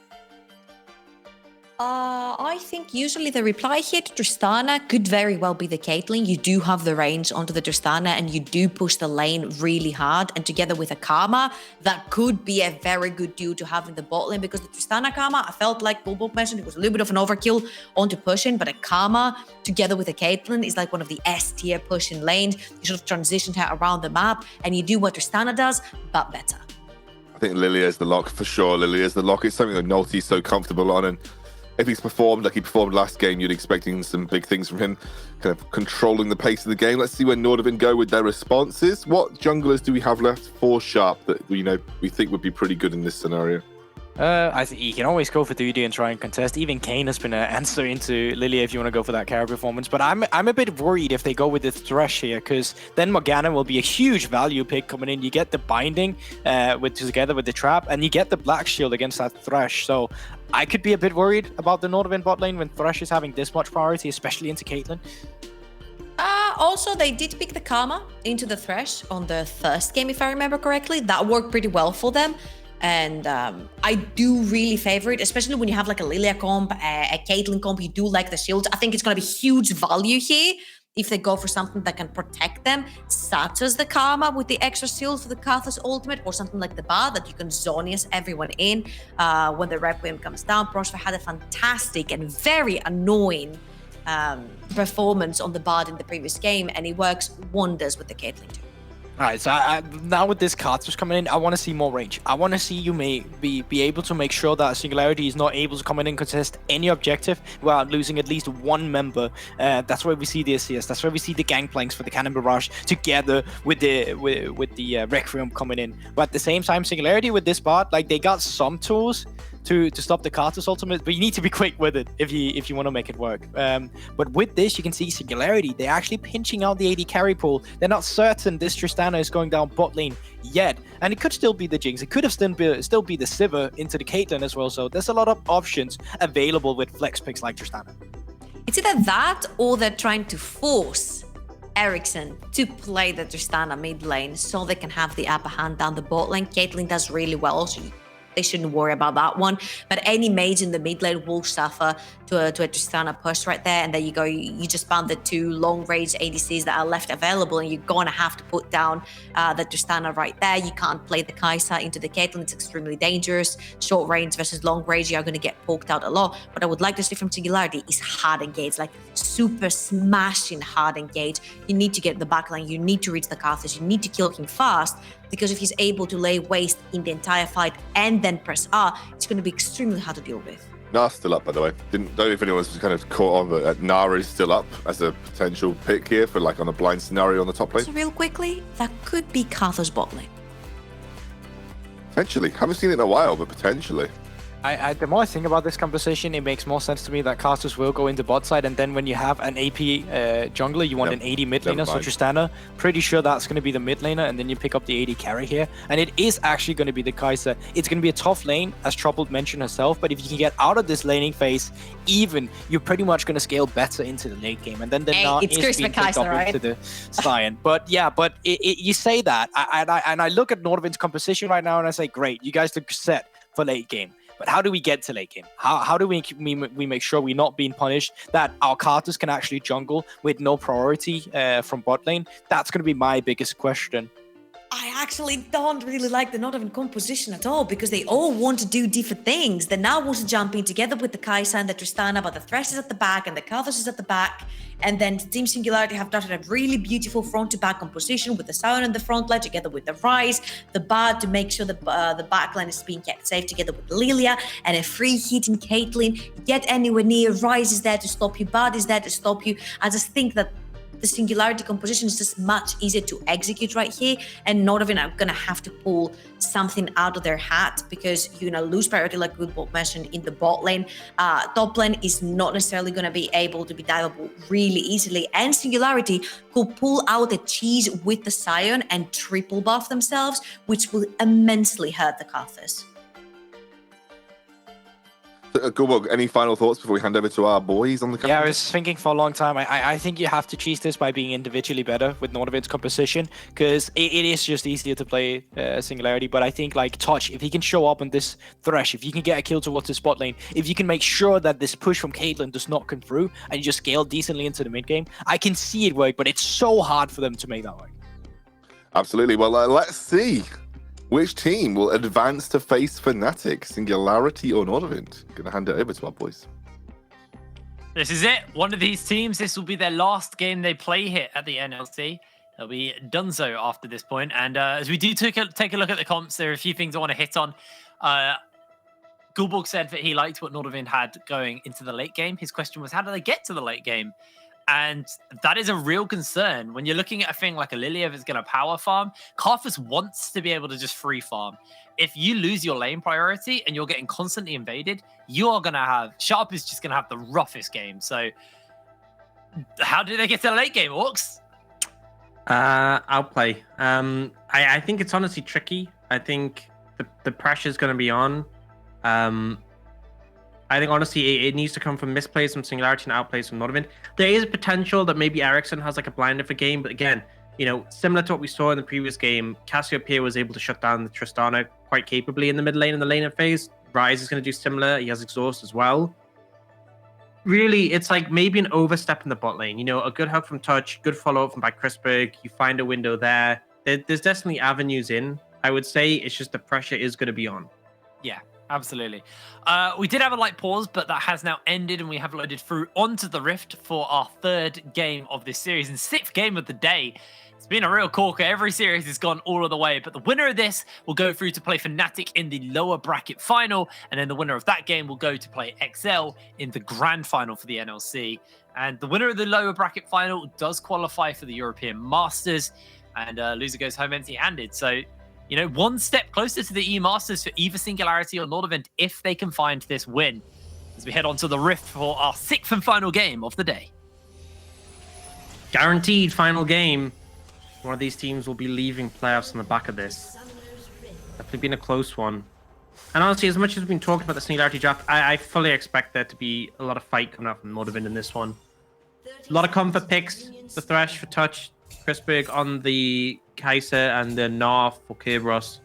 Speaker 3: I think usually the reply here to Tristana could very well be the Caitlyn. You do have the range onto the Tristana and you do push the lane really hard. And together with a Karma, that could be a very good duo to have in the bot lane, because the Tristana Karma, I felt like Bulbul mentioned, it was a little bit of an overkill onto pushing, but a Karma together with a Caitlyn is like one of the S tier pushing lanes. You sort of transition her around the map and you do what Tristana does, but better.
Speaker 1: I think Lilia is the lock for sure. Lilia is the lock. It's something that Nolty's so comfortable on, and if he's performed like he performed last game, you'd expecting some big things from him, kind of controlling the pace of the game. Let's see where Nordavind go with their responses. What junglers do we have left for Sharp that we think would be pretty good in this scenario?
Speaker 2: I think you can always go for Duty and try and contest. Even Kane has been an answer into Lilia if you want to go for that carry performance. But I'm a bit worried if they go with the Thresh here, because then Morgana will be a huge value pick coming in. You get the binding together with the trap, and you get the Black Shield against that Thresh. So I could be a bit worried about the Nordavind bot lane when Thresh is having this much priority, especially into Caitlyn.
Speaker 3: Also, they did pick the Karma into the Thresh on the first game, if I remember correctly. That worked pretty well for them. And I do really favor it, especially when you have like a Lilia comp, a Caitlyn comp. You do like the shields. I think it's going to be huge value here if they go for something that can protect them, such as the Karma with the extra shield for the Karthus ultimate, or something like the Bar that you can Zonius everyone in when the Requiem comes down. Prosper had a fantastic and very annoying performance on the Bard in the previous game, and he works wonders with the Caitlyn too.
Speaker 2: Alright, so now with this Karthus coming in, I want to see more range. I want to see you be able to make sure that Singularity is not able to come in and contest any objective without losing at least one member. That's where we see the CS. That's where we see the gangplanks for the Cannon Barrage together with the Requiem coming in. But at the same time, Singularity with this bot, like, they got some tools to stop the Karthus ultimate, but you need to be quick with it if you want to make it work. But with this, you can see Singularity, they're actually pinching out the AD carry pool. They're not certain this Tristana is going down bot lane yet, and it could still be the Jinx. It could have still be the Sivir into the Caitlyn as well. So there's a lot of options available with flex picks like Tristana.
Speaker 3: It's either that or they're trying to force Ericsson to play the Tristana mid lane so they can have the upper hand down the bot lane. Caitlyn does really well, so they shouldn't worry about that one. But any mage in the mid lane will suffer to a Tristana push right there. And there you go. You just found the 2 long-range ADCs that are left available, and you're going to have to put down the Tristana right there. You can't play the Kai'Sa into the Caitlyn. It's extremely dangerous. Short range versus long range, you're going to get poked out a lot. What I would like to see from Singularity is hard engage, like super smashing hard engage. You need to get the backline. You need to reach the Karthus. You need to kill him fast, because if he's able to lay waste in the entire fight and then press R, it's going to be extremely hard to deal with.
Speaker 1: Gnar's still up, by the way. Don't know if anyone's kind of caught on, but Gnar is still up as a potential pick here for like on a blind scenario on the top lane.
Speaker 3: So real quickly, that could be Karthus bot lane.
Speaker 1: Potentially. Haven't seen it in a while, but potentially.
Speaker 2: The more I think about this composition, it makes more sense to me that Karthus will go into bot side, and then when you have an AP jungler, you want an AD mid laner, so Tristana, pretty sure that's going to be the mid laner, and then you pick up the AD carry here, and it is actually going to be the Kai'Sa. It's going to be a tough lane, as Troubled mentioned herself, but if you can get out of this laning phase, you're pretty much going to scale better into the late game, and then the Gnar is being picked up into the Sion. But yeah, you say that, and I look at Nordavind's composition right now, and I say, great, you guys look set for late game. But how do we get to late game? How do we make sure we're not being punished, that our Karthus can actually jungle with no priority from bot lane? That's going to be my biggest question.
Speaker 3: I actually don't really like the Nordavind composition at all because they all want to do different things. They now want to jump in together with the Kai'Sa and the Tristana, but the Thresh is at the back and the Kalthus is at the back. And then Team Singularity have done a really beautiful front-to-back composition with the Sion in the front line together with the Ryze, the Bard to make sure the back line is being kept safe together with Lilia, and a free hit in Caitlyn. Get anywhere near, Ryze is there to stop you, Bard is there to stop you. I just think that the Singularity composition is just much easier to execute right here, and Nordavind are gonna have to pull something out of their hat because you're gonna lose priority, like Goodball mentioned, in the bot lane. Top lane is not necessarily gonna be able to be diveable really easily, and Singularity could pull out the cheese with the Sion and triple buff themselves, which will immensely hurt the Kalthus.
Speaker 1: Gulbog, any final thoughts before we hand over to our boys on the
Speaker 2: Yeah, I was thinking for a long time. I think you have to cheese this by being individually better with Nordavind's composition because it is just easier to play Singularity. But I think like Touch, if he can show up on this Thresh, if you can get a kill towards the spot lane, if you can make sure that this push from Caitlyn does not come through and you just scale decently into the mid game, I can see it work. But it's so hard for them to make that work.
Speaker 1: Absolutely. Well, let's see. Which team will advance to face Fnatic, Singularity or Nordavind? Gonna hand it over to our boys.
Speaker 5: This is it. One of these teams, this will be their last game they play here at the NLC. They'll be done so after this point. And as we do take a look at the comps, there are a few things I want to hit on. Gulborg said that he liked what Nordavind had going into the late game. His question was, how do they get to the late game? And that is a real concern. When you're looking at a thing like a Lilia that's going to power farm, Karthus wants to be able to just free farm. If you lose your lane priority and you're getting constantly invaded, you are going to have... Sharp is just going to have the roughest game. So how do they get to the late game, Orcs?
Speaker 6: Outplay. I think it's honestly tricky. I think the pressure's going to be on. I think honestly it needs to come from misplays from Singularity and outplays from Nordavind. There is a potential that maybe Ericsson has like a blinder for game, but again, you know, similar to what we saw in the previous game, Cassiopeia was able to shut down the Tristana quite capably in the mid lane and the laner phase. Ryze is going to do similar. He has exhaust as well. Really, it's like maybe an overstep in the bot lane. You know, a good hug from Touch, good follow up from by Chrisberg. You find a window there. There's definitely avenues in. I would say it's just the pressure is going to be on.
Speaker 5: Yeah. Absolutely. We did have a light pause, but that has now ended, and we have loaded through onto the Rift for our third game of this series and sixth game of the day. It's been a real corker. Every series has gone all of the way, but the winner of this will go through to play Fnatic in the lower bracket final, and then the winner of that game will go to play XL in the grand final for the NLC. And the winner of the lower bracket final does qualify for the European Masters, and loser goes home empty-handed. So, you know, one step closer to the E-Masters for either Singularity or Nordavind if they can find this win. As we head on to the Rift for our sixth and final game of the day.
Speaker 6: Guaranteed final game. One of these teams will be leaving playoffs on the back of this. Definitely been a close one. And honestly, as much as we've been talking about the Singularity draft, I fully expect there to be a lot of fight coming out from Nordavind in this one. A lot of comfort picks. The Thresh for Touch. Chrisberg on the Kai'Sa and the Narf for Kerberos.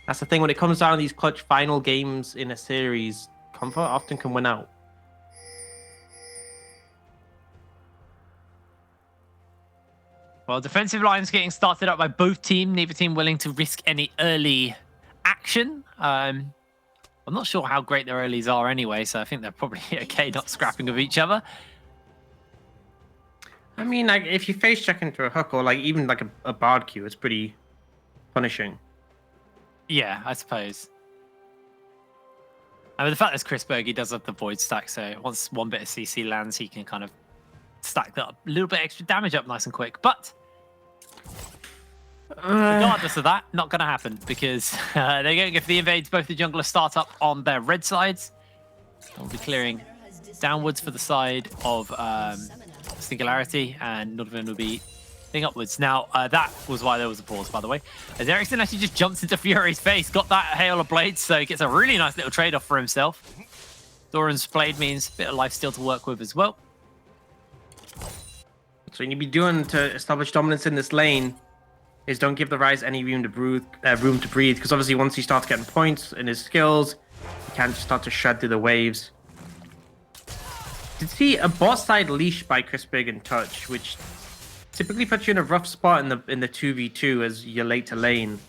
Speaker 6: That's the thing, when it comes down to these clutch final games in a series, comfort often can win out.
Speaker 5: Well, defensive lines getting started up by both teams. Neither team willing to risk any early action. I'm not sure how great their earlies are anyway, so I think they're probably okay not scrapping with each other.
Speaker 6: I mean, like, if you face check into a hook or like even like a bard queue, it's pretty punishing.
Speaker 5: Yeah, I suppose. I mean, the fact that Chrisberg, he does have the void stack, so once one bit of CC lands, he can kind of stack that up, a little bit extra damage up nice and quick. But regardless of that, not going to happen because they're going to give the invades both the junglers start up on their red sides. They'll be clearing downwards for the side of Singularity, and Nordavind will be thing upwards. Now, that was why there was a pause, by the way. As Ericsson actually just jumps into Fury's face, got that hail of blades, so he gets a really nice little trade-off for himself. Doran's blade means a bit of life steal to work with as well.
Speaker 6: So what you be doing to establish dominance in this lane is don't give the Ryze any room to breathe, because obviously once he starts getting points in his skills, he can just start to shred through the waves. Did see a bot side leash by Chrisberg and Touch, which typically puts you in a rough spot in the 2v2 as you're late to lane.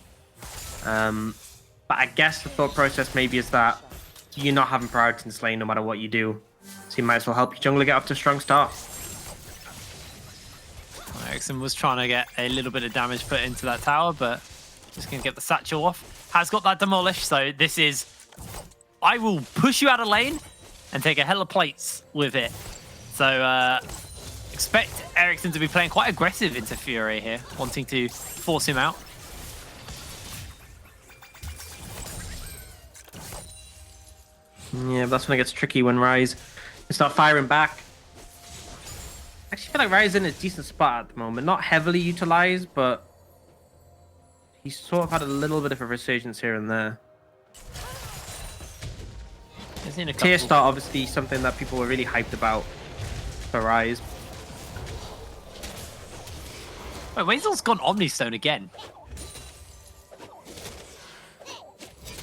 Speaker 6: But I guess the thought process maybe is that you're not having priority in this lane no matter what you do. So you might as well help your jungler get off to a strong start.
Speaker 5: Ericsson was trying to get a little bit of damage put into that tower, but just going to get the satchel off. Has got that demolished, so this is... I will push you out of lane and take a hell of plates with it. So expect Ericsson to be playing quite aggressive into Fury here, wanting to force him out.
Speaker 6: Yeah, but that's when it gets tricky when Ryze can start firing back. I actually feel like Ryze is in a decent spot at the moment. Not heavily utilized, but he's sort of had a little bit of a resurgence here and there. Tier start, obviously, something that people were really hyped about for Ryze.
Speaker 5: Wait, Weasel's gone Omnistone again.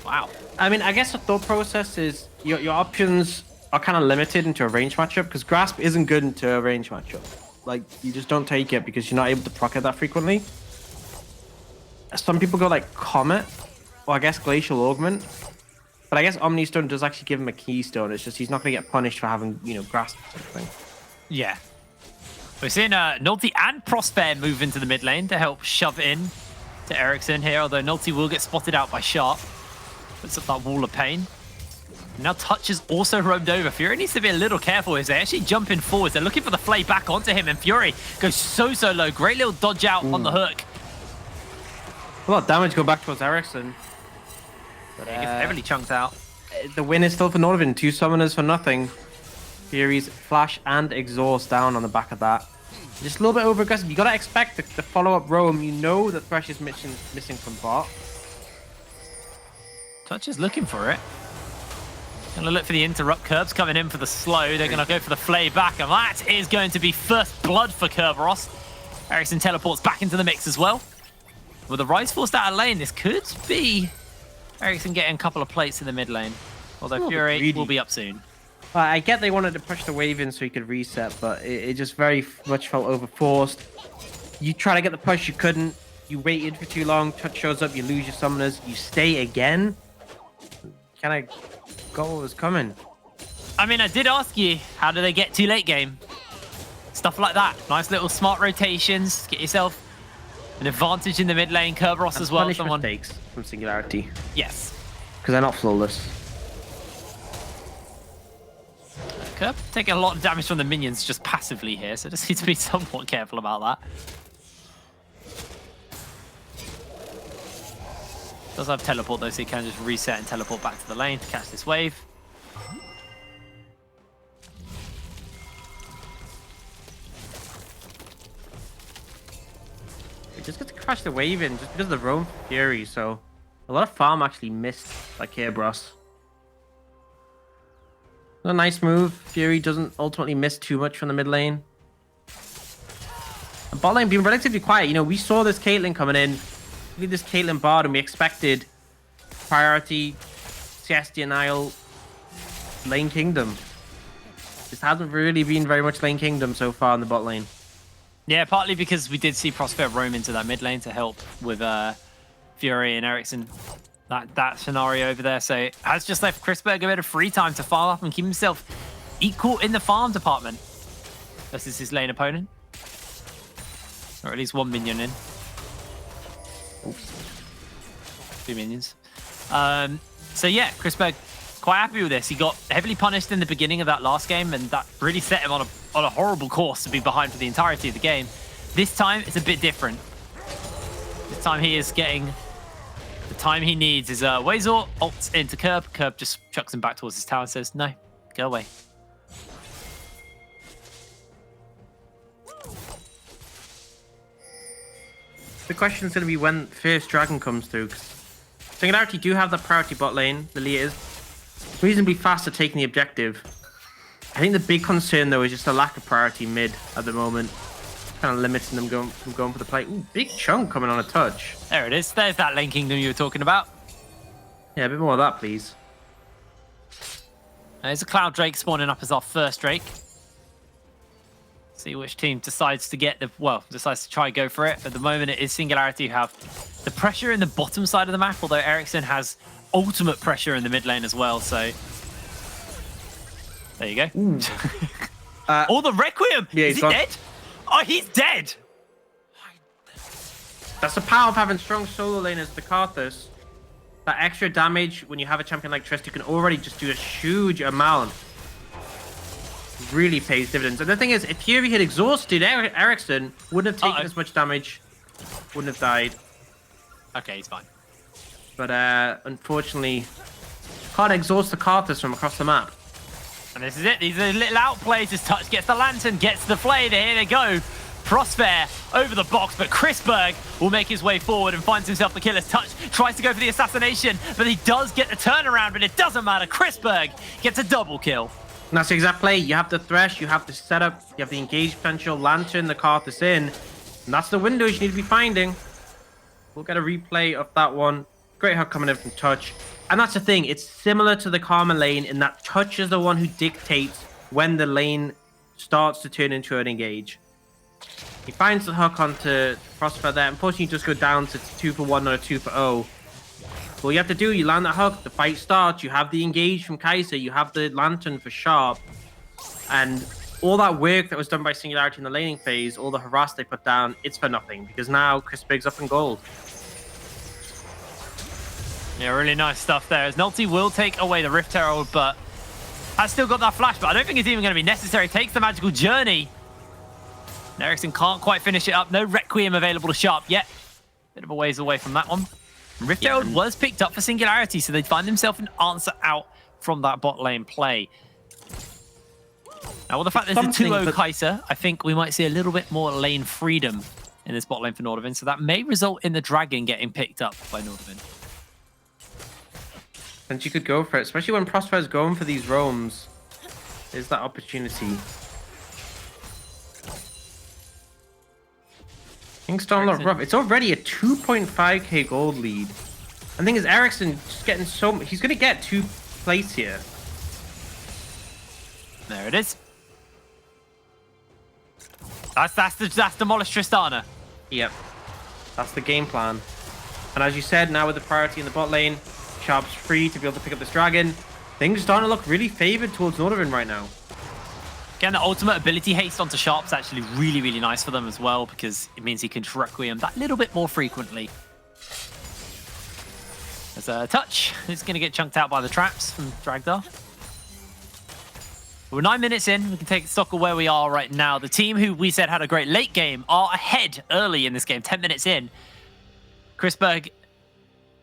Speaker 5: Wow.
Speaker 6: I mean, I guess the thought process is your options are kind of limited into a range matchup because Grasp isn't good into a range matchup. Like, you just don't take it because you're not able to proc it that frequently. Some people go like Comet, or I guess Glacial Augment. But I guess Omnistone does actually give him a Keystone. It's just he's not going to get punished for having, you know, Grasp or something.
Speaker 5: Yeah. We're seeing Nulty and Prosper move into the mid lane to help shove in to Ericsson here, although Nulty will get spotted out by Sharp. Puts up that wall of pain. Now Touch has also roamed over. Fury needs to be a little careful as they actually jump in forwards. They're looking for the flay back onto him, and Fury goes so low. Great little dodge out on the hook.
Speaker 6: A lot of damage go back towards Ericsson.
Speaker 5: But he gets heavily chunked out.
Speaker 6: The win is still for Nordavind. 2 summoners for nothing. Fury's flash and exhaust down on the back of that. Just a little bit over aggressive. You gotta expect the follow-up roam. You know that Thresh is missing from bot.
Speaker 5: Touch is looking for it. Gonna look for the interrupt. Curb's coming in for the slow. They're gonna go for the flay back, and that is going to be first blood for Kerberos. Ericsson teleports back into the mix as well. With the Ryze forced out of lane, this could be Ericsson getting a couple of plates in the mid lane. Although Fury will be up soon.
Speaker 6: I get they wanted to push the wave in so he could reset, but it just very much felt overforced. You try to get the push, you couldn't. You waited for too long. Touch shows up, you lose your summoners. You stay again. Kind of got what was coming.
Speaker 5: I mean, I did ask you, how do they get too late game? Stuff like that. Nice little smart rotations. Get yourself an advantage in the mid lane. Kerberos as well.
Speaker 6: Punish mistakes from Singularity.
Speaker 5: Yes.
Speaker 6: Because they're not flawless.
Speaker 5: Kerb taking a lot of damage from the minions just passively here, so just need to be somewhat careful about that. Does have teleport though, so he can just reset and teleport back to the lane to catch this wave.
Speaker 6: We just get to crash the wave in just because of the roam Fury, so a lot of farm actually missed by Kerberos. A nice move. Fury doesn't ultimately miss too much from the mid lane. The bot lane being relatively quiet. You know, we saw this Caitlyn coming in. We did this Caitlyn bard, and we expected priority, Celestian Isle, lane kingdom. This hasn't really been very much lane kingdom so far in the bot lane.
Speaker 5: Yeah, partly because we did see Prosper roam into that mid lane to help with Fury and Ericsson. That scenario over there. So it has just left Chrisberg a bit of free time to farm up and keep himself equal in the farm department versus his lane opponent. Or at least one minion in. Oops. 2 minions. So yeah, Chrisberg quite happy with this. He got heavily punished in the beginning of that last game, and that really set him on a horrible course to be behind for the entirety of the game. This time, it's a bit different. This time he is getting the time he needs. Is Wazor ults into Curb. Curb just chucks him back towards his tower and says, no, go away.
Speaker 6: The question is going to be when first dragon comes through. Singularity do have the priority bot lane. The Lilia is reasonably fast at taking the objective. I think the big concern though is just the lack of priority mid at the moment. Kind of limiting them from going for the play. Ooh, big chunk coming on a touch.
Speaker 5: There it is. There's that lane kingdom you were talking about.
Speaker 6: Yeah, a bit more of that, please.
Speaker 5: There's a Cloud Drake spawning up as our first Drake. See which team decides to decides to try and go for it. At the moment, it is Singularity who have the pressure in the bottom side of the map, although Ericsson has ultimate pressure in the mid lane as well, so... There you go. Oh, the Requiem!
Speaker 6: Yeah,
Speaker 5: is he dead? Oh, he's dead!
Speaker 6: That's the power of having strong solo laners, the Karthus. That extra damage when you have a champion like Trist, you can already just do a huge amount. Really pays dividends. And the thing is, if Fury had exhausted Ericsson, wouldn't have taken as much damage, wouldn't have died.
Speaker 5: Okay, he's fine.
Speaker 6: But unfortunately, can't exhaust the Karthus from across the map.
Speaker 5: And this is it. These are little outplays as Touch gets the Lantern, gets the Flay. Here they go. Prosper over the box, but Chrisberg will make his way forward and finds himself the killer's Touch. Tries to go for the assassination, but he does get the turnaround, but it doesn't matter. Chrisberg gets a double kill.
Speaker 6: And that's the exact play. You have the Thresh, you have the setup, you have the engaged potential, Lantern, the Karthus in. And that's the windows you need to be finding. We'll get a replay of that one. Great hook coming in from Touch. And that's the thing, it's similar to the Karma lane in that Touch is the one who dictates when the lane starts to turn into an engage. He finds the hook onto Prosper there. Unfortunately, he just go down to 2 for 1 or a 2 for 0. All you have to do, you land that hook, the fight starts, you have the engage from Kai'Sa, you have the Lantern for Sharp. And all that work that was done by Singularity in the laning phase, all the harass they put down, it's for nothing. Because now Chrisberg's up in gold.
Speaker 5: Yeah, really nice stuff there. As NLC will take away the Rift Herald, but has still got that flash, but I don't think it's even going to be necessary. Takes the magical journey. And Ericsson can't quite finish it up. No Requiem available to Sharp yet. Bit of a ways away from that one. Rift Herald was picked up for Singularity, so they'd find themselves an answer out from that bot lane play. Now, with the fact there's a 2-0 Kai'Sa, I think we might see a little bit more lane freedom in this bot lane for Nordavind, so that may result in the Dragon getting picked up by Nordavind.
Speaker 6: And you could go for it, especially when Prosper's going for these roams. There's that opportunity. Things starting to look rough. It's already a 2.5k gold lead. I think is Ericsson just getting so much. He's going to get 2 plates here.
Speaker 5: There it is. That's demolished Tristana.
Speaker 6: Yep. That's the game plan. And as you said, now with the priority in the bot lane, Sharp's free to be able to pick up this dragon. Things are starting to look really favored towards Nordavind right now.
Speaker 5: Again, the ultimate ability haste onto Sharp's actually really, really nice for them as well, because it means he can Requiem that little bit more frequently. There's a Touch. It's going to get chunked out by the traps from Dragdar. We're 9 minutes in. We can take stock of where we are right now. The team who we said had a great late game are ahead early in this game, 10 minutes in. Chrisberg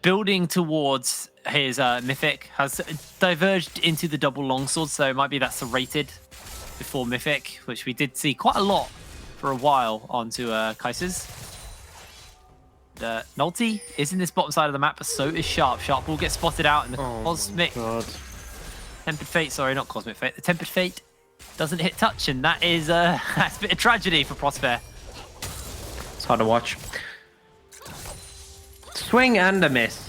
Speaker 5: building towards his Mythic has diverged into the double longsword, so it might be that's rated before Mythic, which we did see quite a lot for a while onto Kai'Sa's. Nolty is in this bottom side of the map, but so is Sharp. Sharp will get spotted out in the Cosmic... Tempered Fate, sorry, not Cosmic Fate. The Tempered Fate doesn't hit Touch, and that is that's a bit of tragedy for Prosper.
Speaker 6: It's hard to watch. Swing and a miss.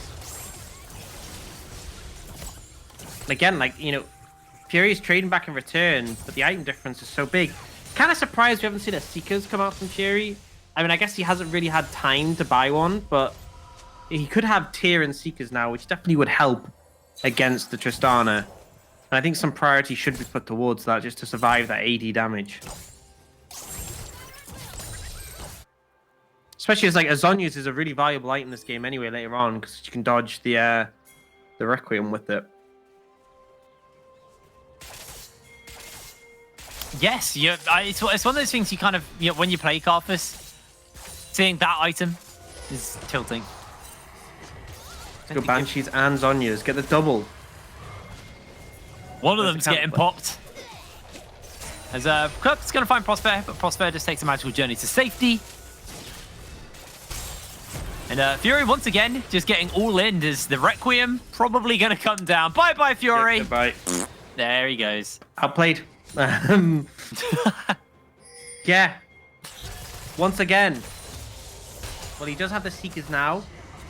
Speaker 6: Again, like, you know, Fury's trading back in return, but the item difference is so big. Kind of surprised we haven't seen a Seekers come out from Fury. I mean, I guess he hasn't really had time to buy one, but he could have Tier and Seekers now, which definitely would help against the Tristana. And I think some priority should be put towards that just to survive that 80 damage. Especially as like Azonius is a really valuable item in this game anyway later on, because you can dodge the Requiem with it.
Speaker 5: Yes, it's one of those things you kind of, you know, when you play Karthus, seeing that item is tilting.
Speaker 6: Let's go Banshees and Zonyas. Get the double.
Speaker 5: One of them's getting popped. As Kirk's going to find Prosper, but Prosper just takes a magical journey to safety. And Fury, once again, just getting all in. As the Requiem probably going to come down. Bye-bye, Fury.
Speaker 6: Yeah, bye.
Speaker 5: There he goes.
Speaker 6: Outplayed. Yeah. Once again. Well, he does have the Seekers now.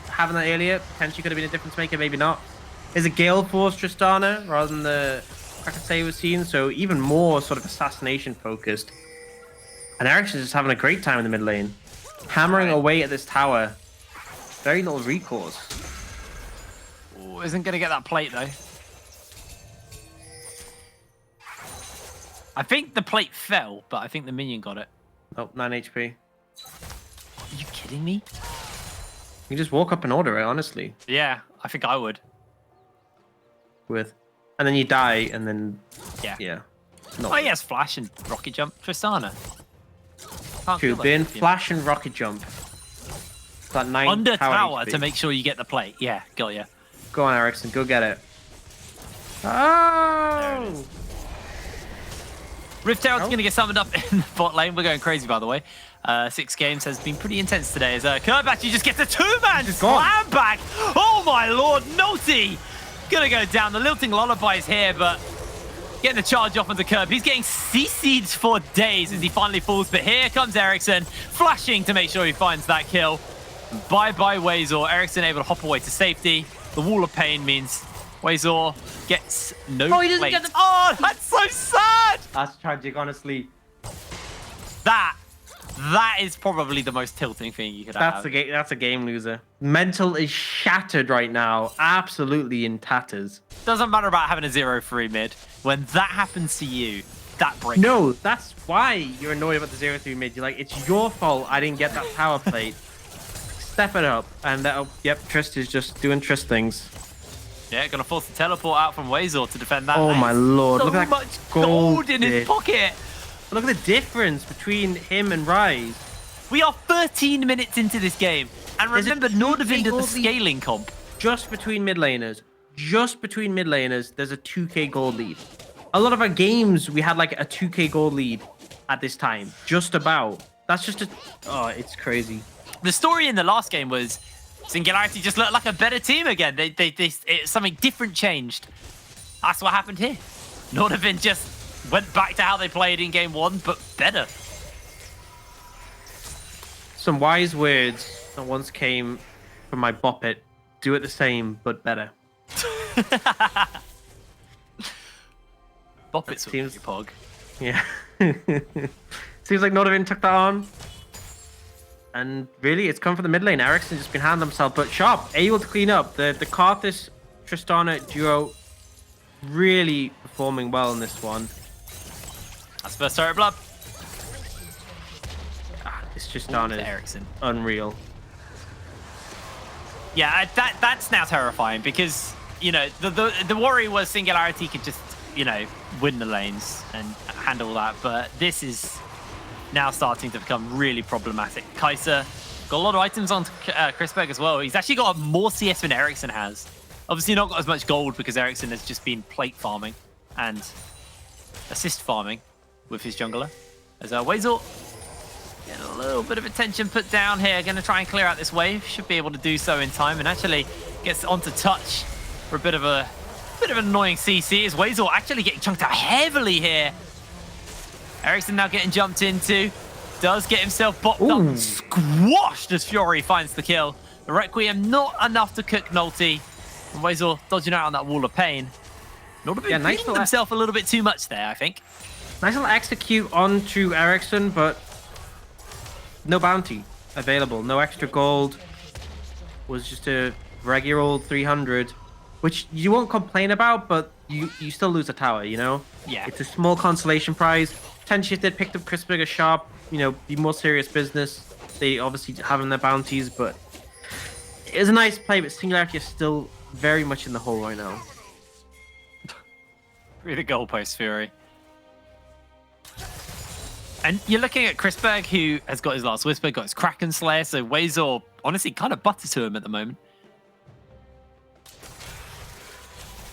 Speaker 6: Having that earlier potentially could have been a difference maker, maybe not. Is a Gale Force Tristana rather than the Krakatay we've seen, so even more sort of assassination focused. And Eric's just having a great time in the mid lane. Hammering away at this tower. Very little recourse.
Speaker 5: Ooh, isn't going to get that plate, though. I think the plate fell, but I think the minion got it.
Speaker 6: Oh, 9 HP.
Speaker 5: Are you kidding me?
Speaker 6: You just walk up and order it, honestly.
Speaker 5: Yeah, I think I would.
Speaker 6: And then you die, and then...
Speaker 5: Yeah.
Speaker 6: Not
Speaker 5: Oh, yes, flash and rocket jump. Tristana. Can't
Speaker 6: true.
Speaker 5: feel like
Speaker 6: Burn,
Speaker 5: it, yeah.
Speaker 6: flash, and rocket jump. That 9
Speaker 5: Under tower
Speaker 6: HP.
Speaker 5: to make sure you get the plate. Yeah, got ya.
Speaker 6: Go on, Ericsson. Go get it.
Speaker 5: There it
Speaker 6: Oh!
Speaker 5: is. Rift Herald's going to get summoned up in the bot lane. We're going crazy, by the way. 6 games has been pretty intense today. As Curb actually just gets a 2-man slam back. Oh my lord, Naughty! Gonna go down. The Lilting Lullaby is here, but getting the charge off onto Curb. He's getting CC'd for days as he finally falls. But here comes Ericsson, flashing to make sure he finds that kill. Bye-bye, Wazor. Ericsson able to hop away to safety. The Wall of Pain means Wazor gets no
Speaker 6: he doesn't
Speaker 5: plate.
Speaker 6: get the...
Speaker 5: Oh, that's so sad!
Speaker 6: That's tragic, honestly.
Speaker 5: That is probably the most tilting thing you could have.
Speaker 6: That's a game loser. Mental is shattered right now. Absolutely in tatters.
Speaker 5: Doesn't matter about having a 0-3 mid. When that happens to you, that breaks.
Speaker 6: No, that's why you're annoyed about the 0-3 mid. You're like, it's your fault I didn't get that power plate. Step it up. And yep, Trist is just doing Trist things.
Speaker 5: Yeah, gonna force the teleport out from Wazor to defend that.
Speaker 6: Oh
Speaker 5: lane.
Speaker 6: my lord,
Speaker 5: So
Speaker 6: look at that
Speaker 5: much gold in his
Speaker 6: dip.
Speaker 5: pocket.
Speaker 6: Look at the difference between him and Rise.
Speaker 5: We are 13 minutes into this game. And
Speaker 6: There's a
Speaker 5: remember,
Speaker 6: 2K
Speaker 5: Nordavind at the
Speaker 6: gold lead.
Speaker 5: scaling comp.
Speaker 6: Just between mid laners, there's a 2k gold lead. A lot of our games, we had like a 2k gold lead at this time. Just about. That's just oh, it's crazy.
Speaker 5: The story in the last game was Singularity just looked like a better team again. Something different changed. That's what happened here. Nordavind just went back to how they played in game 1, but better.
Speaker 6: Some wise words that once came from my bop it. Do it the same, but better.
Speaker 5: Bop it,
Speaker 6: seems-
Speaker 5: Pog.
Speaker 6: Yeah. Seems like Nordavind took that on. And really, it's come from the mid lane. Ericsson's just been handling himself, but Sharp able to clean up. The Karthus Tristana duo really performing well in this one.
Speaker 5: That's first turret blood.
Speaker 6: This Tristana is
Speaker 5: Ericsson.
Speaker 6: unreal.
Speaker 5: Yeah, that's now terrifying because, you know, the worry was Singularity could just, you know, win the lanes and handle that, but this is now starting to become really problematic. Kaiser got a lot of items on Chrisberg as well. He's actually got more CS than Ericsson has. Obviously not got as much gold because Ericsson has just been plate farming and assist farming with his jungler. As Wazor getting a little bit of attention put down here. Going to try and clear out this wave. Should be able to do so in time and actually gets onto touch for a bit of an annoying CC as Wazor actually getting chunked out heavily here. Ericsson now getting jumped into. Does get himself bopped up, squashed as Fury finds the kill. The Requiem not enough to cook Nolty. And Wazor dodging out on that wall of pain. Nordavind
Speaker 6: nice
Speaker 5: beating himself a little bit too much there, I think.
Speaker 6: Nice little execute onto Ericsson, but no bounty available. No extra gold. Was just a regular old 300, which you won't complain about, but you still lose a tower, you know?
Speaker 5: Yeah.
Speaker 6: It's a small consolation prize. Potentially if they picked up Chris Bigger Sharp, you know, be more serious business. They obviously having their bounties, but it was a nice play, but Singularity is still very much in the hole right now.
Speaker 5: Through the goalpost, Fury. And you're looking at Chrisberg, who has got his last whisper, got his Kraken Slayer, so Wazor honestly kind of butter to him at the moment.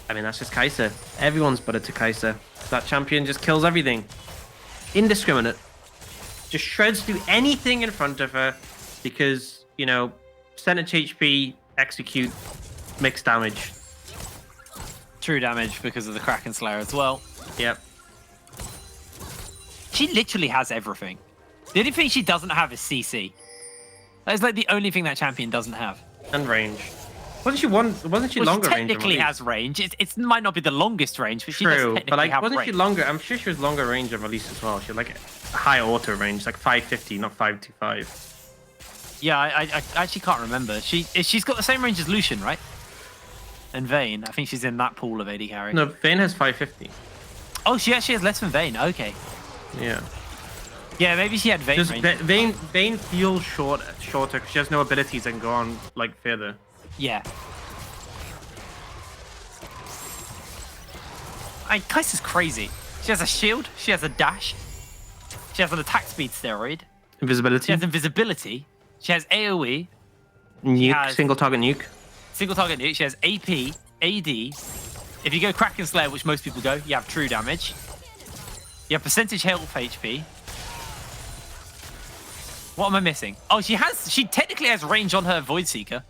Speaker 6: I mean, that's just Kaiser. Everyone's butter to Kaiser. That champion just kills everything. Indiscriminate. Just shreds through anything in front of her because, you know, percentage HP, execute, mixed damage.
Speaker 5: True damage because of the Kraken Slayer as well.
Speaker 6: Yep.
Speaker 5: She literally has everything. The only thing she doesn't have is CC. That is like the only thing that champion doesn't have.
Speaker 6: And range. Wasn't she
Speaker 5: Well,
Speaker 6: longer
Speaker 5: she
Speaker 6: range?
Speaker 5: technically has range. It might not be the longest range, but she does
Speaker 6: True,
Speaker 5: technically
Speaker 6: but like,
Speaker 5: have
Speaker 6: wasn't
Speaker 5: range.
Speaker 6: she longer? I'm sure she was longer range of Elise as well. She had like a high auto range, like 550, not 525.
Speaker 5: Yeah, I actually can't remember. She's got the same range as Lucian, right? And Vayne. I think she's in that pool of AD carry.
Speaker 6: No, Vayne has 550.
Speaker 5: Oh, she actually has less than Vayne. Okay.
Speaker 6: Yeah.
Speaker 5: Yeah, maybe she had Vayne
Speaker 6: Just
Speaker 5: range.
Speaker 6: Vayne feels shorter because she has no abilities that can go on like further.
Speaker 5: Yeah. Kai'Sa's crazy. She has a shield. She has a dash. She has an attack speed steroid.
Speaker 6: Invisibility.
Speaker 5: She has invisibility. She has AoE.
Speaker 6: Nuke,
Speaker 5: has-
Speaker 6: single target nuke.
Speaker 5: Single target nuke. She has AP, AD. If you go Kraken Slayer, which most people go, you have true damage. You have percentage health HP. What am I missing? Oh, she technically has range on her Void Seeker.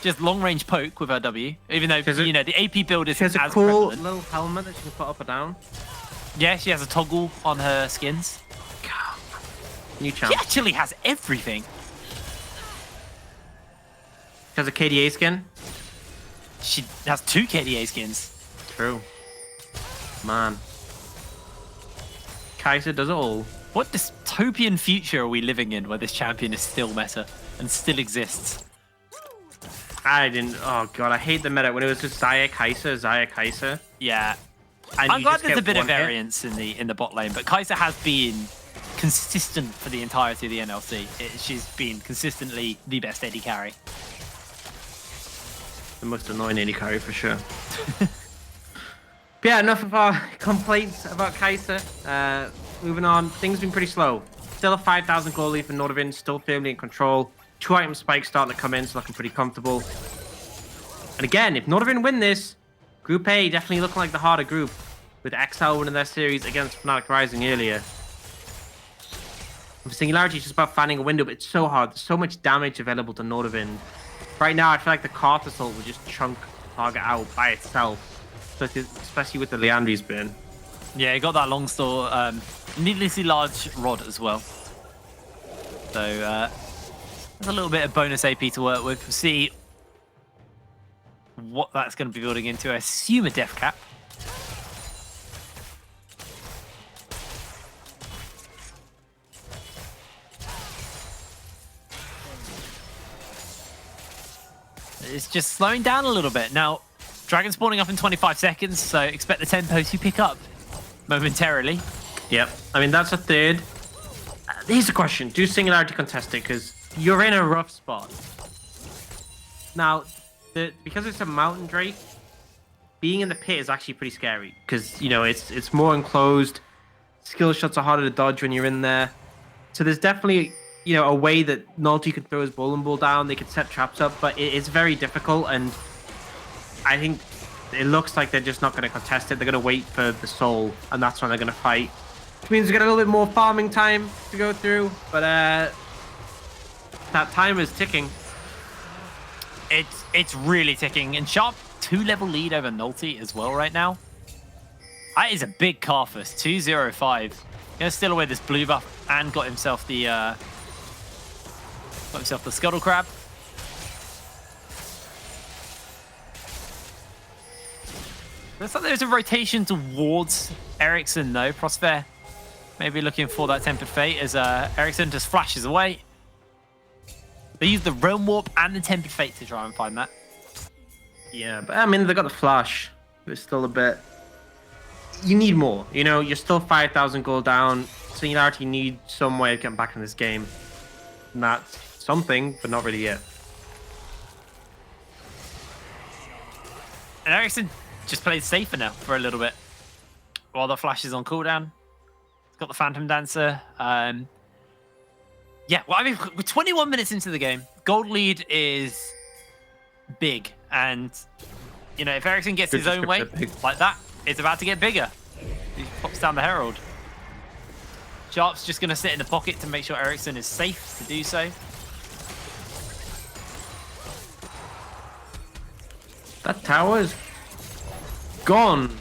Speaker 5: Just long range poke with her W. Even though,
Speaker 6: She has
Speaker 5: the AP build
Speaker 6: She
Speaker 5: isn't
Speaker 6: has a
Speaker 5: as
Speaker 6: cool
Speaker 5: prevalent.
Speaker 6: little helmet that she can put up or down.
Speaker 5: Yeah, she has a toggle on her skins.
Speaker 6: New champ.
Speaker 5: She actually has everything.
Speaker 6: She has a KDA skin.
Speaker 5: She has 2 KDA skins.
Speaker 6: True. Man. Kai'Sa does it all.
Speaker 5: What dystopian future are we living in where this champion is still meta and still exists?
Speaker 6: Oh god, I hate the meta when it was just Xayah Kai'Sa.
Speaker 5: Yeah.
Speaker 6: And
Speaker 5: I'm
Speaker 6: you
Speaker 5: glad
Speaker 6: just
Speaker 5: there's a
Speaker 6: get
Speaker 5: bit of
Speaker 6: one hit.
Speaker 5: variance in the bot lane, but Kai'Sa has been consistent for the entirety of the NLC. She's been consistently the best AD carry.
Speaker 6: The most annoying AD carry for sure. But yeah, enough of our complaints about Kai'Sa. Moving on, things have been pretty slow. Still a 5,000 goal lead for Nordavind, still firmly in control. 2 item spikes starting to come in, so looking pretty comfortable. And again, if Nordavind win this, Group A definitely looking like the harder group, with XL winning their series against Fnatic Rising earlier. For Singularity, it's just about finding a window, but it's so hard. There's so much damage available to Nordavind. Right now, I feel like the Karth Assault will just chunk the target out by itself, especially with the Leandri's burn.
Speaker 5: Yeah, he got that long store, needlessly large rod as well. So there's a little bit of bonus AP to work with. We'll see what that's going to be building into. I assume a death cap. It's just slowing down a little bit. Now, dragon spawning up in 25 seconds, so expect the tempo to pick up momentarily.
Speaker 6: Yep. I mean, that's a third. Here's a question. Do Singularity contest it? Because you're in a rough spot. Now, because it's a Mountain Drake, being in the pit is actually pretty scary. Because, it's more enclosed. Skill shots are harder to dodge when you're in there. So there's definitely, a way that Nalty can throw his bowling ball down. They can set traps up. But it's very difficult. And I think it looks like they're just not going to contest it. They're going to wait for the soul. And that's when they're going to fight. Which means we get a little bit more farming time to go through, but that time is ticking.
Speaker 5: It's really ticking, and Sharp 2-level lead over Nulty as well right now. That is a big Carthus, 205. Gonna steal away this blue buff and got himself the Scuttle Crab. Looks like there's a rotation towards Ericsson though. Prosper maybe looking for that Tempered Fate as Ericsson just flashes away. They use the Realm Warp and the Tempered Fate to try and find that.
Speaker 6: Yeah, but I mean, they got the flash. It's still a bit... You need more. You're still 5,000 gold down. Singularity need some way of getting back in this game. And that's something, but not really yet.
Speaker 5: And Ericsson just plays safer now for a little bit. While the flash is on cooldown. He's got the Phantom Dancer. Yeah, well, I mean, we're 21 minutes into the game. Gold lead is big. And, if Ericsson gets his own way like that, it's about to get bigger. He pops down the Herald. Sharp's just going to sit in the pocket to make sure Ericsson is safe to do so.
Speaker 6: That tower is gone.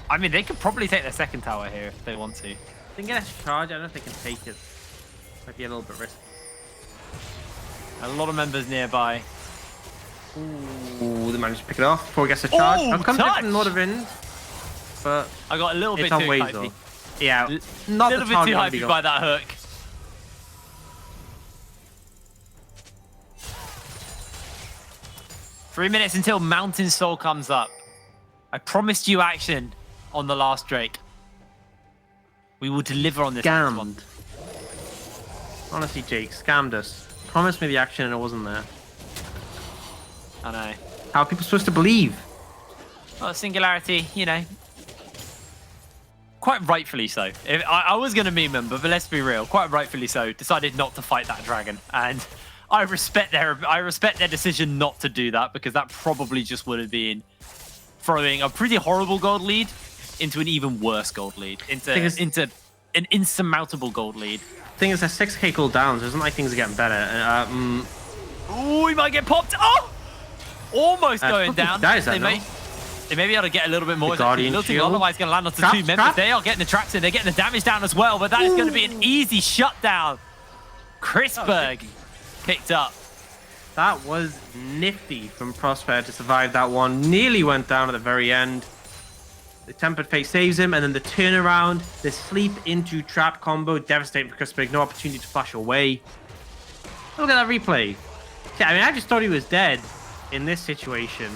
Speaker 5: I mean, they could probably take their second tower here if they want to.
Speaker 6: They can get a charge. I don't know if they can take it. Might be a little bit risky.
Speaker 5: A lot of members nearby.
Speaker 6: Ooh, they managed to pick it off before he gets a charge.
Speaker 5: Ooh,
Speaker 6: Now comes in
Speaker 5: touch!
Speaker 6: from Nordavind, but
Speaker 5: I got a little bit
Speaker 6: it's
Speaker 5: too
Speaker 6: on Weasel.
Speaker 5: hypey.
Speaker 6: Yeah,
Speaker 5: A
Speaker 6: not
Speaker 5: little
Speaker 6: the
Speaker 5: bit too
Speaker 6: target we
Speaker 5: hypey
Speaker 6: got.
Speaker 5: by that hook. Three minutes until Mountain Soul comes up. I promised you action on the last Drake. We will deliver on this next one.
Speaker 6: Scammed. Honestly, Jake, scammed us. Promised me the action and it wasn't there.
Speaker 5: I know.
Speaker 6: How are people supposed to believe?
Speaker 5: Well, Singularity, you know, quite rightfully so. I was going to meme him, but let's be real, quite rightfully so, decided not to fight that dragon. And I respect their decision not to do that, because that probably just would have been throwing a pretty horrible gold lead into an even worse gold lead, into an insurmountable gold lead.
Speaker 6: Thing is, they're 6k cooldowns. It isn't like things are getting better.
Speaker 5: Ooh, he might get popped. Oh! Almost going down.
Speaker 6: Dies that,
Speaker 5: They may be able to get a little bit more.
Speaker 6: The Guardian
Speaker 5: Looking
Speaker 6: Shield.
Speaker 5: otherwise going to land onto
Speaker 6: Trap,
Speaker 5: two members.
Speaker 6: trap.
Speaker 5: They are getting the traps in. They're getting the damage down as well, but that is going to be an easy shutdown. Chrisberg picked up.
Speaker 6: That was nifty from Prosper to survive that one. Nearly went down at the very end. The Tempered Fate saves him, and then the turnaround, the sleep into trap combo, devastating for Chrisberg. No opportunity to flash away. Look at that replay. Yeah, I mean, I just thought he was dead in this situation.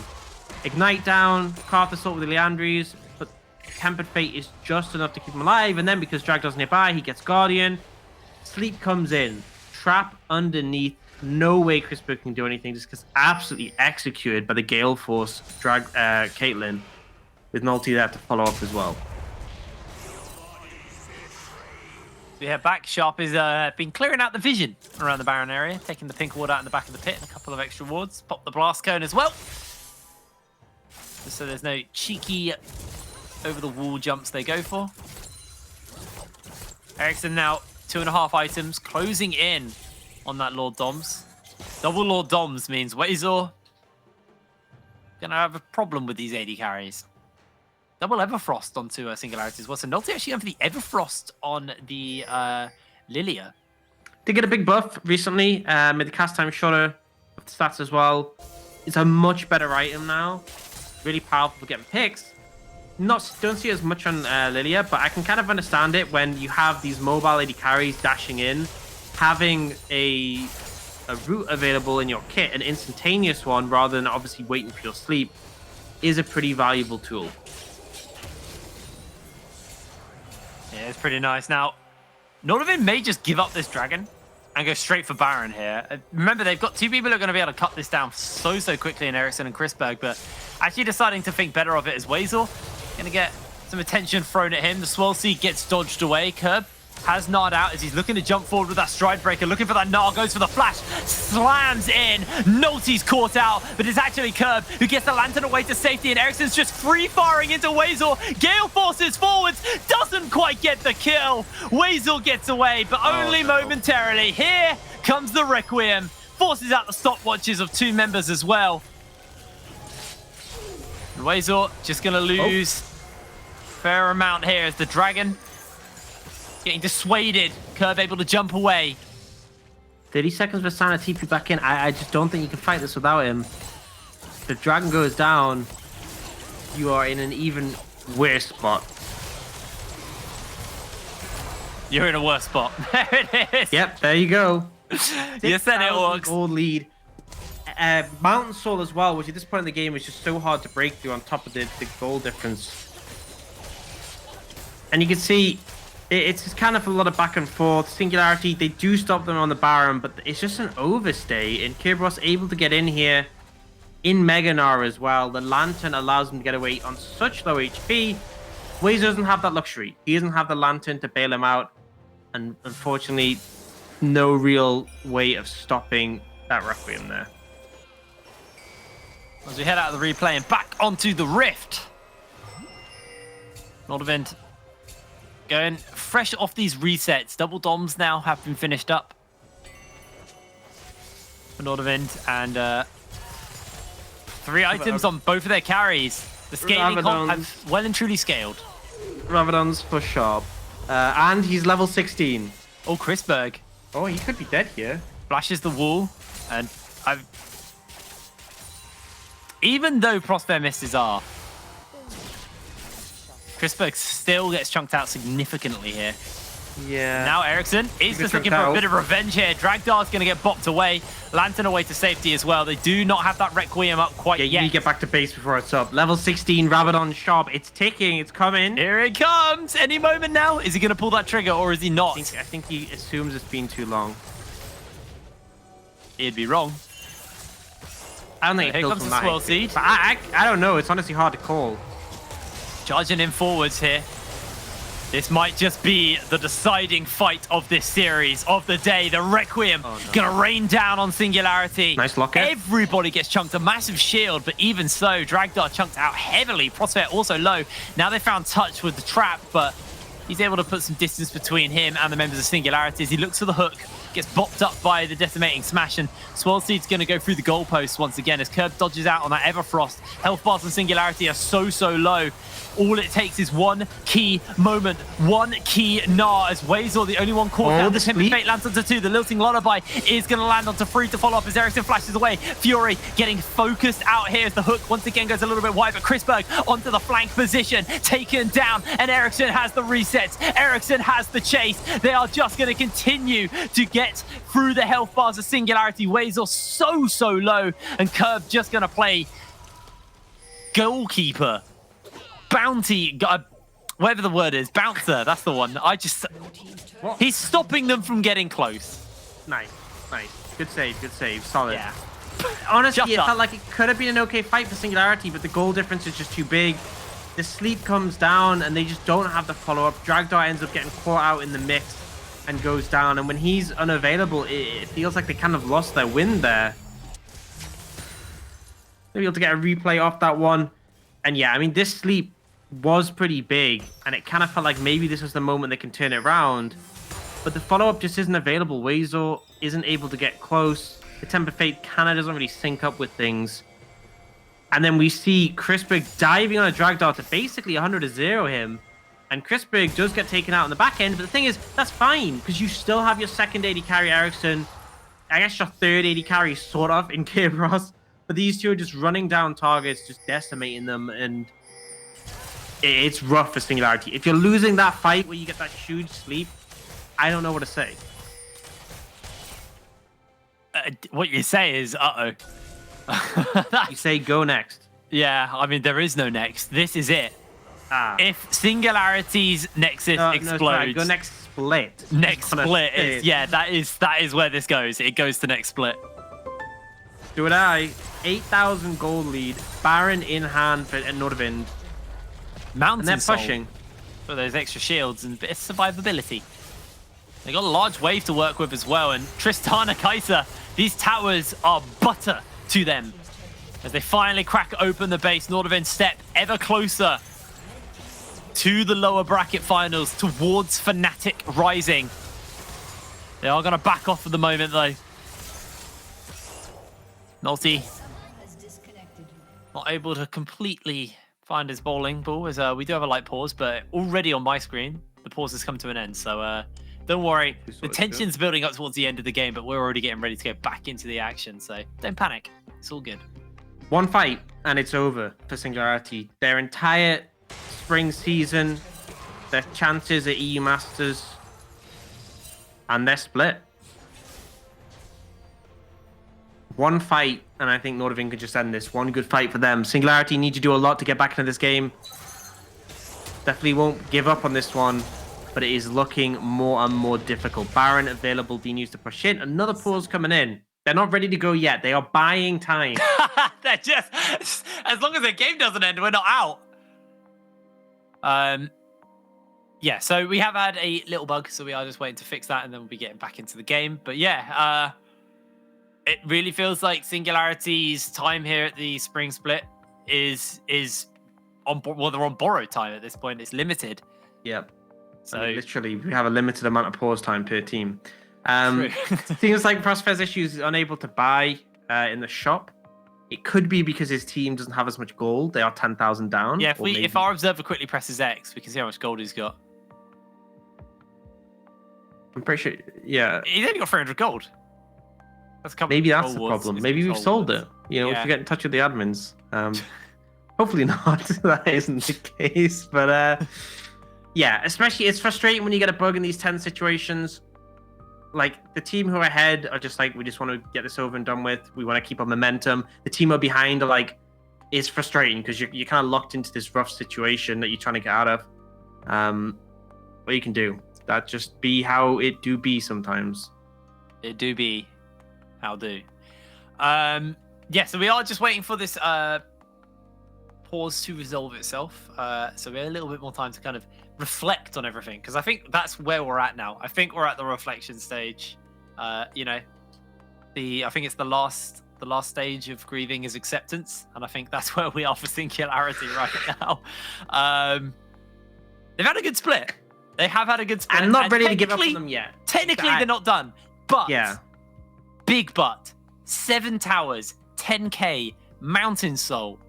Speaker 6: Ignite down, carve the sword with the Leandries, but Tempered Fate is just enough to keep him alive, and then because Drag does nearby, he gets Guardian. Sleep comes in, trap underneath. No way Chrisberg can do anything, just gets absolutely executed by the Gale Force Drag Caitlyn, with an ulti there to follow up as well.
Speaker 5: Yeah, back. Sharp has been clearing out the vision around the Baron area, taking the pink ward out in the back of the pit and a couple of extra wards. Pop the blast cone as well, so there's no cheeky over the wall jumps they go for. Ericsson now 2.5 items, closing in on that Lord Doms. Double Lord Doms means Wazor gonna have a problem with these AD carries. Double Everfrost onto Singularity as well. So Nolty actually going for the Everfrost on the Lilia.
Speaker 6: Did get a big buff recently. Made the cast time shorter of the stats as well. It's a much better item now. Really powerful for getting picks. Don't see as much on Lilia, but I can kind of understand it when you have these mobile AD carries dashing in. Having a route available in your kit, an instantaneous one, rather than obviously waiting for your sleep, is a pretty valuable tool.
Speaker 5: Yeah, it's pretty nice. Now, Nordavind may just give up this dragon and go straight for Baron here. Remember, they've got two people who are going to be able to cut this down so quickly in Ericsson and Chrisberg, but actually deciding to think better of it is Wazor. Going to get some attention thrown at him. The Swirl Seed gets dodged away. Curb has Nard out as he's looking to jump forward with that Stride Breaker, looking for that Nard, goes for the flash, slams in. Nolty's caught out, but it's actually Curb who gets the Lantern away to safety, and Ericsson's just free-firing into Wazor. Gale forces forwards, doesn't quite get the kill. Wazor gets away, but only momentarily. Here comes the Requiem, forces out the stopwatches of two members as well. And Wazor just going to lose fair amount here as the Dragon getting dissuaded. Curb able to jump away.
Speaker 6: 30 seconds for Sana TP back in. I just don't think you can fight this without him. If the dragon goes down, you are in an even worse spot.
Speaker 5: You're in a worse spot. There it is.
Speaker 6: Yep, there you go.
Speaker 5: You said it works.
Speaker 6: Gold lead. Mountain Soul as well, which at this point in the game is just so hard to break through on top of the goal difference. And you can see it's just kind of a lot of back and forth. Singularity, they do stop them on the Baron, but it's just an overstay. And Kerberos able to get in here in Mega Gnar as well. The Lantern allows him to get away on such low HP. Waze doesn't have that luxury. He doesn't have the Lantern to bail him out. And unfortunately, no real way of stopping that Requiem there.
Speaker 5: As we head out of the replay and back onto the Rift. Nordavind going fresh off these resets. Double Doms now have been finished up for Nordavind, and 3 items on both of their carries. The scaling comp have well and truly scaled.
Speaker 6: Ravadon's for Sharp. And he's level 16.
Speaker 5: Oh, Chrisberg
Speaker 6: Oh, he could be dead here.
Speaker 5: flashes the wall, and even though Prosper misses are, Chrisberg still gets chunked out significantly here.
Speaker 6: Yeah.
Speaker 5: Now Ericsson is
Speaker 6: Good
Speaker 5: just looking
Speaker 6: chunk
Speaker 5: for a
Speaker 6: out.
Speaker 5: bit of revenge here. Dragdar's going to get bopped away. Lantern away to safety as well. They do not have that Requiem up quite
Speaker 6: Yeah, you
Speaker 5: yet.
Speaker 6: need to get back to base before it's up. Level 16, Rabadon Shop. It's ticking. It's coming.
Speaker 5: Here it comes. Any moment now. Is he going to pull that trigger or is he not?
Speaker 6: I think he assumes it's been too long.
Speaker 5: He'd be wrong.
Speaker 6: I don't think
Speaker 5: Here
Speaker 6: it kills
Speaker 5: comes
Speaker 6: from
Speaker 5: the
Speaker 6: that.
Speaker 5: Swirl Seed.
Speaker 6: But I don't know. It's honestly hard to call.
Speaker 5: Charging in forwards here. This might just be the deciding fight of this series, of the day. The Requiem gonna rain down on Singularity.
Speaker 6: Nice locker.
Speaker 5: Everybody gets chunked. A massive shield, but even so, Dragdar chunked out heavily. Prospect also low. Now they found touch with the trap, but he's able to put some distance between him and the members of Singularity as he looks for the hook. Gets bopped up by the decimating smash, and Swirl Seed's going to go through the goalpost once again as Curb dodges out on that Everfrost. Health bars and Singularity are so low. All it takes is one key moment, one key gnaw as Wazel, the only one caught down. The Tempered Fate lands onto 2. The Lilting Lullaby is going to land onto 3 to follow up as Ericsson flashes away. Fury getting focused out here as the hook once again goes a little bit wide, but Chrisberg onto the flank position, taken down, and Ericsson has the resets. Ericsson has the chase. They are just going to continue to get through the health bars of Singularity. Wazel so low, and Curb just going to play goalkeeper. Bounty, whatever the word is, bouncer, that's the one. He's stopping them from getting close.
Speaker 6: Nice. Good save. Solid.
Speaker 5: Yeah.
Speaker 6: Honestly,
Speaker 5: Just
Speaker 6: it
Speaker 5: up.
Speaker 6: felt like it could have been an okay fight for Singularity, but the goal difference is just too big. The sleep comes down, and they just don't have the follow-up. Dragdar ends up getting caught out in the mix and goes down, and when he's unavailable, it feels like they kind of lost their win there. Maybe able to get a replay off that one. And yeah, I mean, this sleep was pretty big, and it kind of felt like maybe this was the moment they can turn it around. But the follow-up just isn't available. Wazel isn't able to get close. The Temper Fate kind of doesn't really sync up with things. And then we see Chrisberg diving on a Dragdar to basically 100-0 him. And Chrisberg does get taken out on the back end, but the thing is, that's fine, because you still have your second AD carry, Ericsson. I guess your third AD carry, sort of, in Chaos. But these two are just running down targets, just decimating them, and it's rough for Singularity. If you're losing that fight where you get that huge sleep, I don't know what to say.
Speaker 5: What you say is,
Speaker 6: You say go next.
Speaker 5: Yeah, I mean, there is no next. This is it. If Singularity's Nexus explodes...
Speaker 6: No, go next split.
Speaker 5: Next split is... Yeah, that is where this goes. It goes to next split.
Speaker 6: Do it I. 8,000 gold lead. Baron in hand for Nordavind.
Speaker 5: Mountain
Speaker 6: And they're
Speaker 5: Soul
Speaker 6: pushing.
Speaker 5: for those extra shields and a bit of survivability. They got a large wave to work with as well, and Tristana Kaiser, these towers are butter to them. As they finally crack open the base, Nordavind step ever closer to the lower bracket finals, towards Fnatic Rising. They are going to back off for the moment, though. Nolty not able to completely find his bowling ball, as we do have a light pause, but already on my screen, the pause has come to an end. So don't worry, the tension's building up towards the end of the game, but we're already getting ready to go back into the action. So don't panic, it's all good.
Speaker 6: One fight, and it's over for Singularity. Their entire spring season, their chances at EU Masters, and they're split. One fight, and I think Nordavind could just end this. One good fight for them. Singularity need to do a lot to get back into this game. Definitely won't give up on this one, but it is looking more and more difficult. Baron available, Dean used to push in. Another pause coming in. They're not ready to go yet. They are buying time.
Speaker 5: They're just, as long as the game doesn't end, we're not out. Yeah, so we have had a little bug, so we are just waiting to fix that, and then we'll be getting back into the game. But yeah, it really feels like Singularity's time here at the spring split is on, well, they're on borrowed time at this point. It's limited.
Speaker 6: Yep.
Speaker 5: So
Speaker 6: I mean, literally, we have a limited amount of pause time per team.
Speaker 5: True.
Speaker 6: Seems like Prosper's issues is unable to buy in the shop. It could be because his team doesn't have as much gold. They are 10,000 down.
Speaker 5: yeah,
Speaker 6: or
Speaker 5: if our observer quickly presses X, we can see how much gold he's got.
Speaker 6: I'm pretty sure. Yeah.
Speaker 5: He's only got 300 gold. That's a couple
Speaker 6: Maybe
Speaker 5: of
Speaker 6: that's the
Speaker 5: gold wards,
Speaker 6: problem.
Speaker 5: it's
Speaker 6: Maybe we've
Speaker 5: gold
Speaker 6: sold
Speaker 5: wards.
Speaker 6: it. You know, if
Speaker 5: Yeah.
Speaker 6: you get in touch with the admins. Hopefully not. That isn't the case. But yeah, especially it's frustrating when you get a bug in these 10 situations. Like the team who are ahead are just like, we just want to get this over and done with. We want to keep our momentum. The team who are behind are like, it's frustrating because you're kind of locked into this rough situation that you're trying to get out of. What you can do, that just be how it do be sometimes.
Speaker 5: It do be how do. Yeah, so we are just waiting for this pause to resolve itself. So we have a little bit more time to kind of reflect on everything, because I think that's where we're at now. I think we're at the reflection stage. You know, I think it's the last stage of grieving is acceptance, and I think that's where we are for Singularity right now. They've had a good split. They have had a good split.
Speaker 6: I'm not ready to give up on them yet.
Speaker 5: Technically, they're not done. But
Speaker 6: Yeah.
Speaker 5: big but 7 towers, 10k, Mountain Soul.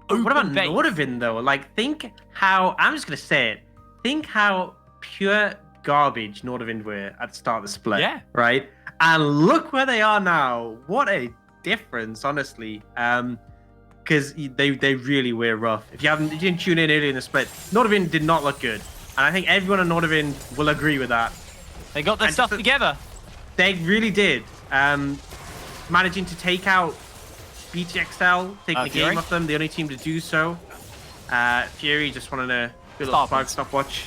Speaker 6: What about
Speaker 5: open base.
Speaker 6: Nordavind though? Like, think how I'm just gonna say it. Think how pure garbage Nordavind were at the start of the split.
Speaker 5: Yeah.
Speaker 6: Right. And look where they are now. What a difference, honestly. Because they really were rough. If you didn't tune in earlier in the split, Nordavind did not look good, and I think everyone on Nordavind will agree with that.
Speaker 5: They got their
Speaker 6: And
Speaker 5: stuff
Speaker 6: just-
Speaker 5: together.
Speaker 6: They really did. Managing to take out BTXL, taking the
Speaker 5: Fury?
Speaker 6: game off them, the only team to do so. Fury just wanted to do a little stopwatch.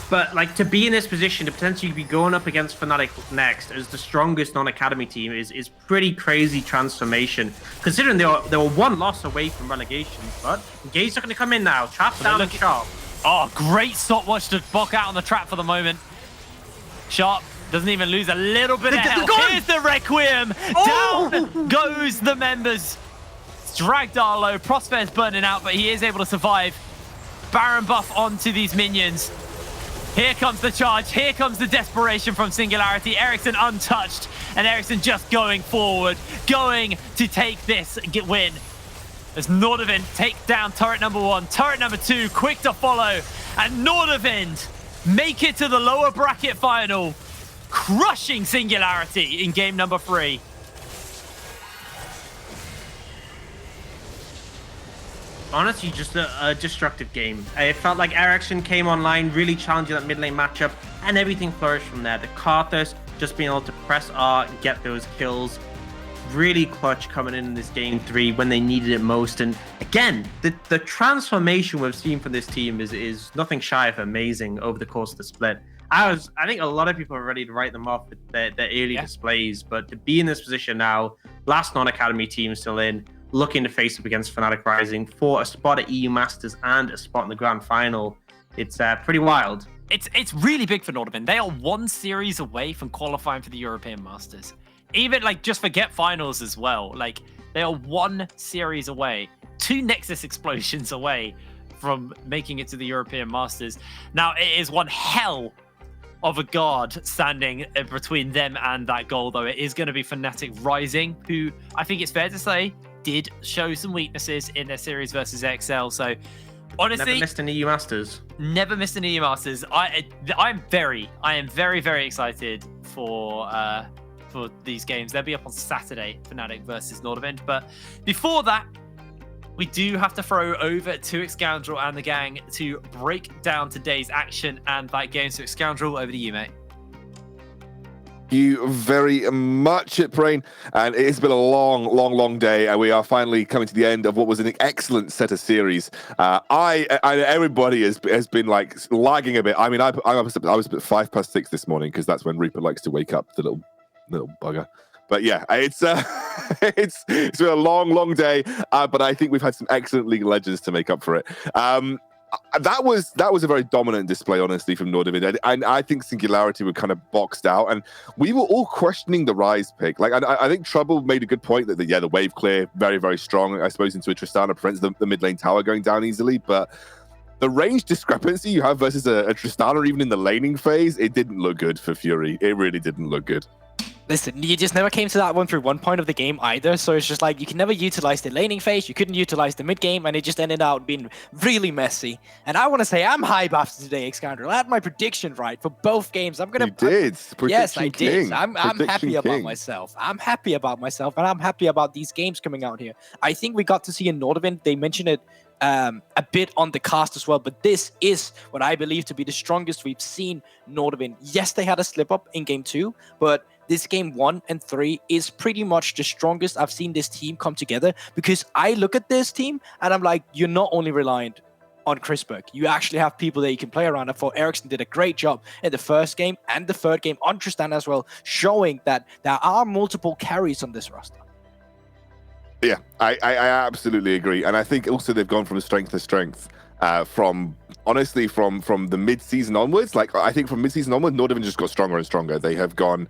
Speaker 6: But like, to be in this position to potentially be going up against Fnatic next as the strongest non-academy team is pretty crazy transformation. Considering they were one loss away from relegation, but Engage are going to come in now, trap down and Sharp.
Speaker 5: Oh, great stopwatch to block out on the trap for the moment. Sharp doesn't even lose a little bit of
Speaker 6: They're
Speaker 5: health.
Speaker 6: gone!
Speaker 5: Here's the Requiem.
Speaker 6: Oh!
Speaker 5: Down goes the members. Dragged Arlo. Prosper's burning out, but he is able to survive. Baron buff onto these minions. Here comes the charge. Here comes the desperation from Singularity. Ericsson untouched, and Ericsson just going forward, going to take this win. As Nordavind take down turret number 1, turret number 2, quick to follow, and Nordavind make it to the lower bracket final, crushing Singularity in game number 3.
Speaker 6: Honestly, just a destructive game. It felt like Ericsson came online, really challenging that mid lane matchup, and everything flourished from there. The Karthus just being able to press R and get those kills. Really clutch coming in this game 3 when they needed it most. And again, the transformation we've seen from this team is nothing shy of amazing over the course of the split. I think a lot of people are ready to write them off with their early displays, but to be in this position now, last non-academy team still in, looking to face up against Fnatic Rising for a spot at EU Masters and a spot in the Grand Final, it's pretty wild.
Speaker 5: It's really big for Nordavind. They are 1 series away from qualifying for the European Masters. Even like, just forget finals as well. Like, they are 1 series away, 2 Nexus explosions away from making it to the European Masters. Now, it is one hell of a guard standing between them and that goal, though. It is going to be Fnatic Rising, who I think it's fair to say did show some weaknesses in their series versus XL. So honestly,
Speaker 6: Never missed an EU Masters.
Speaker 5: Never missed an EU Masters. I am very, very excited for these games. They'll be up on Saturday, Fnatic versus Nordavind. But before that, we do have to throw over to Xscoundrel and the gang to break down today's action and that game. So Xscoundrel, over to you, mate.
Speaker 1: Thank you very much, Brain. And it's been a long day, and we are finally coming to the end of what was an excellent set of series. Everybody has been like lagging a bit. I mean, I was at 6:05 this morning because that's when Rupert likes to wake up, the little bugger. But yeah, it's been a long day, but I think we've had some excellent League of Legends to make up for it. That was a very dominant display, honestly, from Nordavind, and I think Singularity were kind of boxed out, and we were all questioning the Rise pick. Like, I think Trouble made a good point that the wave clear, very, very strong, I suppose, into a Tristana prevents the mid lane tower going down easily, but the range discrepancy you have versus a Tristana, even in the laning phase, it didn't look good for Fury. It really didn't look good.
Speaker 2: Listen, you just never came to that one through one point of the game either, so it's just like you can never utilize the laning phase, you couldn't utilize the mid game, and it just ended out being really messy. And I want to say I'm hype after today, Xcander. I had my prediction right for both games. I'm gonna.
Speaker 1: You did.
Speaker 2: Yes, I
Speaker 1: Prediction king.
Speaker 2: did. I'm
Speaker 1: Prediction
Speaker 2: happy about
Speaker 1: king.
Speaker 2: myself. I'm happy about myself, and I'm happy about these games coming out here. I think we got to see in Nordavind. They mentioned it a bit on the cast as well, but this is what I believe to be the strongest we've seen Nordavind. Yes, they had a slip up in game 2, but this game 1 and 3 is pretty much the strongest I've seen this team come together, because I look at this team and I'm like, you're not only reliant on Chrisberg, you actually have people that you can play around. I thought Ericsson did a great job in the first game and the third game on Tristan as well, showing that there are multiple carries on this roster.
Speaker 1: Yeah, I absolutely agree. And I think also they've gone from strength to strength. From the mid-season onwards, like I think from mid-season onwards, Nordavind just got stronger and stronger. They have gone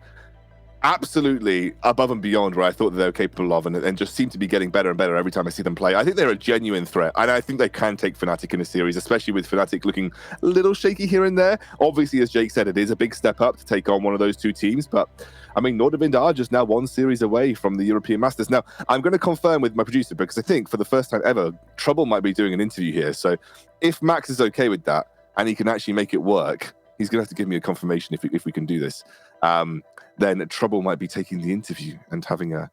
Speaker 1: absolutely above and beyond where I thought they were capable of, and just seem to be getting better and better every time I see them play. I think they're a genuine threat, and I think they can take Fnatic in a series, especially with Fnatic looking a little shaky here and there. Obviously, as Jake said, it is a big step up to take on one of those two teams, but I mean, Nordavind are just now one series away from the European Masters. Now, I'm going to confirm with my producer, because I think for the first time ever, Trouble might be doing an interview here. So if Max is okay with that, and he can actually make it work, he's going to have to give me a confirmation if we can do this. Then Trouble might be taking the interview and having a...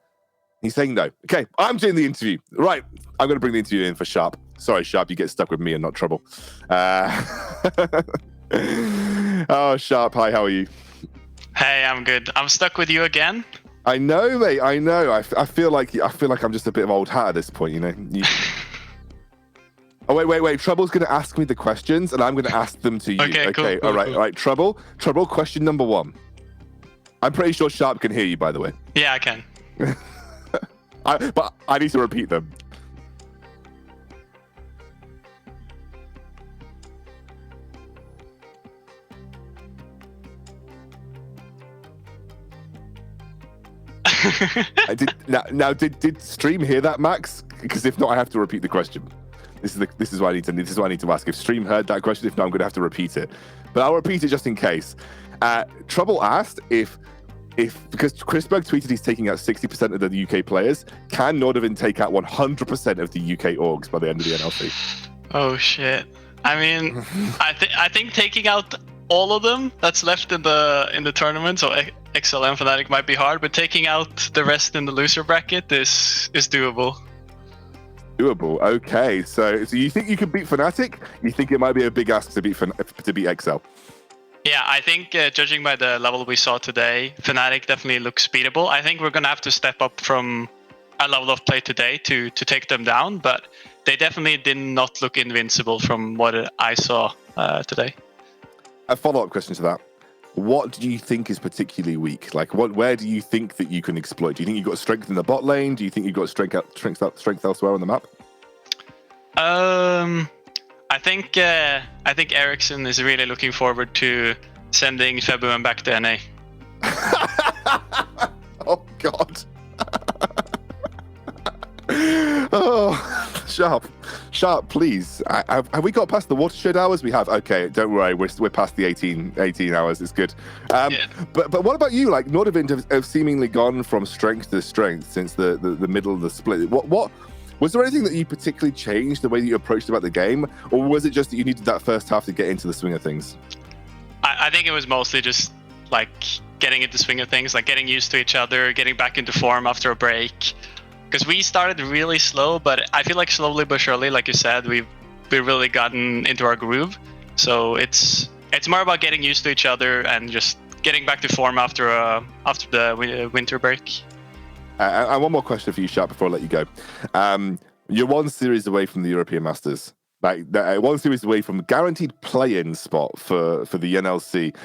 Speaker 1: He's saying no. Okay, I'm doing the interview. Right, I'm going to bring the interview in for Sharp. Sorry, Sharp, you get stuck with me and not Trouble. Oh, Sharp, hi, how are you?
Speaker 9: Hey, I'm good. I'm stuck with you again.
Speaker 1: I know, mate. I know. I feel like I'm just a bit of old hat at this point. You know. Oh wait. Trouble's going to ask me the questions, and I'm going to ask them to you.
Speaker 9: Okay, cool,
Speaker 1: all right. Trouble. Question number 1. I'm pretty sure Sharp can hear you, by the way.
Speaker 9: Yeah, I can.
Speaker 1: But I need to repeat them. Did Stream hear that, Max? Because if not, I have to repeat the question. This is what I need to ask. If Stream heard that question, if not, I'm going to have to repeat it. But I'll repeat it just in case. Trouble asked if because Chrisberg tweeted he's taking out 60% of the UK players, can Nordavind take out 100% of the UK orgs by the end of the NLC?
Speaker 9: Oh shit. I mean, I think taking out all of them that's left in the tournament, so XL and Fnatic might be hard, but taking out the rest in the loser bracket is doable.
Speaker 1: Doable. Okay, so you think you could beat Fnatic? You think it might be a big ask to beat XL?
Speaker 9: Yeah, I think judging by the level we saw today, Fnatic definitely looks beatable. I think we're gonna have to step up from our level of play today to take them down, but they definitely did not look invincible from what I saw today.
Speaker 1: A follow-up question to that. What do you think is particularly weak? Like, where do you think that you can exploit? Do you think you've got strength in the bot lane? Do you think you've got strength elsewhere on the map?
Speaker 9: I think Ericsson is really looking forward to sending February back to NA.
Speaker 1: Oh God. Oh, Sharp, please. Have we got past the watershed hours? We have. Okay, don't worry. We're past the 18 hours. It's good.
Speaker 9: Yeah.
Speaker 1: But what about you? Like, Nordavind have seemingly gone from strength to strength since the middle of the split. What was there anything that you particularly changed the way that you approached about the game, or was it just that you needed that first half to get into the swing of things?
Speaker 9: I think it was mostly just like getting into the swing of things, like getting used to each other, getting back into form after a break. Because we started really slow, but I feel like slowly but surely, like you said, we've really gotten into our groove. So it's more about getting used to each other and just getting back to form after the winter break.
Speaker 1: And one more question for you, Sharp, before I let you go. You're one series away from the European Masters, like one series away from guaranteed play-in spot for the NLC.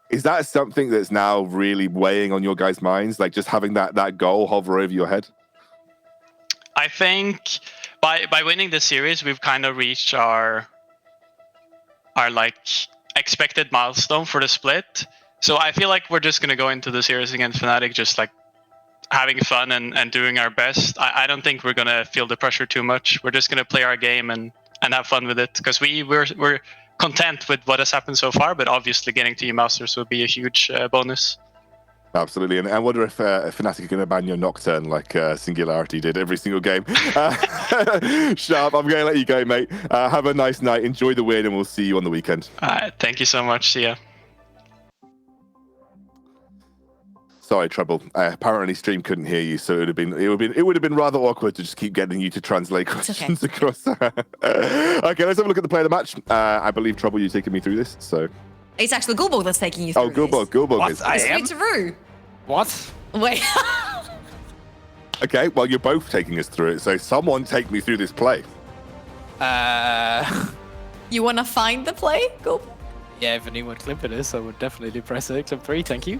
Speaker 1: Is that something that's now really weighing on your guys' minds, like just having that goal hover over your head?
Speaker 9: I think by winning the series, we've kind of reached our like expected milestone for the split. So I feel like we're just gonna go into the series against Fnatic just like having fun and doing our best. I don't think we're gonna feel the pressure too much. We're just gonna play our game and have fun with it, because we're content with what has happened so far. But obviously, getting to E Masters would be a huge bonus.
Speaker 1: Absolutely, and I wonder if Fnatic are going to ban your Nocturne like Singularity did every single game. Sharp, I'm going to let you go, mate. Have a nice night, enjoy the win, and we'll see you on the weekend.
Speaker 9: Thank you so much. See ya.
Speaker 1: Sorry, Trouble. Apparently, stream couldn't hear you, so it would have been rather awkward to just keep getting you to translate questions across. Okay, let's have a look at the play of the match. I believe Trouble, you're taking me through this, so.
Speaker 3: It's actually Gulbog that's taking you through.
Speaker 1: Oh, Gulbog is.
Speaker 2: I am?
Speaker 3: Switcheroo.
Speaker 2: What?
Speaker 3: Wait.
Speaker 1: Okay, well, you're both taking us through it, so someone take me through this play.
Speaker 3: You want to find the play, Gulbog?
Speaker 2: Yeah, if anyone clip it is, I would definitely press it. Clip 3, thank you.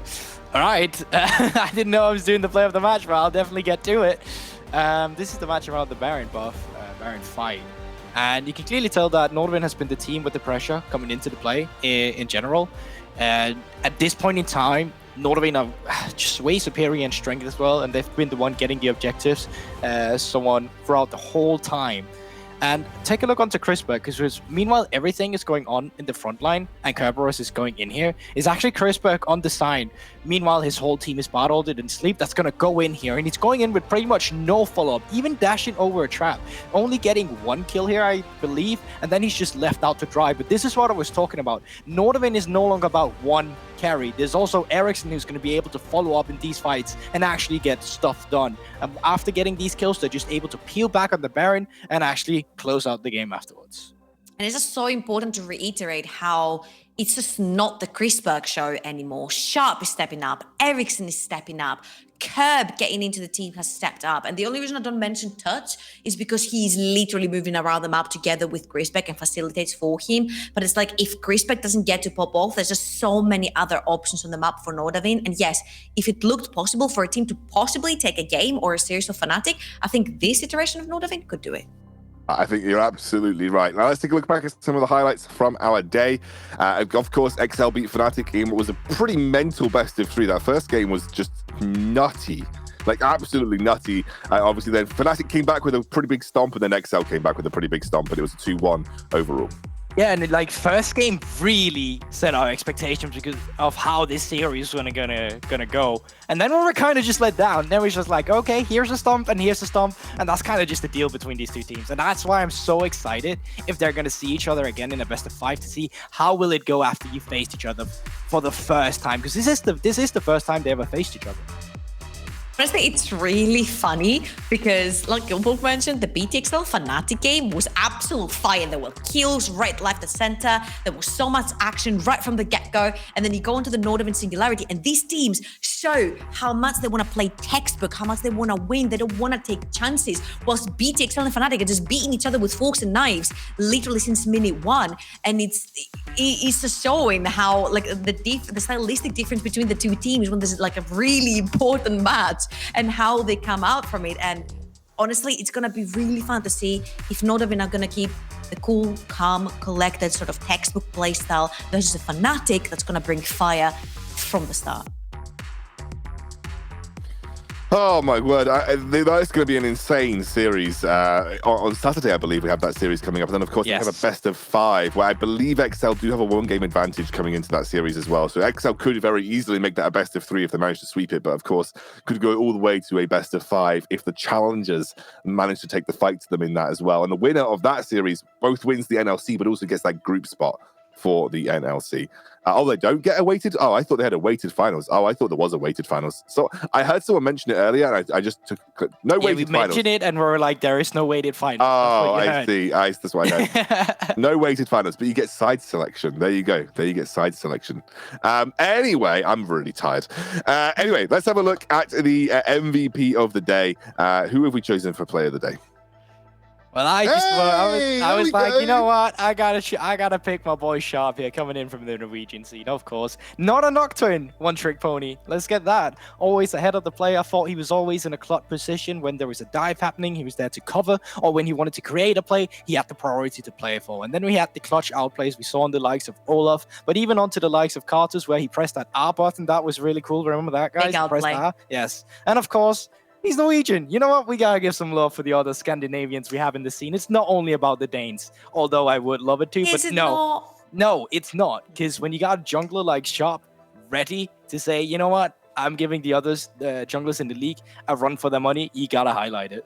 Speaker 2: All right. I didn't know I was doing the play of the match, but I'll definitely get to it. This is the match around the Baron buff, Baron fight. And you can clearly tell that Nordavind has been the team with the pressure coming into the play in general. And at this point in time, Nordavind are just way superior in strength as well, and they've been the one getting the objectives, someone throughout the whole time. And take a look onto Crispberg, because meanwhile everything is going on in the front line and Kerberos is going in here, is actually Crispberg on the side. Meanwhile, his whole team is bottled in sleep. That's going to go in here, and he's going in with pretty much no follow-up, even dashing over a trap. Only getting 1 kill here, I believe, and then he's just left out to dry. But this is what I was talking about. Nordavind is no longer about one carry. There's also Ericsson who's going to be able to follow up in these fights and actually get stuff done. And after getting these kills, they're just able to peel back on the Baron and actually close out the game afterwards.
Speaker 3: And it's just so important to reiterate how it's just not the Crispberg show anymore. Sharp is stepping up. Ericsson is stepping up. Curb getting into the team has stepped up. And the only reason I don't mention Touch is because he's literally moving around the map together with Crispberg and facilitates for him. But it's like, if Crispberg doesn't get to pop off, there's just so many other options on the map for Nordavind. And yes, if it looked possible for a team to possibly take a game or a series of Fnatic, I think this iteration of Nordavind could do it.
Speaker 1: I think you're absolutely right. Now let's take a look back at some of the highlights from our day. Of course, XL beat Fnatic in what was a pretty mental best of 3. That first game was just nutty, like absolutely nutty. Obviously, then Fnatic came back with a pretty big stomp, and then XL came back with a pretty big stomp, and it was a 2-1 overall.
Speaker 2: Yeah, and like first game really set our expectations because of how this series was gonna go. And then we were kind of just let down. Then we was just like, okay, here's a stomp and here's a stomp, and that's kind of just the deal between these two teams. And that's why I'm so excited if they're gonna see each other again in a best of 5 to see how will it go after you faced each other for the first time, because this is the first time they ever faced each other.
Speaker 3: Honestly, it's really funny because, like Gilbert mentioned, the BTXL Fnatic game was absolute fire. There were kills right, left, and center. There was so much action right from the get-go. And then you go into the Nordavind Singularity, and these teams show how much they want to play textbook, how much they want to win. They don't want to take chances. Whilst BTXL and Fnatic are just beating each other with forks and knives, literally since minute 1. And it's just showing how, like, the stylistic difference between the two teams when there's like a really important match, and how they come out from it. And honestly, it's gonna be really fun to see if Nordavind are gonna keep the cool, calm, collected sort of textbook play style versus a Fnatic that's gonna bring fire from the start.
Speaker 1: Oh my word, that's going to be an insane series. On Saturday, I believe we have that series coming up. And then, of course, we have a best of 5, where I believe XL do have a 1-game advantage coming into that series as well. So XL could very easily make that a best of 3 if they manage to sweep it. But, of course, could go all the way to a best of 5 if the challengers manage to take the fight to them in that as well. And the winner of that series both wins the NLC, but also gets that group spot for the NLC. They don't get a weighted? Oh, I thought they had a weighted finals. Oh, I thought there was a weighted finals. So I heard someone mention it earlier, and I just took no weighted finals.
Speaker 2: We mentioned it, and we're like, there is no weighted finals.
Speaker 1: Oh, I see. That's what I know. No weighted finals, but you get side selection. There you go. There you get side selection. Anyway, I'm really tired. Anyway, let's have a look at the MVP of the day. Who have we chosen for player of the day?
Speaker 2: Well, I was like, you know what? I gotta pick my boy Sharp here, coming in from the Norwegian scene, of course. Not a Nocturne, one-trick pony. Let's get that. Always ahead of the play. I thought he was always in a clutch position. When there was a dive happening, he was there to cover. Or when he wanted to create a play, he had the priority to play it for. And then we had the clutch outplays we saw on the likes of Olaf, but even onto the likes of Cartus, where he pressed that R button. That was really cool. Remember that, guys?
Speaker 3: Big outplay.
Speaker 2: R. Yes. And of course, he's Norwegian. You know what? We gotta give some love for the other Scandinavians we have in the scene. It's not only about the Danes, although I would love it too. But no, it's not. Because when you got a jungler like Sharp ready to say, you know what? I'm giving the others, junglers in the league, a run for their money. You gotta highlight it.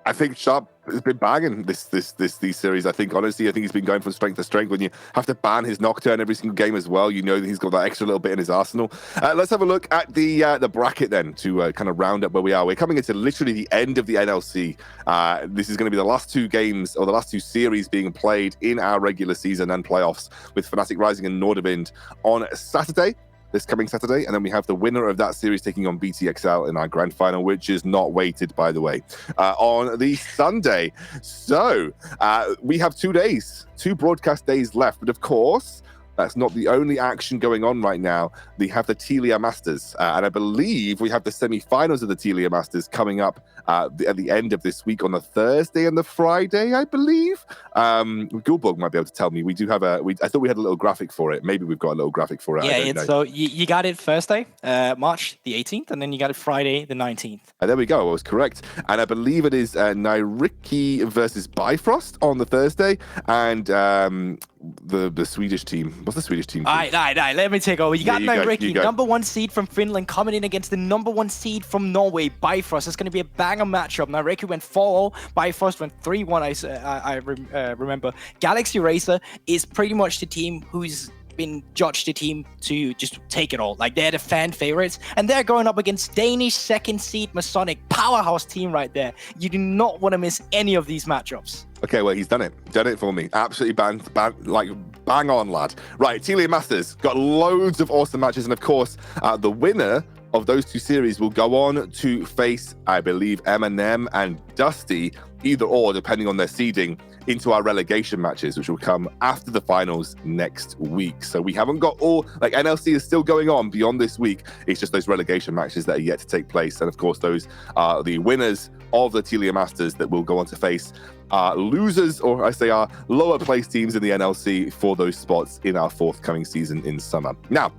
Speaker 1: I think Sharp has been banging these series. I think honestly, I think he's been going from strength to strength. When you have to ban his Nocturne every single game as well, you know that he's got that extra little bit in his arsenal. Let's have a look at the bracket then to kind of round up where we are. We're coming into literally the end of the NLC. This is going to be the last two games or the last two series being played in our regular season and playoffs, with Fnatic Rising and Nordavind on Saturday. This coming Saturday, and then we have the winner of that series taking on BTXL in our grand final, which is not weighted, by the way, on the Sunday. So we have 2 days, 2 broadcast days left, but of course, that's not the only action going on right now. We have the Telia Masters, and I believe we have the semi-finals of the Telia Masters coming up at the end of this week on the Thursday and the Friday, I believe. Gulbog might be able to tell me. We do have I thought we had a little graphic for it. Maybe we've got a little graphic for it. I don't know.
Speaker 2: So you got it Thursday, March the 18th, and then you got it Friday the 19th.
Speaker 1: There we go. I was correct. And I believe it is Nairiki versus Bifrost on the Thursday, and the Swedish team. What's the Swedish team?
Speaker 2: All right. Let me take over. You got Nairiki,
Speaker 1: you go.
Speaker 2: number 1 seed from Finland, coming in against the number 1 seed from Norway, Bifrost. It's going to be a banger matchup. Nairiki went 4-0. Bifrost went 3-1. I remember. Galaxy Racer is pretty much the team who's been judged the team to just take it all. Like, they're the fan favorites, and they're going up against Danish 2nd seed Masonic, powerhouse team right there. You do not want to miss any of these matchups.
Speaker 1: Okay, well, he's done it for me. Absolutely bang on, lad. Right, Telia Masters got loads of awesome matches, and of course, the winner of those 2 series will go on to face, I believe, Eminem and Dusty, either or, depending on their seeding, into our relegation matches, which will come after the finals next week. So we haven't got all, like, NLC is still going on beyond this week. It's just those relegation matches that are yet to take place. And of course, those are the winners of the Telia Masters that will go on to face losers, or I say our lower place teams in the NLC for those spots in our forthcoming season in summer. Now,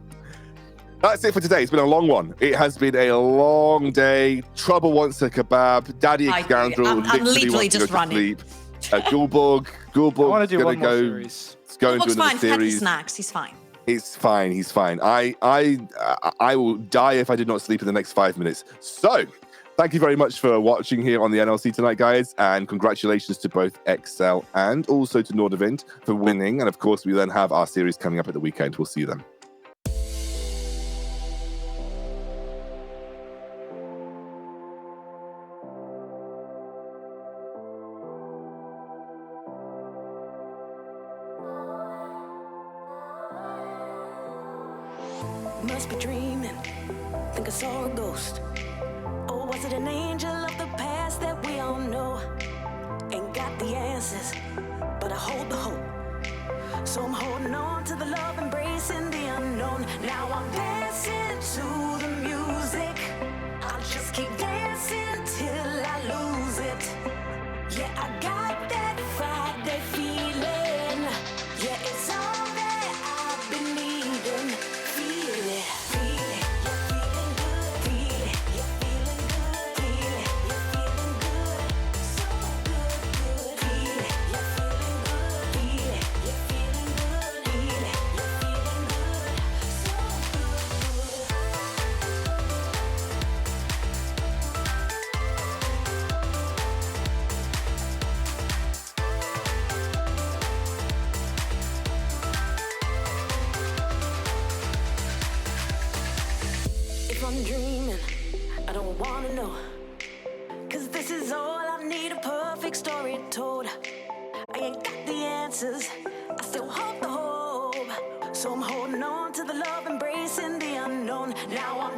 Speaker 1: that's it for today. It's been a long one. It has been a long day. Trouble wants a kebab. Daddy Scoundrel
Speaker 3: I'm literally
Speaker 1: wants to
Speaker 3: just
Speaker 1: go to
Speaker 3: running.
Speaker 1: sleep. Gulbog
Speaker 2: I want to do
Speaker 1: gonna
Speaker 2: one more
Speaker 1: go.
Speaker 2: series.
Speaker 1: It's going to
Speaker 3: Looks
Speaker 1: another
Speaker 3: fine. Had his
Speaker 1: series.
Speaker 3: snacks. He's fine.
Speaker 1: He's fine. I will die if I did not sleep in the next 5 minutes. So, thank you very much for watching here on the NLC tonight, guys, and congratulations to both XL and also to Nordavind for winning. And of course, we then have our series coming up at the weekend. We'll see you then.
Speaker 7: Must be dreaming, think I saw a ghost. Or was it an angel of the past that we all know? Ain't got the answers, but I hold the hope. So I'm holding on to the love, embracing the unknown. Now I'm dancing to the music. I'll just keep dancing till I lose it. Yeah, I got that Friday feeling. Yeah, it's all that I've been needing. Feel it, you're feeling good. Feel it, you're feeling good. Feel it, you're feeling good. So good. Feel it, you're feeling good. Feel it, you're feeling good. Feel it, you're feeling good. So good. If I'm dreaming, I don't wanna know. 'Cause this is all I need, a perfect story told. I ain't got the answers, I still hold the hope. So I'm holding on to the love, embracing the unknown. Now I'm